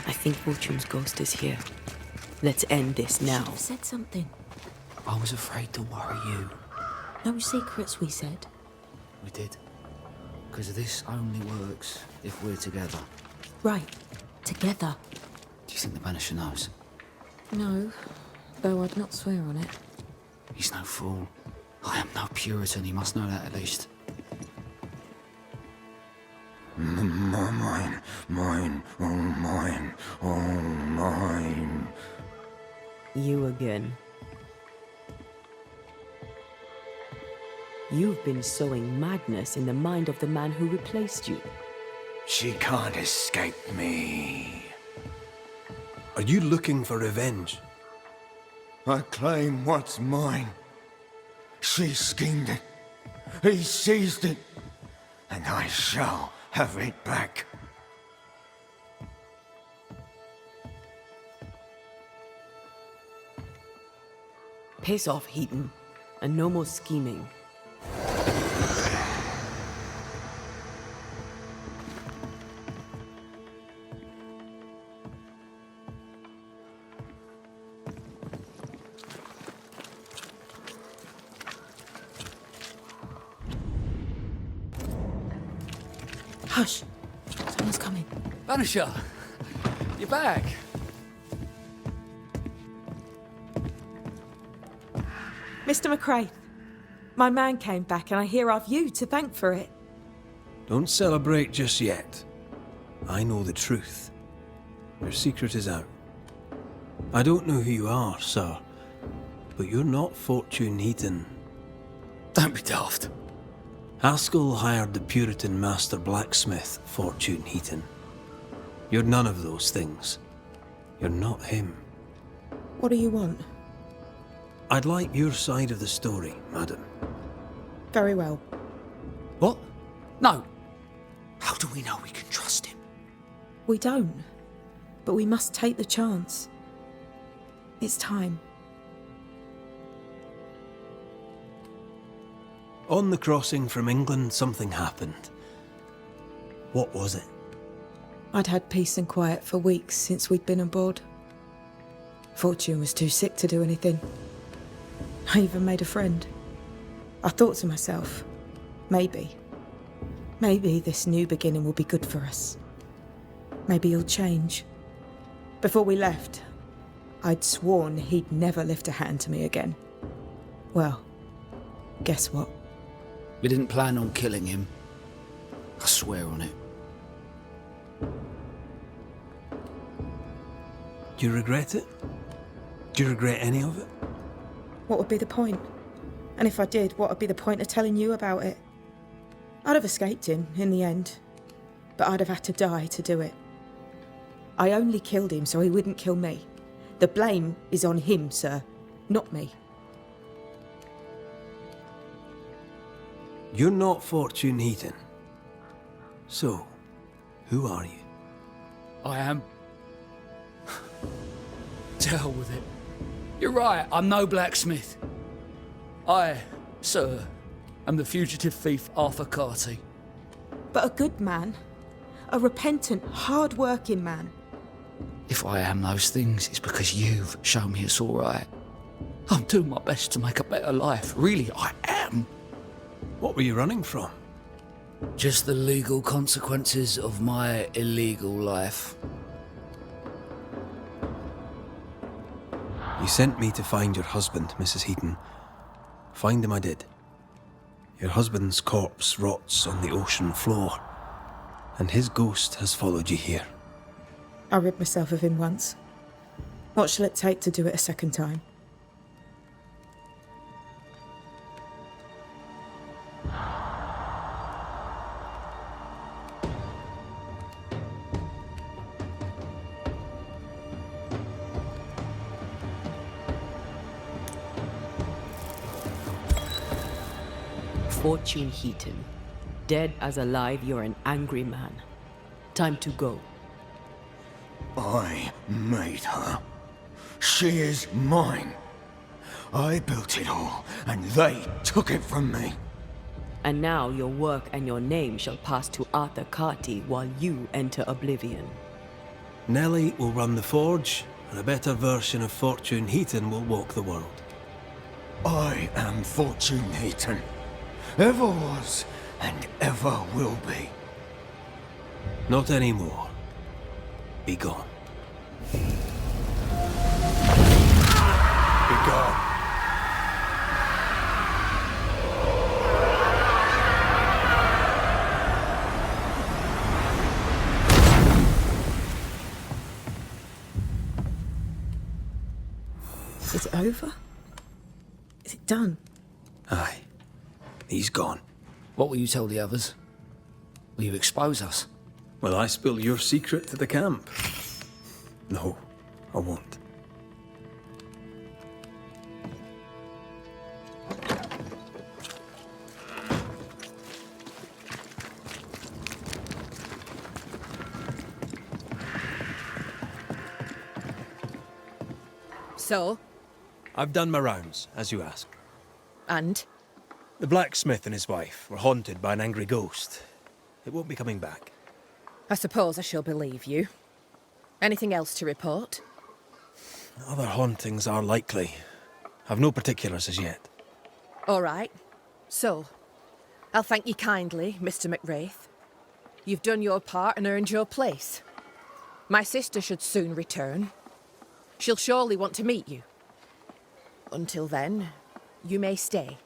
I think Fortune's ghost is here. Let's end this now. Should have said something. I was afraid to worry you. No secrets, we said. We did. Because this only works if we're together. Right. Together. Do you think the Banisher knows? No, though I'd not swear on it. He's no fool. I am no Puritan, he must know that at least. Mine, oh mine. You again. You've been sowing madness in the mind of the man who replaced you. She can't escape me. Are you looking for revenge? I claim what's mine. She schemed it. He seized it. And I shall have it back. Piss off, Heaton, and no more scheming. Hush! Someone's coming. Banisher! You're back! Mr. McCrae, my man came back and I hear I've you to thank for it. Don't celebrate just yet. I know the truth. Your secret is out. I don't know who you are, sir, but you're not Fortune Heaton. Don't be daft. Haskell hired the Puritan master blacksmith, Fortune Heaton. You're none of those things. You're not him. What do you want? I'd like your side of the story, madam. Very well. What? No. How do we know we can trust him? We don't. But we must take the chance. It's time. On the crossing from England, something happened. What was it? I'd had peace and quiet for weeks since we'd been aboard. Fortune was too sick to do anything. I even made a friend. I thought to myself, maybe this new beginning will be good for us. Maybe he'll change. Before we left, I'd sworn he'd never lift a hand to me again. Well, guess what? We didn't plan on killing him. I swear on it. Do you regret it? Do you regret any of it? What would be the point? And if I did, what would be the point of telling you about it? I'd have escaped him in the end, but I'd have had to die to do it. I only killed him so he wouldn't kill me. The blame is on him, sir, not me. You're not Fortune Heaton. So, who are you? I am. To hell with it. You're right, I'm no blacksmith. I, sir, am the fugitive thief Arthur Carty. But a good man. A repentant, hard-working man. If I am those things, it's because you've shown me it's all right. I'm doing my best to make a better life. Really, I am. What were you running from? Just the legal consequences of my illegal life. You sent me to find your husband, Mrs. Heaton. Find him I did. Your husband's corpse rots on the ocean floor, and his ghost has followed you here. I rid myself of him once. What shall it take to do it a second time? Fortune Heaton. Dead as alive, you're an angry man. Time to go. I made her. She is mine. I built it all, and they took it from me. And now your work and your name shall pass to Arthur Carty while you enter oblivion. Nellie will run the forge, and a better version of Fortune Heaton will walk the world. I am Fortune Heaton. Ever was, and ever will be. Not anymore. Be gone. Be gone. Is it over? Is it done? Aye. He's gone. What will you tell the others? Will you expose us? Will I spill your secret to the camp? No, I won't. So? I've done my rounds, as you asked. And? The blacksmith and his wife were haunted by an angry ghost. It won't be coming back. I suppose I shall believe you. Anything else to report? Other hauntings are likely. I've no particulars as yet. All right. So, I'll thank you kindly, Mr. McWraith. You've done your part and earned your place. My sister should soon return. She'll surely want to meet you. Until then, you may stay.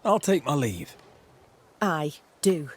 I'll take my leave. I do.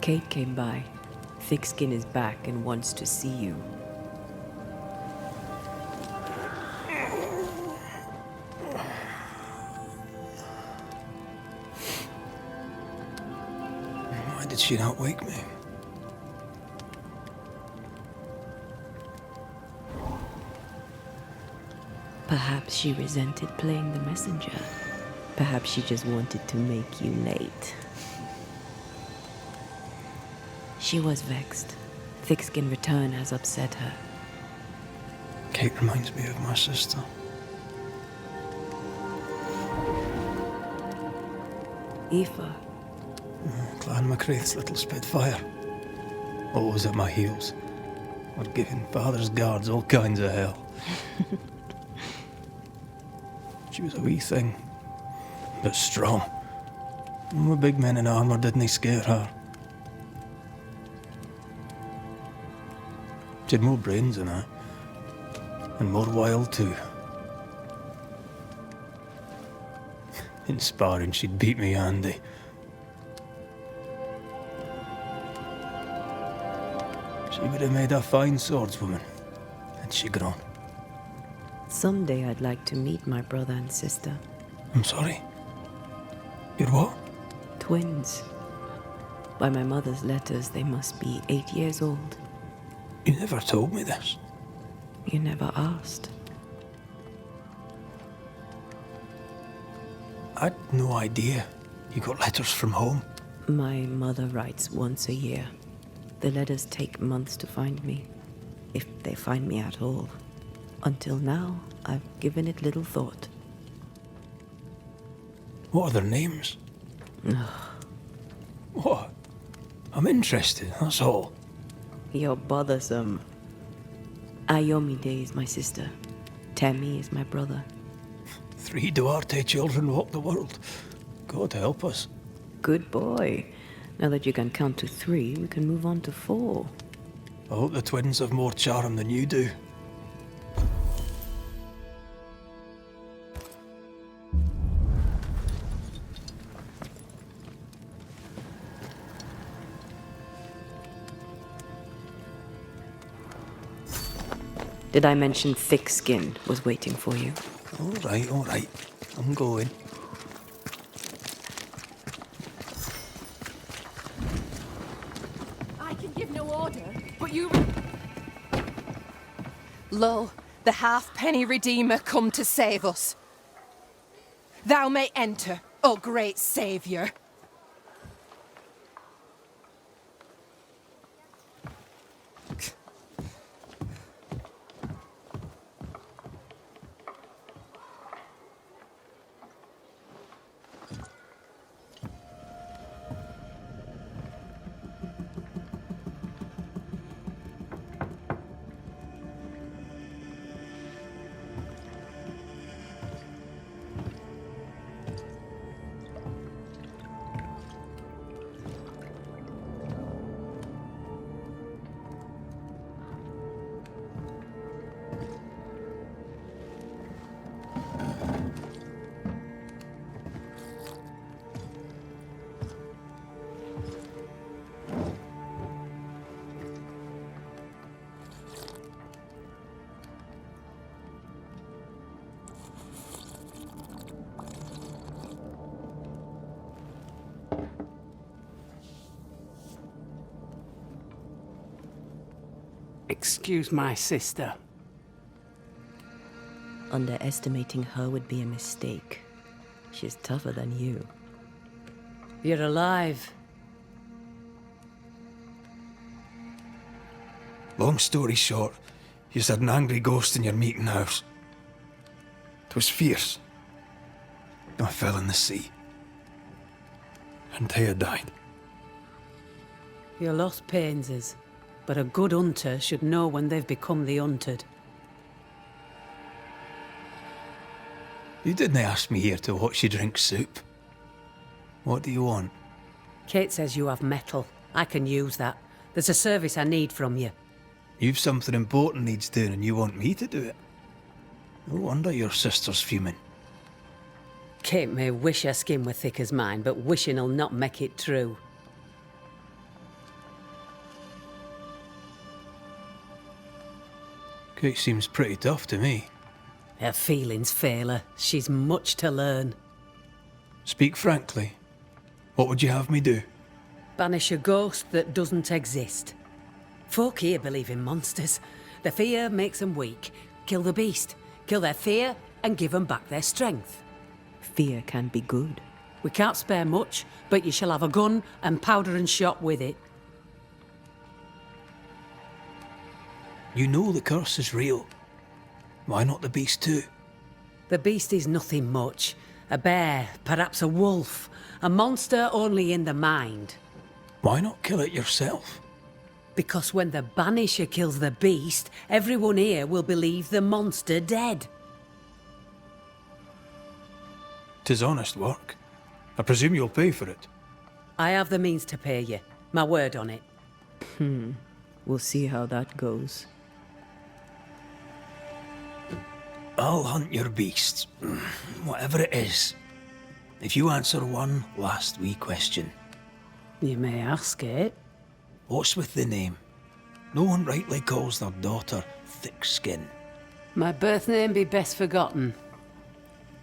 Kate came by. Thickskin is back and wants to see you. Why did she not wake me? Perhaps she resented playing the messenger. Perhaps she just wanted to make you late. She was vexed. Thickskin return has upset her. Kate reminds me of my sister. Aoife. Clan McCraith's little Spitfire. Always at my heels. Or giving father's guards all kinds of hell. She was a wee thing, but strong. And the big men in armour didn't scare her. She had more brains than I. And more wild too. In sparring, she'd beat me handy. She would have made a fine swordswoman, had she grown. Someday I'd like to meet my brother and sister. I'm sorry. You're what? Twins. By my mother's letters, they must be 8 years old. You never told me this. You never asked. I'd no idea you got letters from home. My mother writes once a year. The letters take months to find me, if they find me at all. Until now, I've given it little thought. What are their names? What? I'm interested, that's all. You're bothersome. Ayomide is my sister. Temi is my brother. 3 Duarte children walk the world. God help us. Good boy. Now that you can count to 3, we can move on to 4. I hope the twins have more charm than you do. Did I mention thick skin was waiting for you? All right. I'm going. I can give no order, but you... Lo, the halfpenny Redeemer come to save us. Thou may enter, O great Saviour. Excuse my sister. Underestimating her would be a mistake. She's tougher than you. You're alive. Long story short, you had an angry ghost in your meeting house. It was fierce. I fell in the sea. And Taya died. Your loss pains us, but a good hunter should know when they've become the hunted. You didn't ask me here to watch you drink soup. What do you want? Kate says you have metal. I can use that. There's a service I need from you. You've something important needs doing and you want me to do it. No wonder your sister's fuming. Kate may wish her skin were thick as mine, but wishing'll not make it true. Kate seems pretty tough to me. Her feelings fail her. She's much to learn. Speak frankly. What would you have me do? Banish a ghost that doesn't exist. Folk here believe in monsters. The fear makes them weak. Kill the beast. Kill their fear and give them back their strength. Fear can be good. We can't spare much, but you shall have a gun and powder and shot with it. You know the curse is real. Why not the beast too? The beast is nothing much. A bear, perhaps a wolf. A monster only in the mind. Why not kill it yourself? Because when the Banisher kills the beast, everyone here will believe the monster dead. 'Tis honest work. I presume you'll pay for it. I have the means to pay you. My word on it. We'll see how that goes. I'll hunt your beast, whatever it is, if you answer one last wee question. You may ask it. What's with the name? No one rightly calls their daughter thick-skin. My birth name be best forgotten.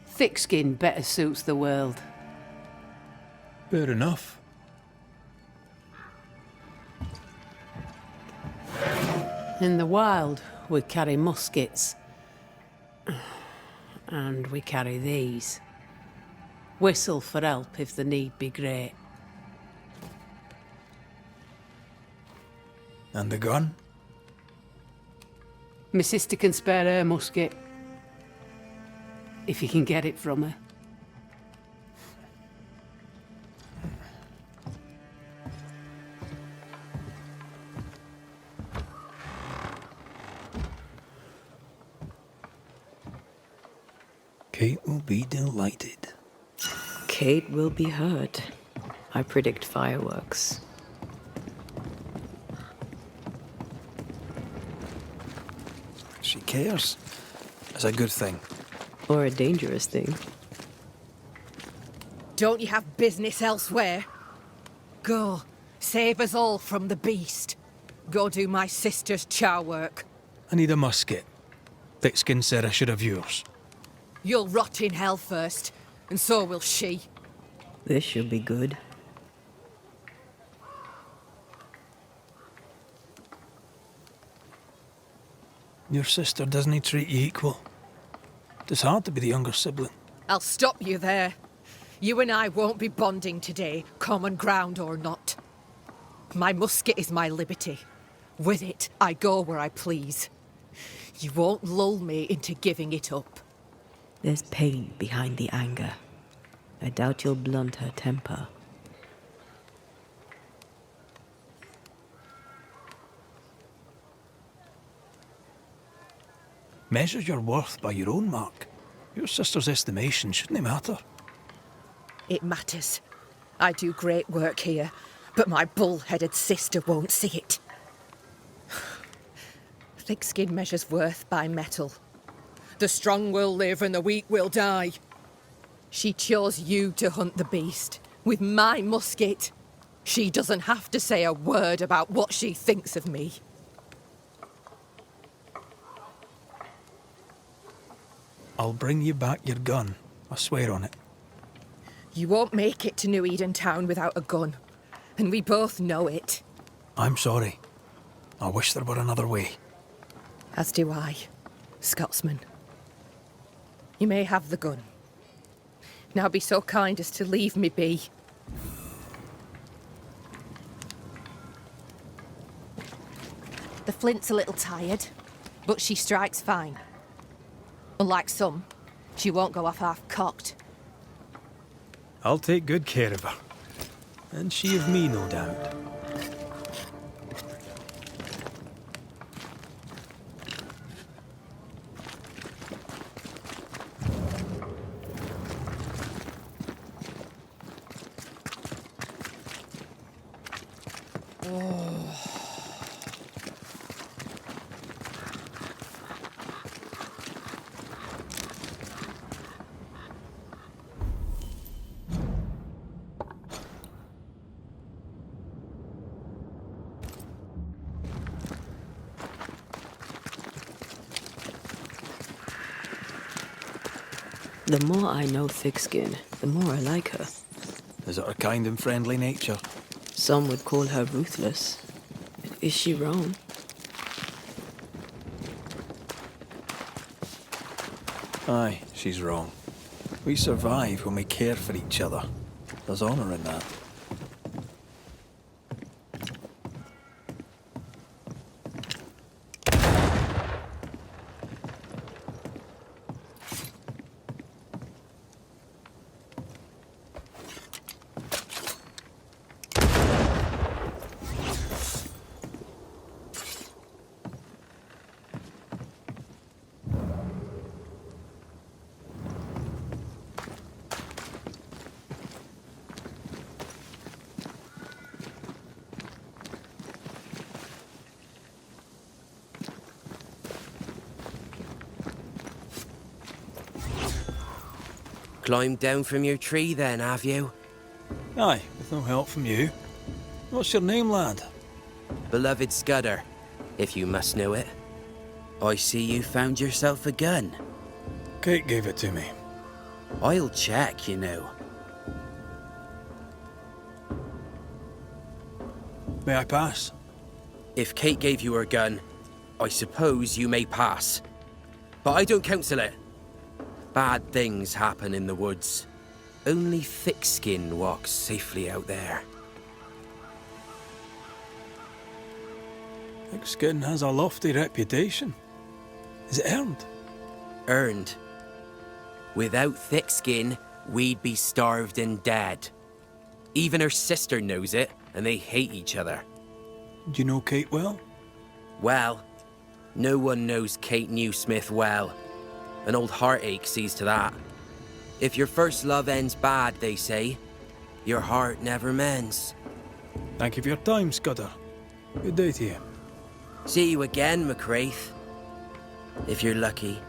Thick skin better suits the world. Fair enough. In the wild, we carry muskets. And we carry these. Whistle for help if the need be great. And the gun? My sister can spare her musket. If you can get it from her. Kate will be delighted. Kate will be hurt. I predict fireworks. She cares. It's a good thing. Or a dangerous thing. Don't you have business elsewhere? Go. Save us all from the beast. Go do my sister's chow work. I need a musket. Thick-skin said I should have yours. You'll rot in hell first, and so will she. This should be good. Your sister doesn't treat you equal. It's hard to be the younger sibling. I'll stop you there. You and I won't be bonding today, common ground or not. My musket is my liberty. With it, I go where I please. You won't lull me into giving it up. There's pain behind the anger. I doubt you'll blunt her temper. Measure your worth by your own mark. Your sister's estimation shouldn't matter. It matters. I do great work here, but my bull-headed sister won't see it. Thick skin measures worth by metal. The strong will live and the weak will die. She chose you to hunt the beast with my musket. She doesn't have to say a word about what she thinks of me. I'll bring you back your gun. I swear on it. You won't make it to New Eden Town without a gun, and we both know it. I'm sorry. I wish there were another way. As do I, Scotsman. You may have the gun. Now be so kind as to leave me be. The flint's a little tired, but she strikes fine. Unlike some, she won't go off half-cocked. I'll take good care of her. And she of me, no doubt. The more I know Thickskin, the more I like her. Is it her kind and friendly nature? Some would call her ruthless. Is she wrong? Aye, she's wrong. We survive when we care for each other. There's honour in that. Climbed down from your tree then, have you? Aye, with no help from you. What's your name, lad? Beloved Scudder. if you must know it. I see you found yourself a gun. Kate gave it to me. I'll check, you know. May I pass? If Kate gave you her gun, I suppose you may pass. But I don't counsel it. Bad things happen in the woods. Only thick-skin walks safely out there. Thick-skin has a lofty reputation. Is it earned? Earned. Without thick skin, we'd be starved and dead. Even her sister knows it, and they hate each other. Do you know Kate well? Well, no one knows Kate Newsmith well. An old heartache sees to that. If your first love ends bad, they say, your heart never mends. Thank you for your time, Scudder. Good day to you. See you again, McCraith. If you're lucky.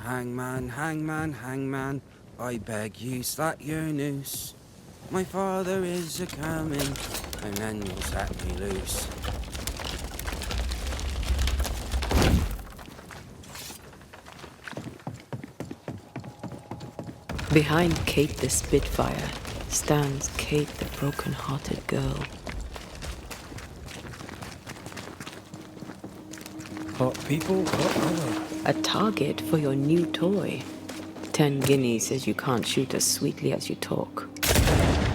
Hangman, hangman, hangman, I beg you slack your noose. My father is a-coming, and then you'll set me loose. Behind Kate the Spitfire stands Kate the broken-hearted girl. Hot people, hot weather. A target for your new toy. 10 guineas says you can't shoot as sweetly as you talk.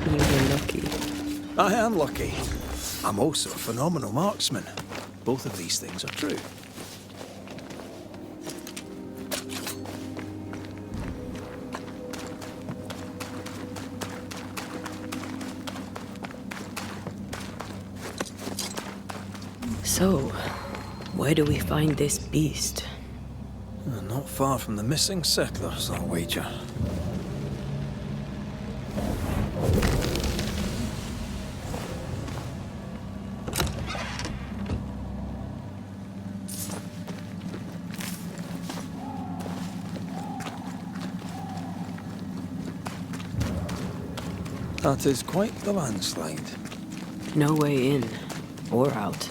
You were lucky. I am lucky. I'm also a phenomenal marksman. Both of these things are true. So, where do we find this beast? Not far from the missing settlers, I'll wager. That is quite the landslide. No way in or out.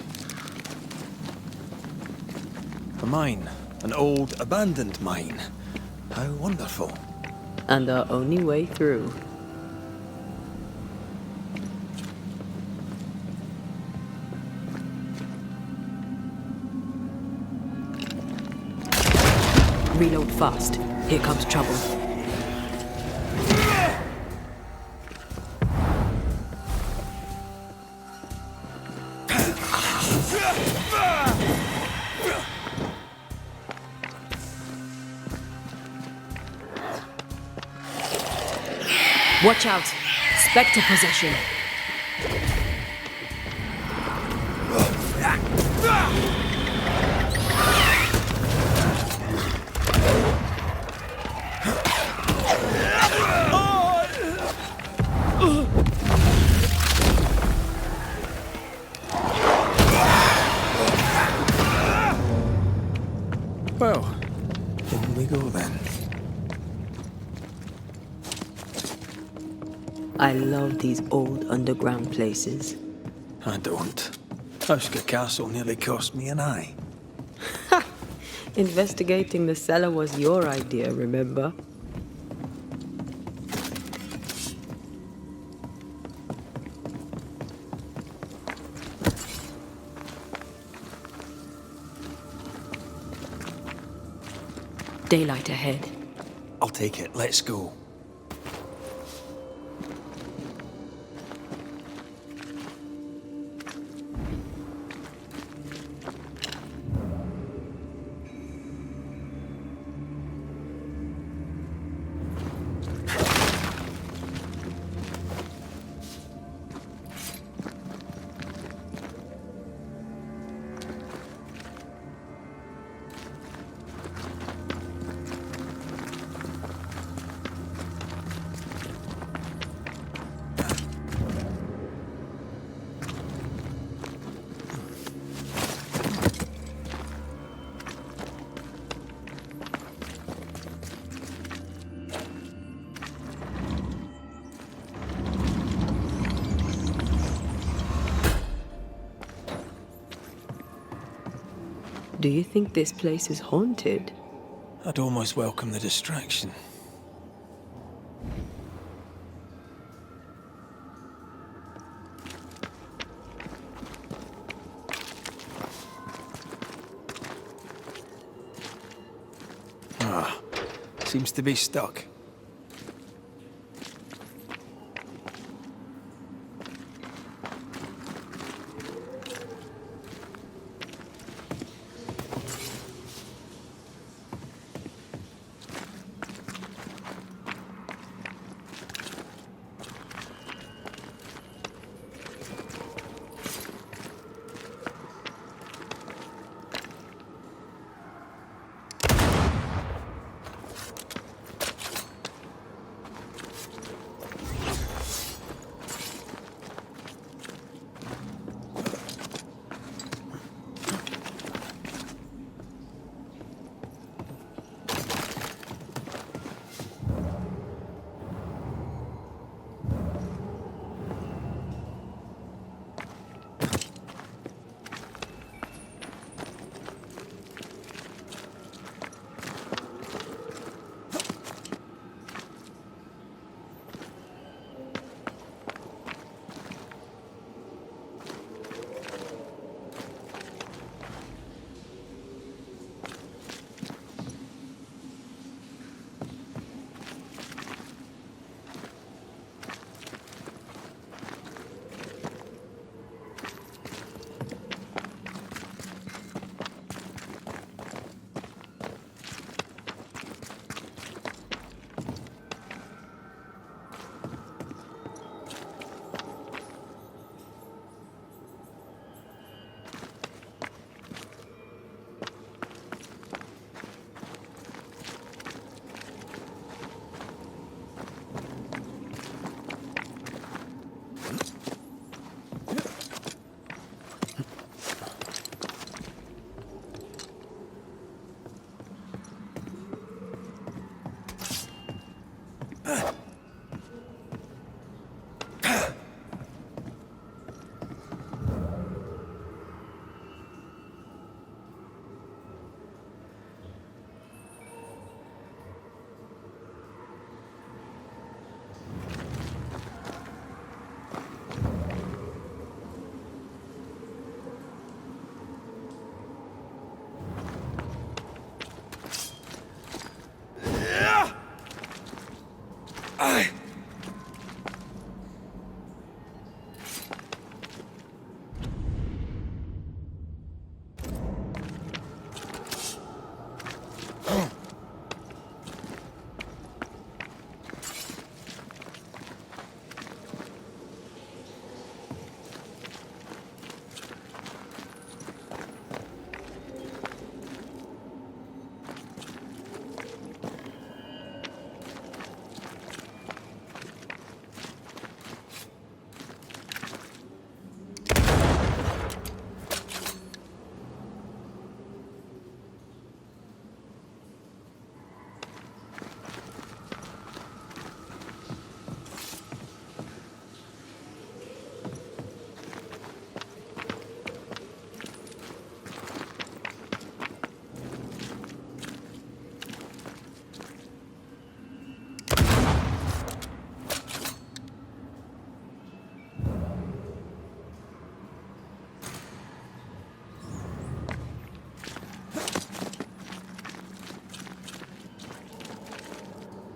A mine. An old, abandoned mine. How wonderful. And our only way through. Reload fast. Here comes trouble. Watch out! Spectre possession! Well, in we go then. I love these old underground places. I don't. Uska Castle nearly cost me an eye. Investigating the cellar was your idea, remember? Daylight ahead. I'll take it. Let's go. Do you think this place is haunted? I'd almost welcome the distraction. Seems to be stuck.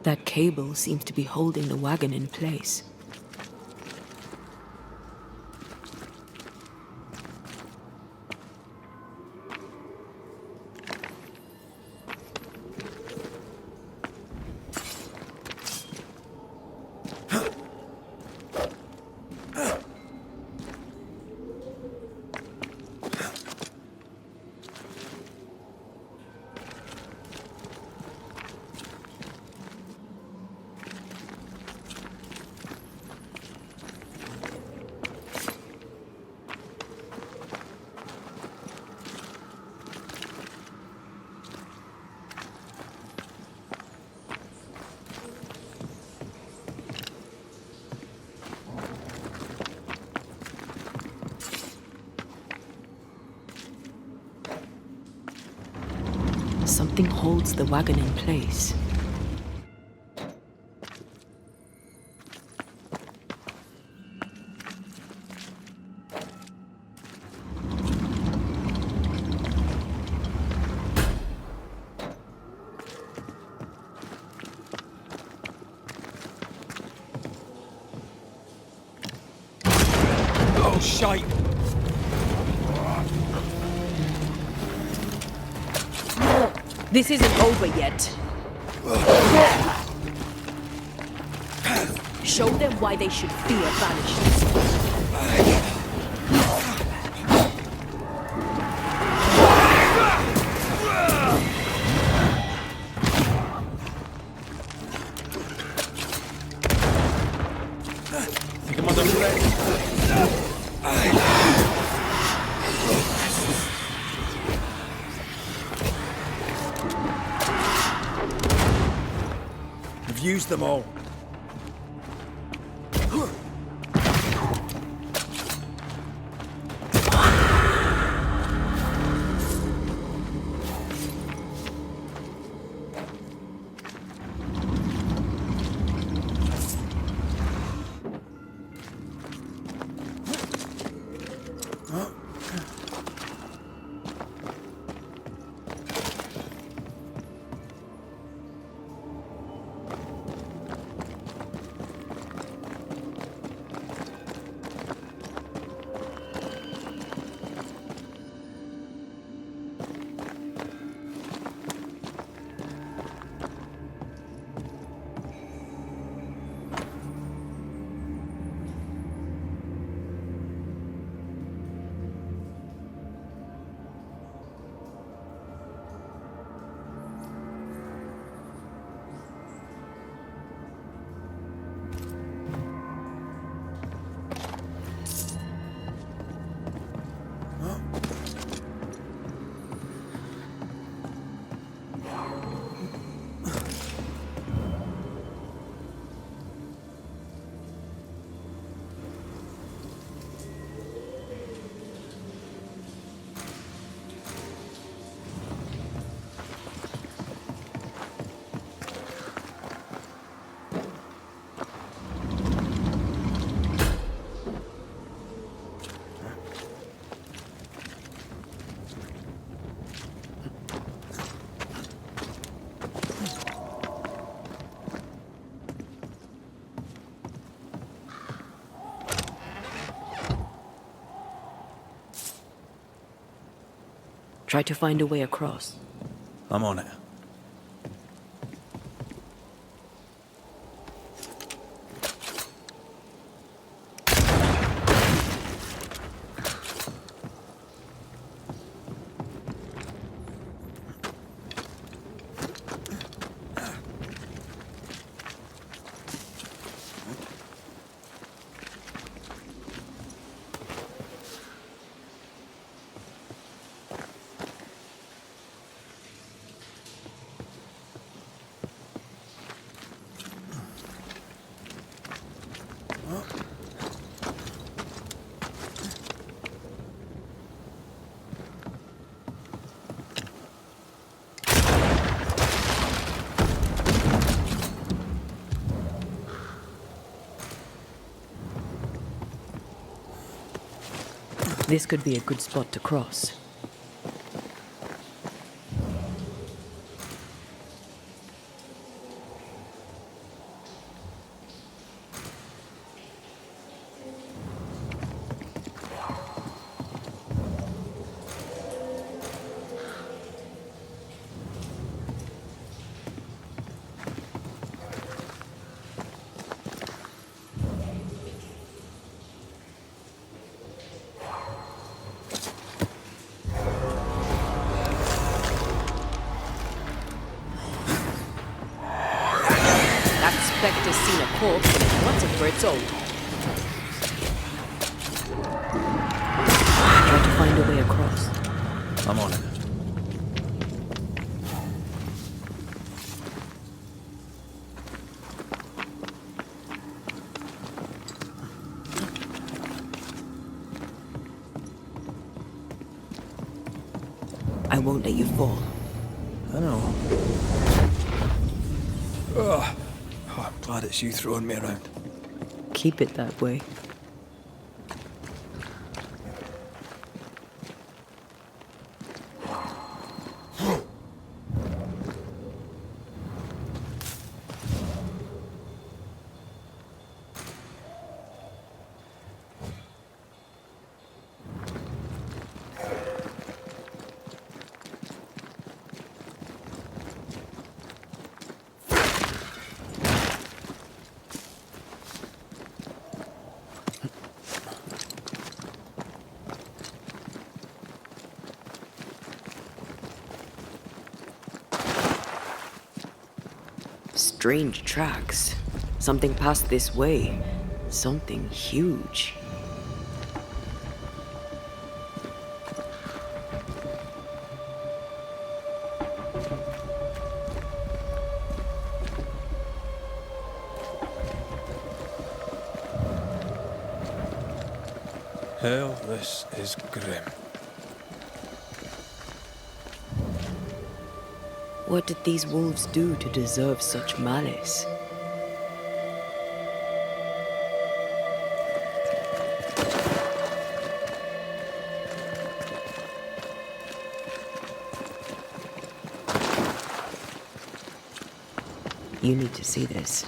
That cable seems to be holding the wagon in place. Something holds the wagon in place. Oh, shite! This isn't over yet. Show them why they should fear Banishers. Think I'm under threat. We've used them all. Try to find a way across. I'm on it. This could be a good spot to cross. Spectre's seen a corpse and wants it for its own. Try to find a way across. I'm on it. I won't let you fall. I know. Oh, I'm glad it's you throwing me around. Keep it that way. Strange tracks. Something passed this way. Something huge. Hell, this is grim. What did these wolves do to deserve such malice? You need to see this.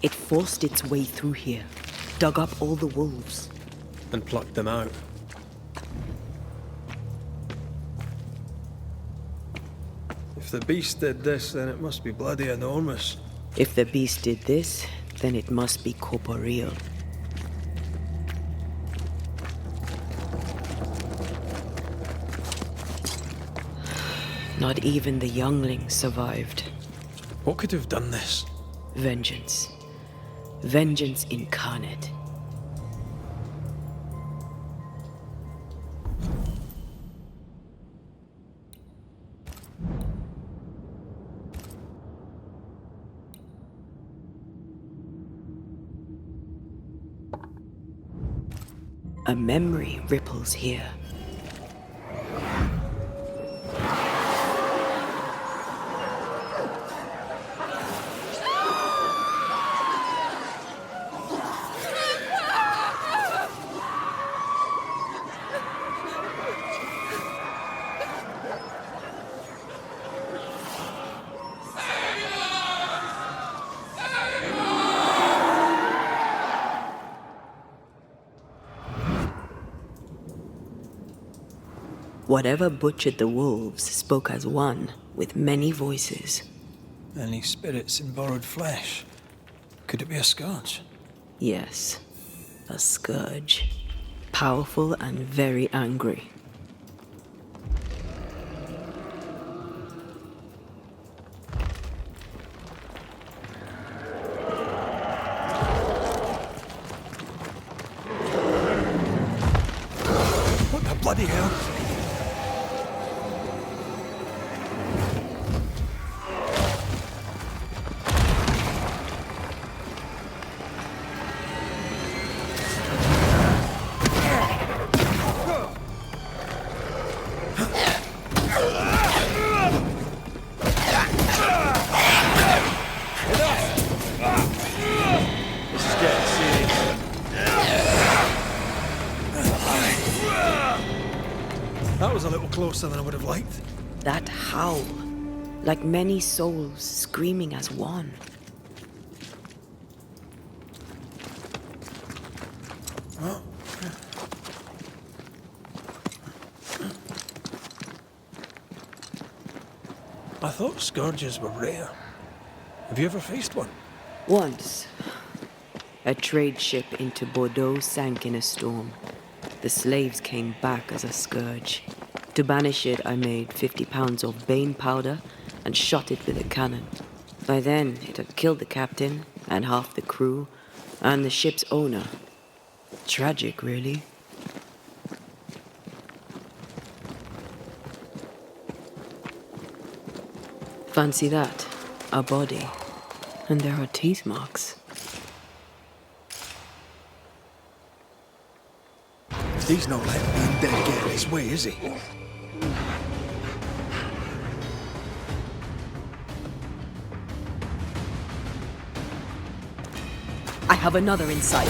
It forced its way through here, dug up all the wolves. And plucked them out. If the beast did this, then it must be bloody enormous. If the beast did this, then it must be corporeal. Not even the youngling survived. What could have done this? Vengeance. Vengeance incarnate. A memory ripples here. Whatever butchered the wolves spoke as one, with many voices. Any spirits in borrowed flesh? Could it be a scourge? Yes, a scourge. Powerful and very angry. What the bloody hell? That was a little closer than I would have liked. That howl, like many souls screaming as one. Oh. I thought scourges were rare. Have you ever faced one? Once, a trade ship into Bordeaux sank in a storm. The slaves came back as a scourge. To banish it, I made 50 pounds of bane powder and shot it with a cannon. By then, it had killed the captain and half the crew and the ship's owner. Tragic, really. Fancy that. A body. And there are teeth marks. He's not letting being dead get in his way, is he? I have another insight.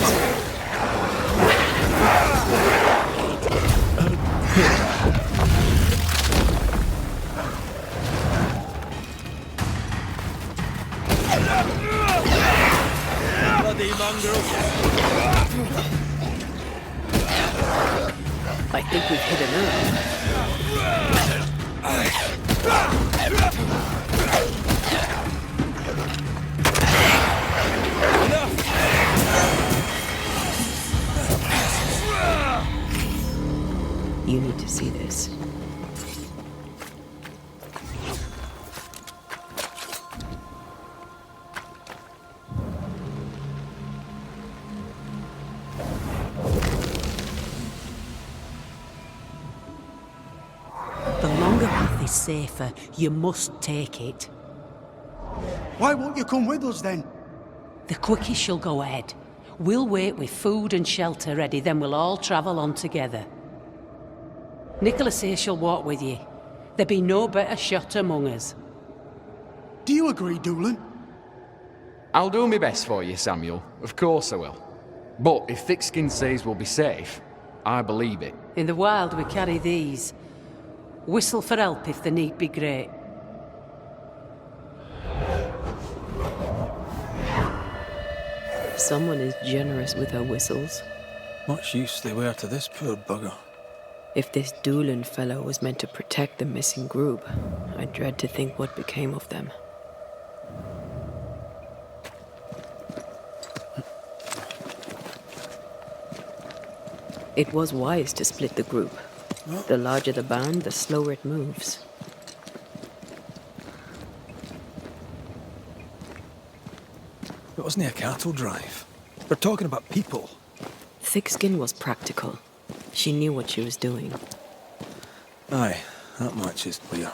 Bloody mongrel. I think we've hit a nerve. You need to see this. The longer path is safer. You must take it. Why won't you come with us then? The quickest she'll go ahead. We'll wait with food and shelter ready, then we'll all travel on together. Nicholas says she'll walk with you. There be no better shot among us. Do you agree, Doolan? I'll do my best for you, Samuel. Of course I will. But if Thickskin says we'll be safe, I believe it. In the wild we carry these. Whistle for help if the need be great. Someone is generous with her whistles. Much use they were to this poor bugger. If this Doolan fellow was meant to protect the missing group, I dread to think what became of them. It was wise to split the group. The larger the band, the slower it moves. It wasn't a cattle drive. We're talking about people. Thickskin was practical. She knew what she was doing. Aye, that much is clear.